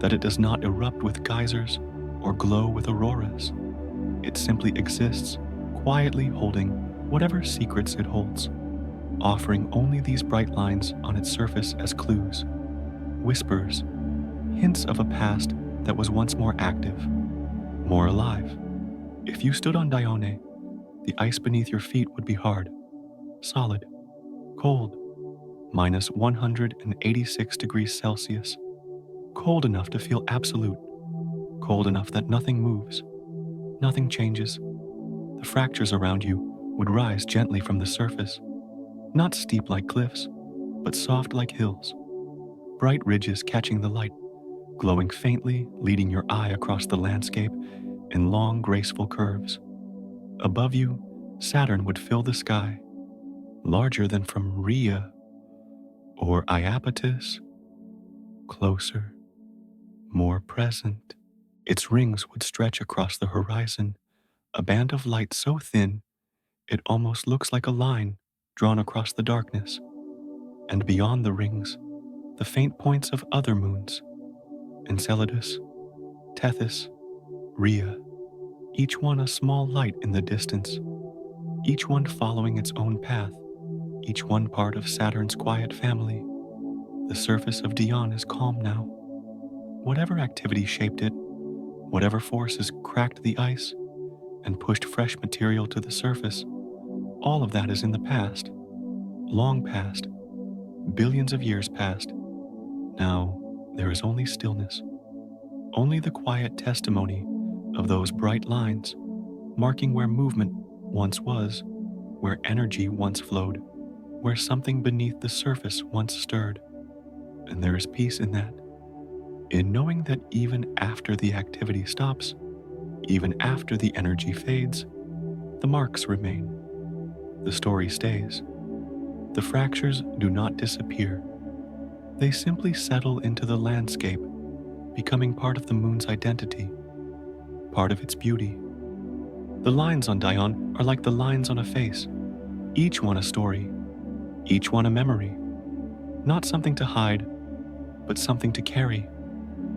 S1: that it does not erupt with geysers or glow with auroras. It simply exists, quietly holding whatever secrets it holds, offering only these bright lines on its surface as clues, whispers, hints of a past that was once more active, more alive. If you stood on Dione, the ice beneath your feet would be hard, solid, cold, minus 186 degrees Celsius, cold enough to feel absolute, cold enough that nothing moves, nothing changes. The fractures around you would rise gently from the surface, not steep like cliffs, but soft like hills, bright ridges catching the light, glowing faintly, leading your eye across the landscape in long, graceful curves. Above you, Saturn would fill the sky, larger than from Rhea or Iapetus, closer, more present. Its rings would stretch across the horizon, a band of light so thin it almost looks like a line drawn across the darkness. And beyond the rings, the faint points of other moons, Enceladus, Tethys, Rhea, each one a small light in the distance, each one following its own path, each one part of Saturn's quiet family. The surface of Dione is calm now. Whatever activity shaped it, whatever forces cracked the ice and pushed fresh material to the surface, all of that is in the past, long past, billions of years past. Now there is only stillness, only the quiet testimony of those bright lines, marking where movement once was, where energy once flowed, where something beneath the surface once stirred. And there is peace in that. in knowing that even after the activity stops, even after the energy fades, the marks remain. The story stays. The fractures do not disappear. They simply settle into the landscape, becoming part of the moon's identity, part of its beauty. The lines on Dion are like the lines on a face, each one a story, each one a memory. Not something to hide, but something to carry,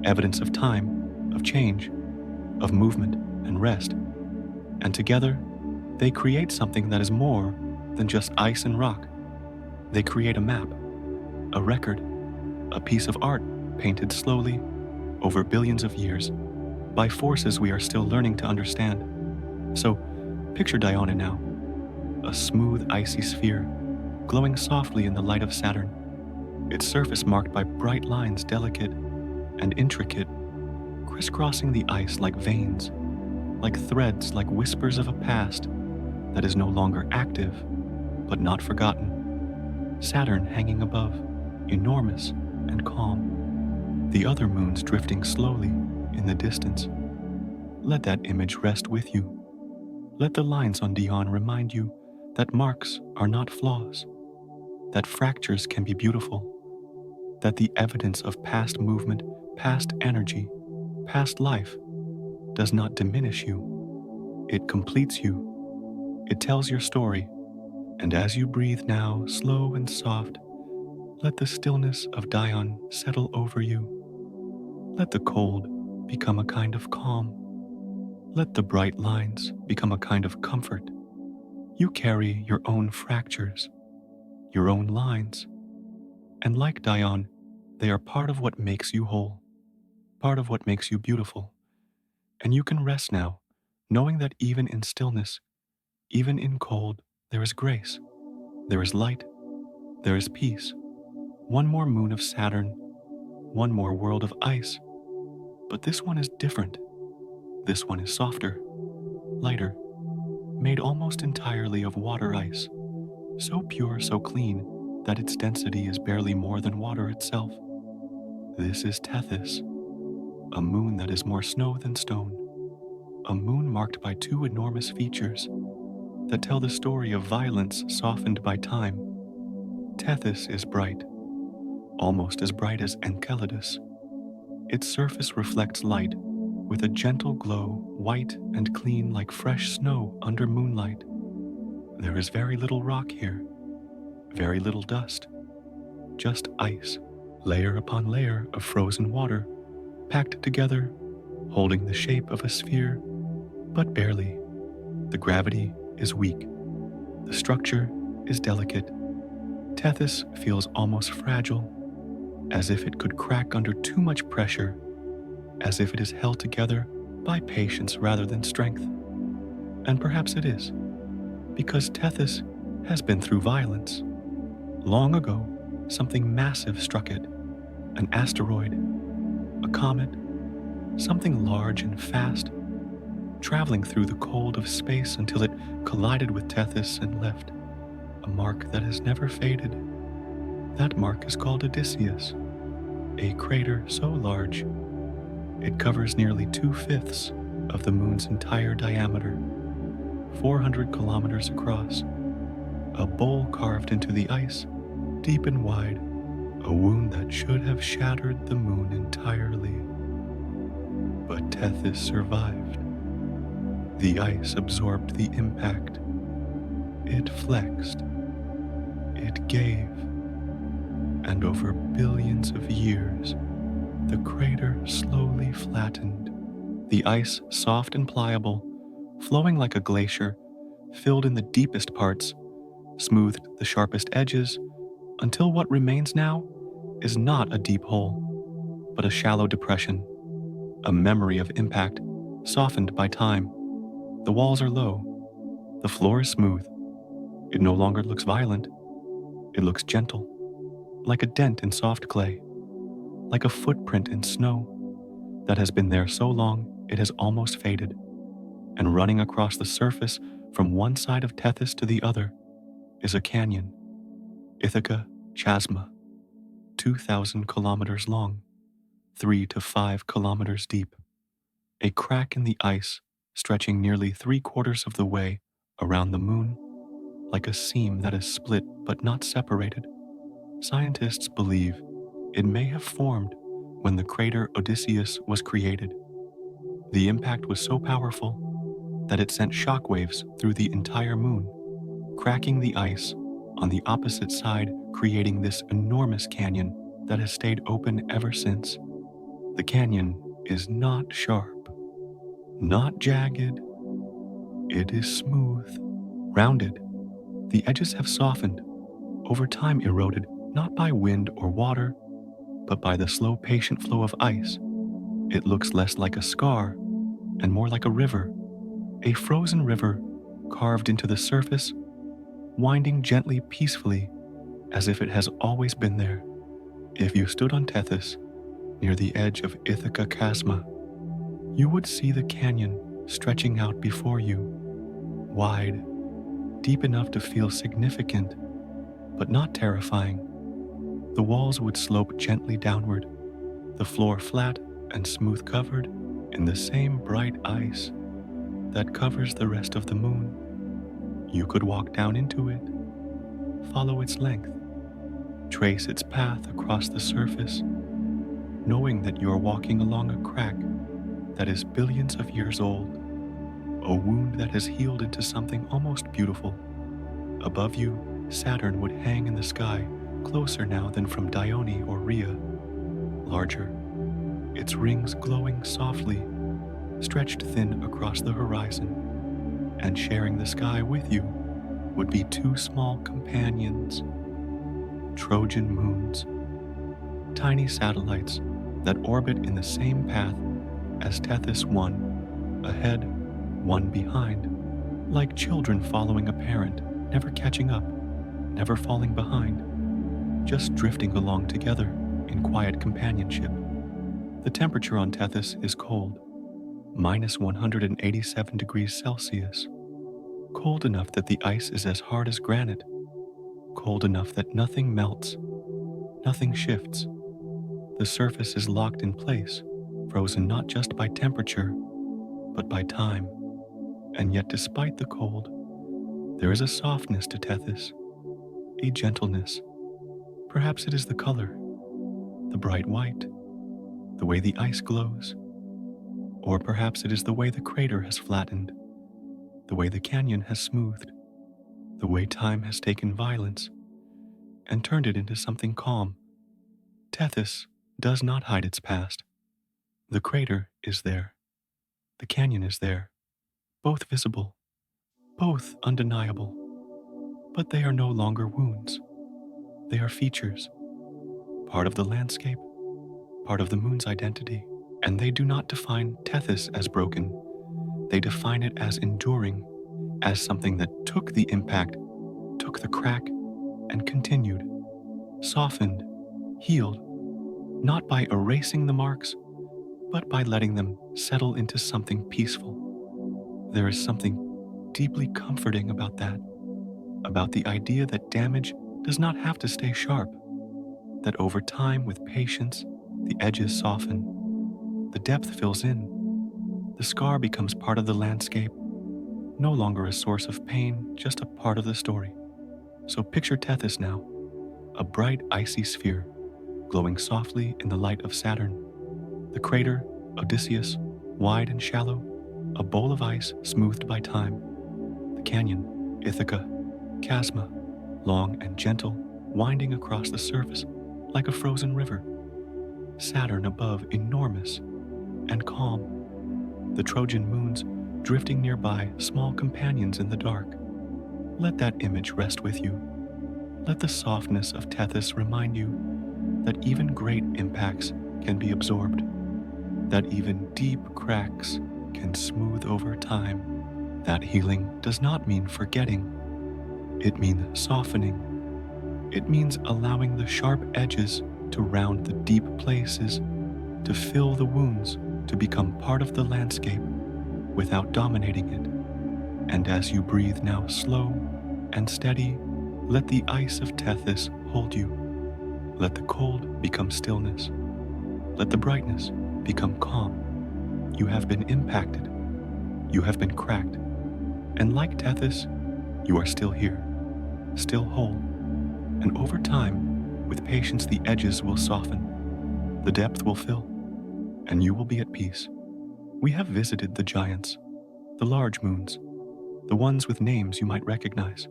S1: evidence of time, of change, of movement and rest. And together, they create something that is more than just ice and rock. They create a map, a record, a piece of art painted slowly over billions of years by forces we are still learning to understand. So, picture Diona now, a smooth, icy sphere, glowing softly in the light of Saturn, its surface marked by bright lines, delicate and intricate, crisscrossing the ice like veins, like threads, like whispers of a past that is no longer active, but not forgotten. Saturn hanging above, enormous and calm. The other moons drifting slowly in the distance. Let that image rest with you. Let the lines on Dion remind you that marks are not flaws, that fractures can be beautiful, that the evidence of past movement, past energy, past life does not diminish you. It completes you. It tells your story. And as you breathe now, slow and soft, let the stillness of Dion settle over you. Let the cold become a kind of calm. Let the bright lines become a kind of comfort. You carry your own fractures, your own lines, and like Dion, they are part of what makes you whole, part of what makes you beautiful. And you can rest now, knowing that even in stillness, even in cold, there is grace, there is light, there is peace. One more moon of Saturn, one more world of ice. But this one is different. This one is softer, lighter, made almost entirely of water ice, so pure, so clean, that its density is barely more than water itself. This is Tethys, a moon that is more snow than stone, a moon marked by two enormous features that tell the story of violence softened by time. Tethys is bright, almost as bright as Enceladus. Its surface reflects light with a gentle glow, white and clean like fresh snow under moonlight. There is very little rock here, very little dust, just ice, layer upon layer of frozen water, packed together, holding the shape of a sphere, but barely. The gravity is weak. The structure is delicate. Tethys feels almost fragile, as if it could crack under too much pressure, as if it is held together by patience rather than strength. And perhaps it is, because Tethys has been through violence. Long ago, something massive struck it, an asteroid, a comet, something large and fast, traveling through the cold of space until it collided with Tethys and left a mark that has never faded. That mark is called Odysseus, a crater so large it covers nearly 2/5 of the moon's entire diameter, 400 kilometers across, a bowl carved into the ice, deep and wide, a wound that should have shattered the moon entirely. But Tethys survived. The ice absorbed the impact. It flexed. It gave. And over billions of years, the crater slowly flattened. The ice, soft and pliable, flowing like a glacier, filled in the deepest parts, smoothed the sharpest edges, until what remains now is not a deep hole, but a shallow depression, a memory of impact softened by time. The walls are low. The floor is smooth. It no longer looks violent. It looks gentle, like a dent in soft clay, like a footprint in snow that has been there so long it has almost faded. And running across the surface from one side of Tethys to the other is a canyon, Ithaca Chasma, 2,000 kilometers long. 3 to 5 kilometers deep, a crack in the ice stretching nearly 3/4 of the way around the moon, like a seam that is split but not separated. Scientists believe it may have formed when the crater Odysseus was created. The impact was so powerful that it sent shockwaves through the entire moon, cracking the ice on the opposite side, creating this enormous canyon that has stayed open ever since. The canyon is not sharp, not jagged, it is smooth, rounded. The edges have softened, over time eroded not by wind or water, but by the slow, patient flow of ice. It looks less like a scar and more like a frozen river carved into the surface, winding gently, peacefully, as if it has always been there. If you stood on Tethys, near the edge of Ithaca Chasma, you would see the canyon stretching out before you, wide, deep enough to feel significant, but not terrifying. The walls would slope gently downward, the floor flat and smooth, covered in the same bright ice that covers the rest of the moon. You could walk down into it, follow its length, trace its path across the surface, knowing that you are walking along a crack that is billions of years old, a wound that has healed into something almost beautiful. Above you, Saturn would hang in the sky, closer now than from Dione or Rhea, larger, its rings glowing softly, stretched thin across the horizon, and sharing the sky with you would be 2 small companions, Trojan moons, tiny satellites that orbit in the same path as Tethys, one ahead, one behind, like children following a parent, never catching up, never falling behind, just drifting along together in quiet companionship. The temperature on Tethys is cold, -187 degrees Celsius, cold enough that the ice is as hard as granite, cold enough that nothing melts, nothing shifts. The surface is locked in place, frozen not just by temperature, but by time. And yet, despite the cold, there is a softness to Tethys, a gentleness. Perhaps it is the color, the bright white, the way the ice glows. Or perhaps it is the way the crater has flattened, the way the canyon has smoothed, the way time has taken violence and turned it into something calm. Tethys does not hide its past. The crater is there. The canyon is there. Both visible, both undeniable. But they are no longer wounds. They are features, part of the landscape, part of the moon's identity. And they do not define Tethys as broken. They define it as enduring, as something that took the impact, took the crack, and continued, softened, healed, not by erasing the marks, but by letting them settle into something peaceful. There is something deeply comforting about that, about the idea that damage does not have to stay sharp, that over time, with patience, the edges soften, the depth fills in, the scar becomes part of the landscape, no longer a source of pain, just a part of the story. So picture Tethys now, a bright icy sphere, glowing softly in the light of Saturn. The crater, Odysseus, wide and shallow, a bowl of ice smoothed by time. The canyon, Ithaca, Chasma, long and gentle, winding across the surface like a frozen river. Saturn above, enormous and calm. The Trojan moons drifting nearby, small companions in the dark. Let that image rest with you. Let the softness of Tethys remind you that even great impacts can be absorbed, that even deep cracks can smooth over time. That healing does not mean forgetting. It means softening. It means allowing the sharp edges to round the deep places, to fill the wounds, to become part of the landscape without dominating it. And as you breathe now slow and steady, let the ice of Tethys hold you. Let the cold become stillness. Let the brightness become calm. You have been impacted. You have been cracked. And like Tethys, you are still here, still whole. And over time, with patience, the edges will soften, the depth will fill, and you will be at peace. We have visited the giants, the large moons, the ones with names you might recognize: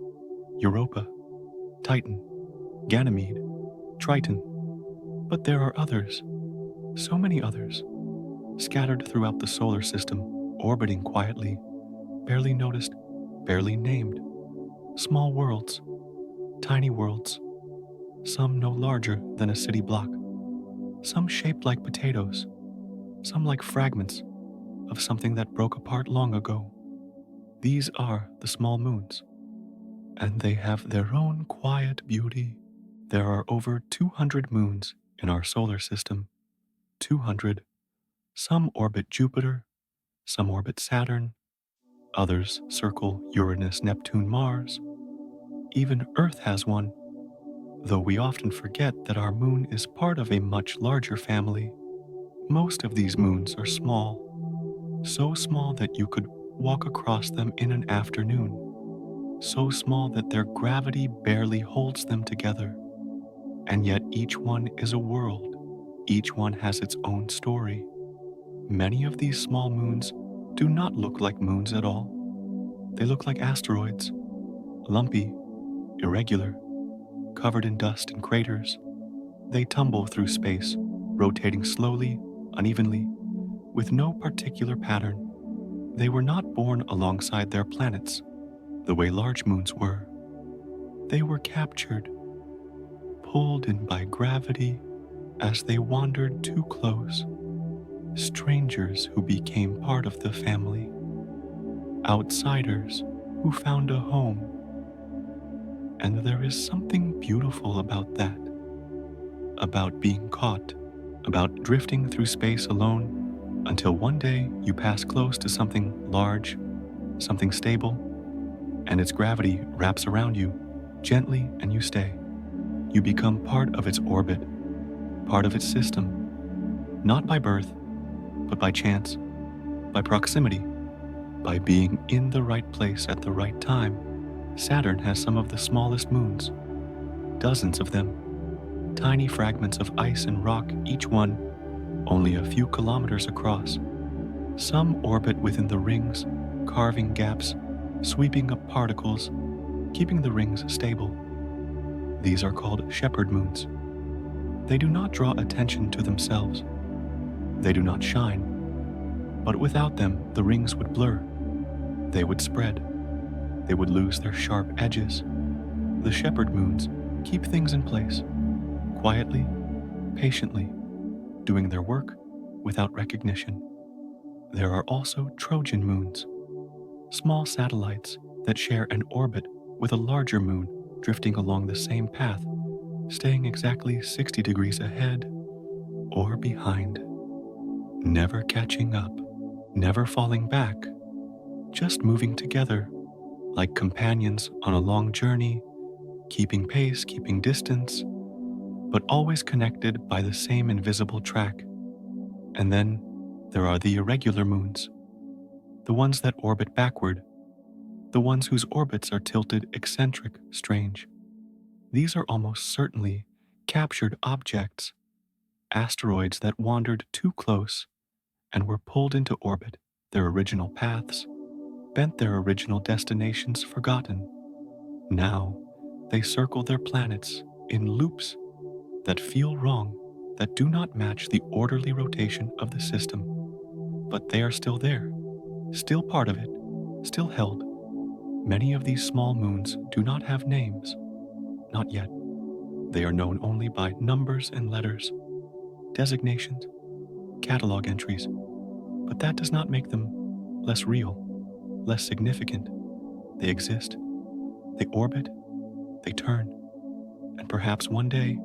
S1: Europa, Titan, Ganymede, Triton. But there are others, so many others, scattered throughout the solar system, orbiting quietly, barely noticed, barely named. Small worlds, tiny worlds, some no larger than a city block, some shaped like potatoes, some like fragments of something that broke apart long ago. These are the small moons, and they have their own quiet beauty. There are over 200 moons in our solar system. 200. Some orbit Jupiter, some orbit Saturn, others circle Uranus, Neptune, Mars. Even Earth has one, though we often forget that our moon is part of a much larger family. Most of these moons are small, so small that you could walk across them in an afternoon, so small that their gravity barely holds them together. And yet each one is a world. Each one has its own story. Many of these small moons do not look like moons at all. They look like asteroids, lumpy, irregular, covered in dust and craters. They tumble through space, rotating slowly, unevenly, with no particular pattern. They were not born alongside their planets, the way large moons were. They were captured, pulled in by gravity as they wandered too close. Strangers who became part of the family. Outsiders who found a home. And there is something beautiful about that. About being caught. About drifting through space alone until one day you pass close to something large, something stable, and its gravity wraps around you gently and you stay. You become part of its orbit, part of its system, not by birth, but by chance, by proximity, by being in the right place at the right time. Saturn has some of the smallest moons, dozens of them, tiny fragments of ice and rock, each one only a few kilometers across. Some orbit within the rings, carving gaps, sweeping up particles, keeping the rings stable. These are called shepherd moons. They do not draw attention to themselves. They do not shine, but without them the rings would blur. They would spread. They would lose their sharp edges. The shepherd moons keep things in place, quietly, patiently, doing their work without recognition. There are also Trojan moons, small satellites that share an orbit with a larger moon drifting along the same path, staying exactly 60 degrees ahead or behind. Never catching up, never falling back, just moving together like companions on a long journey, keeping pace, keeping distance, but always connected by the same invisible track. And then there are the irregular moons, the ones that orbit backward, the ones whose orbits are tilted eccentric, strange. These are almost certainly captured objects, asteroids that wandered too close and were pulled into orbit, their original paths, bent their original destinations forgotten. Now, they circle their planets in loops that feel wrong, that do not match the orderly rotation of the system. But they are still there, still part of it, still held. Many of these small moons do not have names, not yet. They are known only by numbers and letters, designations, catalog entries. But that does not make them less real, less significant. They exist, they orbit, they turn, and perhaps one day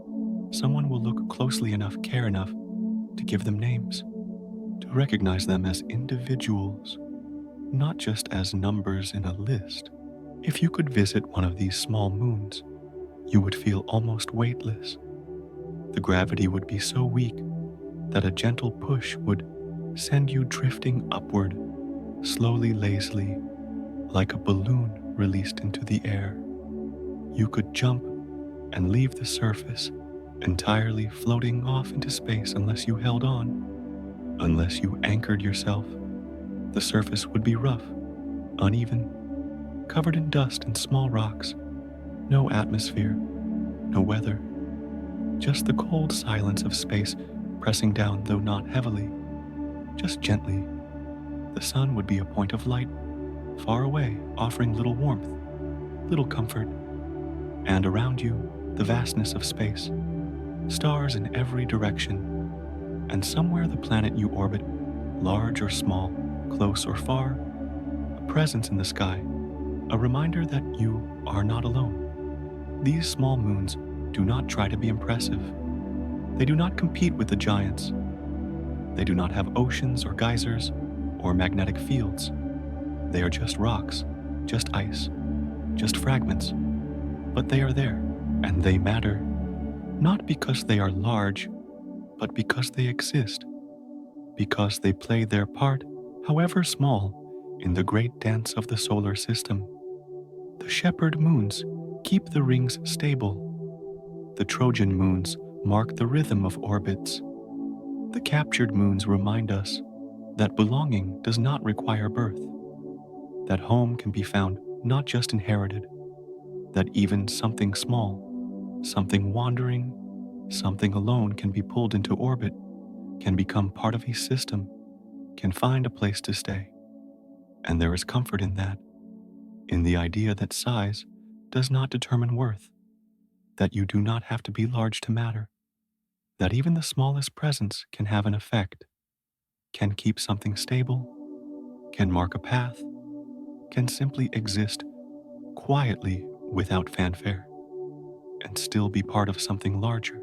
S1: someone will look closely enough, care enough to give them names, to recognize them as individuals, not just as numbers in a list. If you could visit one of these small moons, you would feel almost weightless. The gravity would be so weak that a gentle push would send you drifting upward, slowly, lazily, like a balloon released into the air. You could jump and leave the surface, entirely floating off into space unless you held on, unless you anchored yourself. The surface would be rough, uneven, covered in dust and small rocks. No atmosphere, no weather, just the cold silence of space pressing down, though not heavily, just gently. The sun would be a point of light, far away, offering little warmth, little comfort, and around you, the vastness of space, stars in every direction, and somewhere the planet you orbit, large or small, close or far, a presence in the sky, a reminder that you are not alone. These small moons do not try to be impressive. They do not compete with the giants. They do not have oceans or geysers or magnetic fields. They are just rocks, just ice, just fragments. But they are there, and they matter, not because they are large, but because they exist, because they play their part, however small, in the great dance of the solar system. The shepherd moons keep the rings stable. The Trojan moons mark the rhythm of orbits. The captured moons remind us that belonging does not require birth, that home can be found not just inherited, that even something small, something wandering, something alone can be pulled into orbit, can become part of a system, can find a place to stay. And there is comfort in that, in the idea that size does not determine worth, that you do not have to be large to matter, that even the smallest presence can have an effect, can keep something stable, can mark a path, can simply exist quietly without fanfare, and still be part of something larger.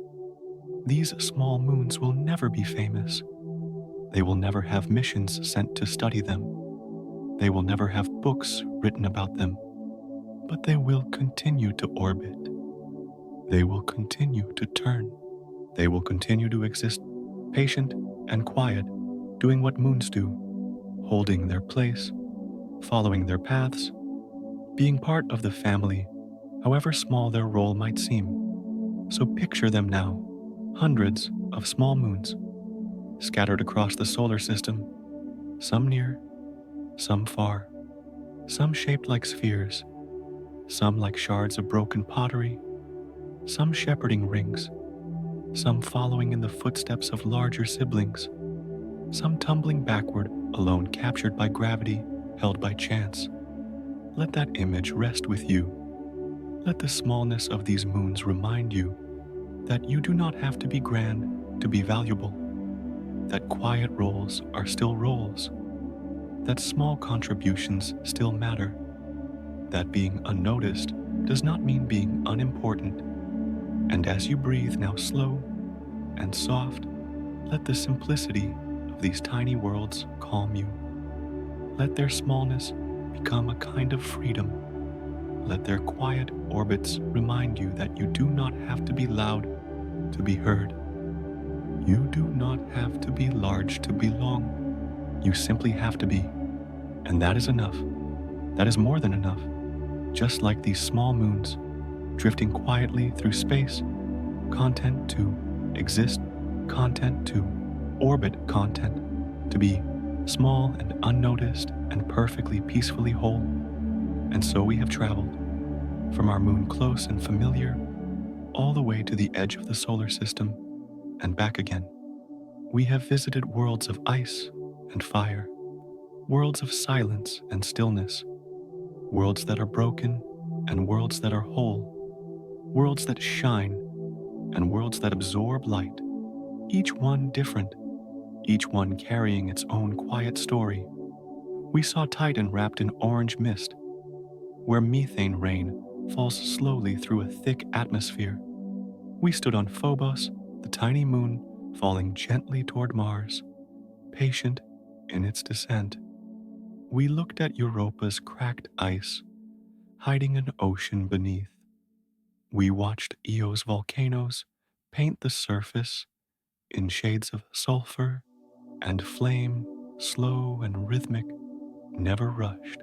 S1: These small moons will never be famous. They will never have missions sent to study them. They will never have books written about them. But they will continue to orbit. They will continue to turn. They will continue to exist, patient and quiet, doing what moons do, holding their place, following their paths, being part of the family, however small their role might seem. So picture them now, hundreds of small moons, scattered across the solar system, some near, some far, some shaped like spheres, some like shards of broken pottery, some shepherding rings, some following in the footsteps of larger siblings, some tumbling backward, alone, captured by gravity, held by chance. Let that image rest with you. Let the smallness of these moons remind you that you do not have to be grand to be valuable, that quiet roles are still roles, that small contributions still matter, that being unnoticed does not mean being unimportant. And as you breathe now slow and soft, let the simplicity of these tiny worlds calm you. Let their smallness become a kind of freedom. Let their quiet orbits remind you that you do not have to be loud to be heard. You do not have to be large to belong. You simply have to be. And that is enough. That is more than enough. Just like these small moons, drifting quietly through space, content to exist, content to orbit, content to be small and unnoticed and perfectly peacefully whole. And so we have traveled from our moon close and familiar all the way to the edge of the solar system and back again. We have visited worlds of ice and fire, worlds of silence and stillness, worlds that are broken and worlds that are whole, worlds that shine and worlds that absorb light, each one different, each one carrying its own quiet story. We saw Triton wrapped in orange mist, where methane rain falls slowly through a thick atmosphere. We stood on Phobos, the tiny moon falling gently toward Mars, patient in its descent. We looked at Europa's cracked ice, hiding an ocean beneath. We watched Eo's volcanoes paint the surface in shades of sulfur and flame, slow and rhythmic, never rushed.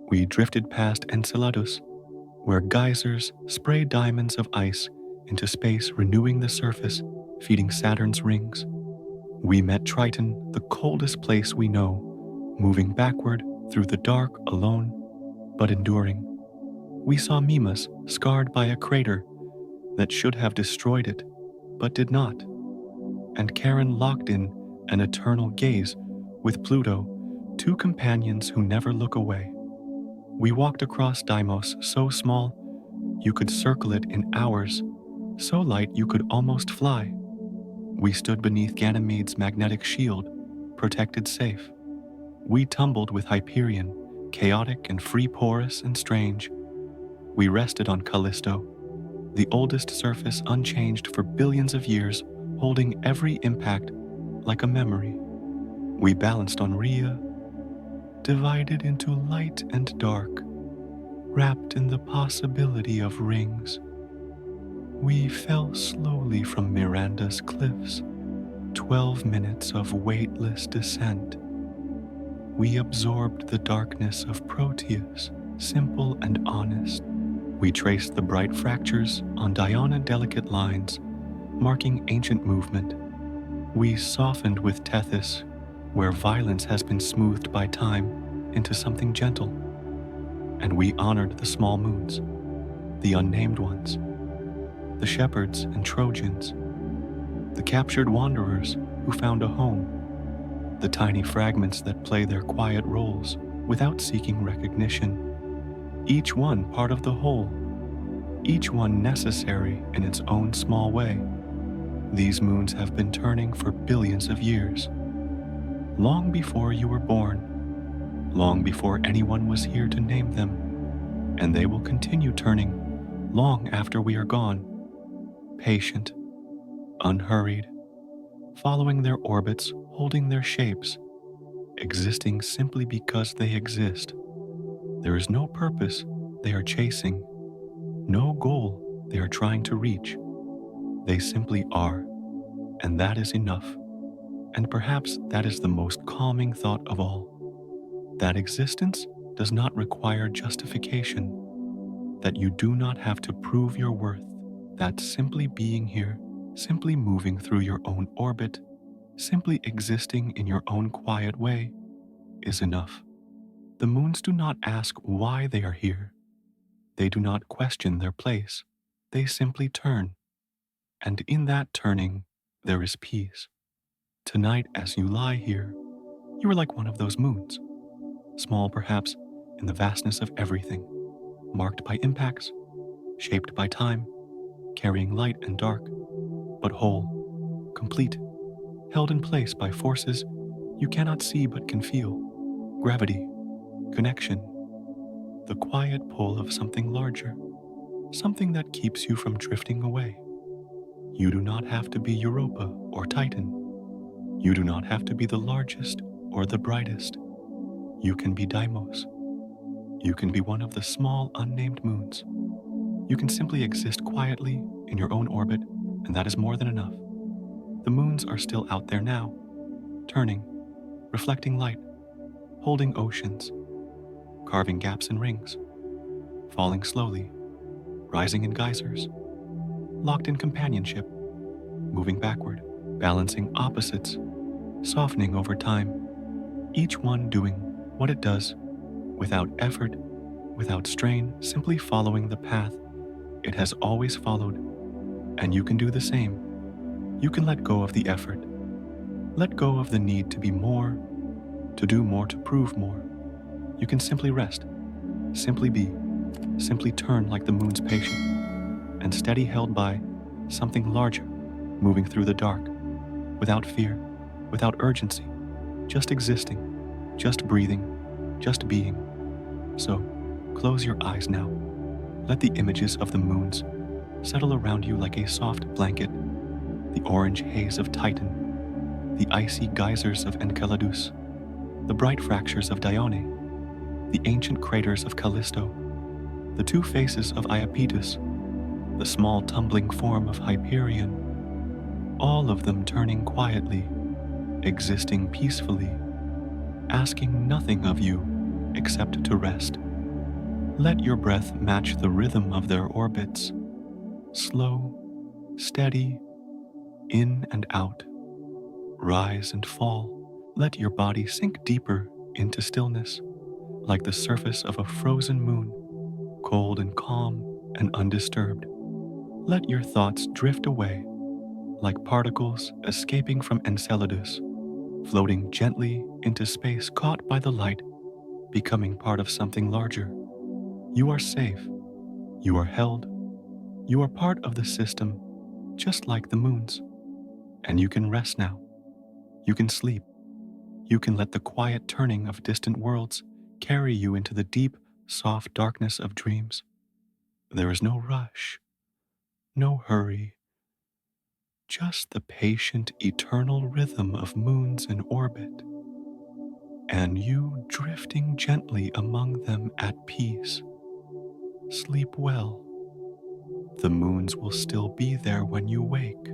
S1: We drifted past Enceladus, where geysers spray diamonds of ice into space, renewing the surface, feeding Saturn's rings. We met Triton, the coldest place we know, moving backward through the dark alone, but enduring. We saw Mimas scarred by a crater that should have destroyed it, but did not, and Charon locked in an eternal gaze with Pluto, two companions who never look away. We walked across Deimos so small you could circle it in hours, so light you could almost fly. We stood beneath Ganymede's magnetic shield, protected safe. We tumbled with Hyperion, chaotic and free, porous and strange. We rested on Callisto, the oldest surface unchanged for billions of years, holding every impact like a memory. We balanced on Rhea, divided into light and dark, wrapped in the possibility of rings. We fell slowly from Miranda's cliffs, 12 minutes of weightless descent. We absorbed the darkness of Proteus, simple and honest. We traced the bright fractures on Diana delicate lines, marking ancient movement. We softened with Tethys, where violence has been smoothed by time into something gentle. And we honored the small moons, the unnamed ones, the shepherds and Trojans, the captured wanderers who found a home, the tiny fragments that play their quiet roles without seeking recognition, each one part of the whole, each one necessary in its own small way. These moons have been turning for billions of years, long before you were born, long before anyone was here to name them, and they will continue turning long after we are gone, patient, unhurried, following their orbits, holding their shapes, existing simply because they exist. There is no purpose they are chasing, no goal they are trying to reach. They simply are, and that is enough. And perhaps that is the most calming thought of all, that existence does not require justification, that you do not have to prove your worth, that simply being here, simply moving through your own orbit, simply existing in your own quiet way, is enough. The moons do not ask why they are here. They do not question their place. They simply turn. And in that turning, there is peace. Tonight, as you lie here, you are like one of those moons, small perhaps in the vastness of everything, marked by impacts, shaped by time, carrying light and dark, but whole, complete, held in place by forces you cannot see but can feel, gravity, connection, the quiet pull of something larger, something that keeps you from drifting away. You do not have to be Europa or Titan. You do not have to be the largest or the brightest. You can be Deimos. You can be one of the small unnamed moons. You can simply exist quietly in your own orbit, and that is more than enough. The moons are still out there now, turning, reflecting light, holding oceans, carving gaps in rings, falling slowly, rising in geysers, locked in companionship, moving backward, balancing opposites, softening over time, each one doing what it does, without effort, without strain, simply following the path it has always followed. And you can do the same. You can let go of the effort, let go of the need to be more, to do more, to prove more. You can simply rest, simply be, simply turn like the moon's patient, and steady, held by something larger, moving through the dark, without fear, without urgency, just existing, just breathing, just being. So, close your eyes now. Let the images of the moons settle around you like a soft blanket, the orange haze of Titan, the icy geysers of Enceladus, the bright fractures of Dione, the ancient craters of Callisto, the two faces of Iapetus, the small tumbling form of Hyperion. all of them turning quietly, existing peacefully, asking nothing of you except to rest. Let your breath match the rhythm of their orbits, slow, steady, in and out, rise and fall. Let your body sink deeper into stillness, like the surface of a frozen moon, cold and calm and undisturbed. Let your thoughts drift away, like particles escaping from Enceladus, floating gently into space caught by the light, becoming part of something larger. You are safe. You are held. You are part of the system, just like the moons. And you can rest now. You can sleep. You can let the quiet turning of distant worlds carry you into the deep, soft darkness of dreams. There is no rush, no hurry, just the patient, eternal rhythm of moons in orbit, and you drifting gently among them at peace. Sleep well. The moons will still be there when you wake.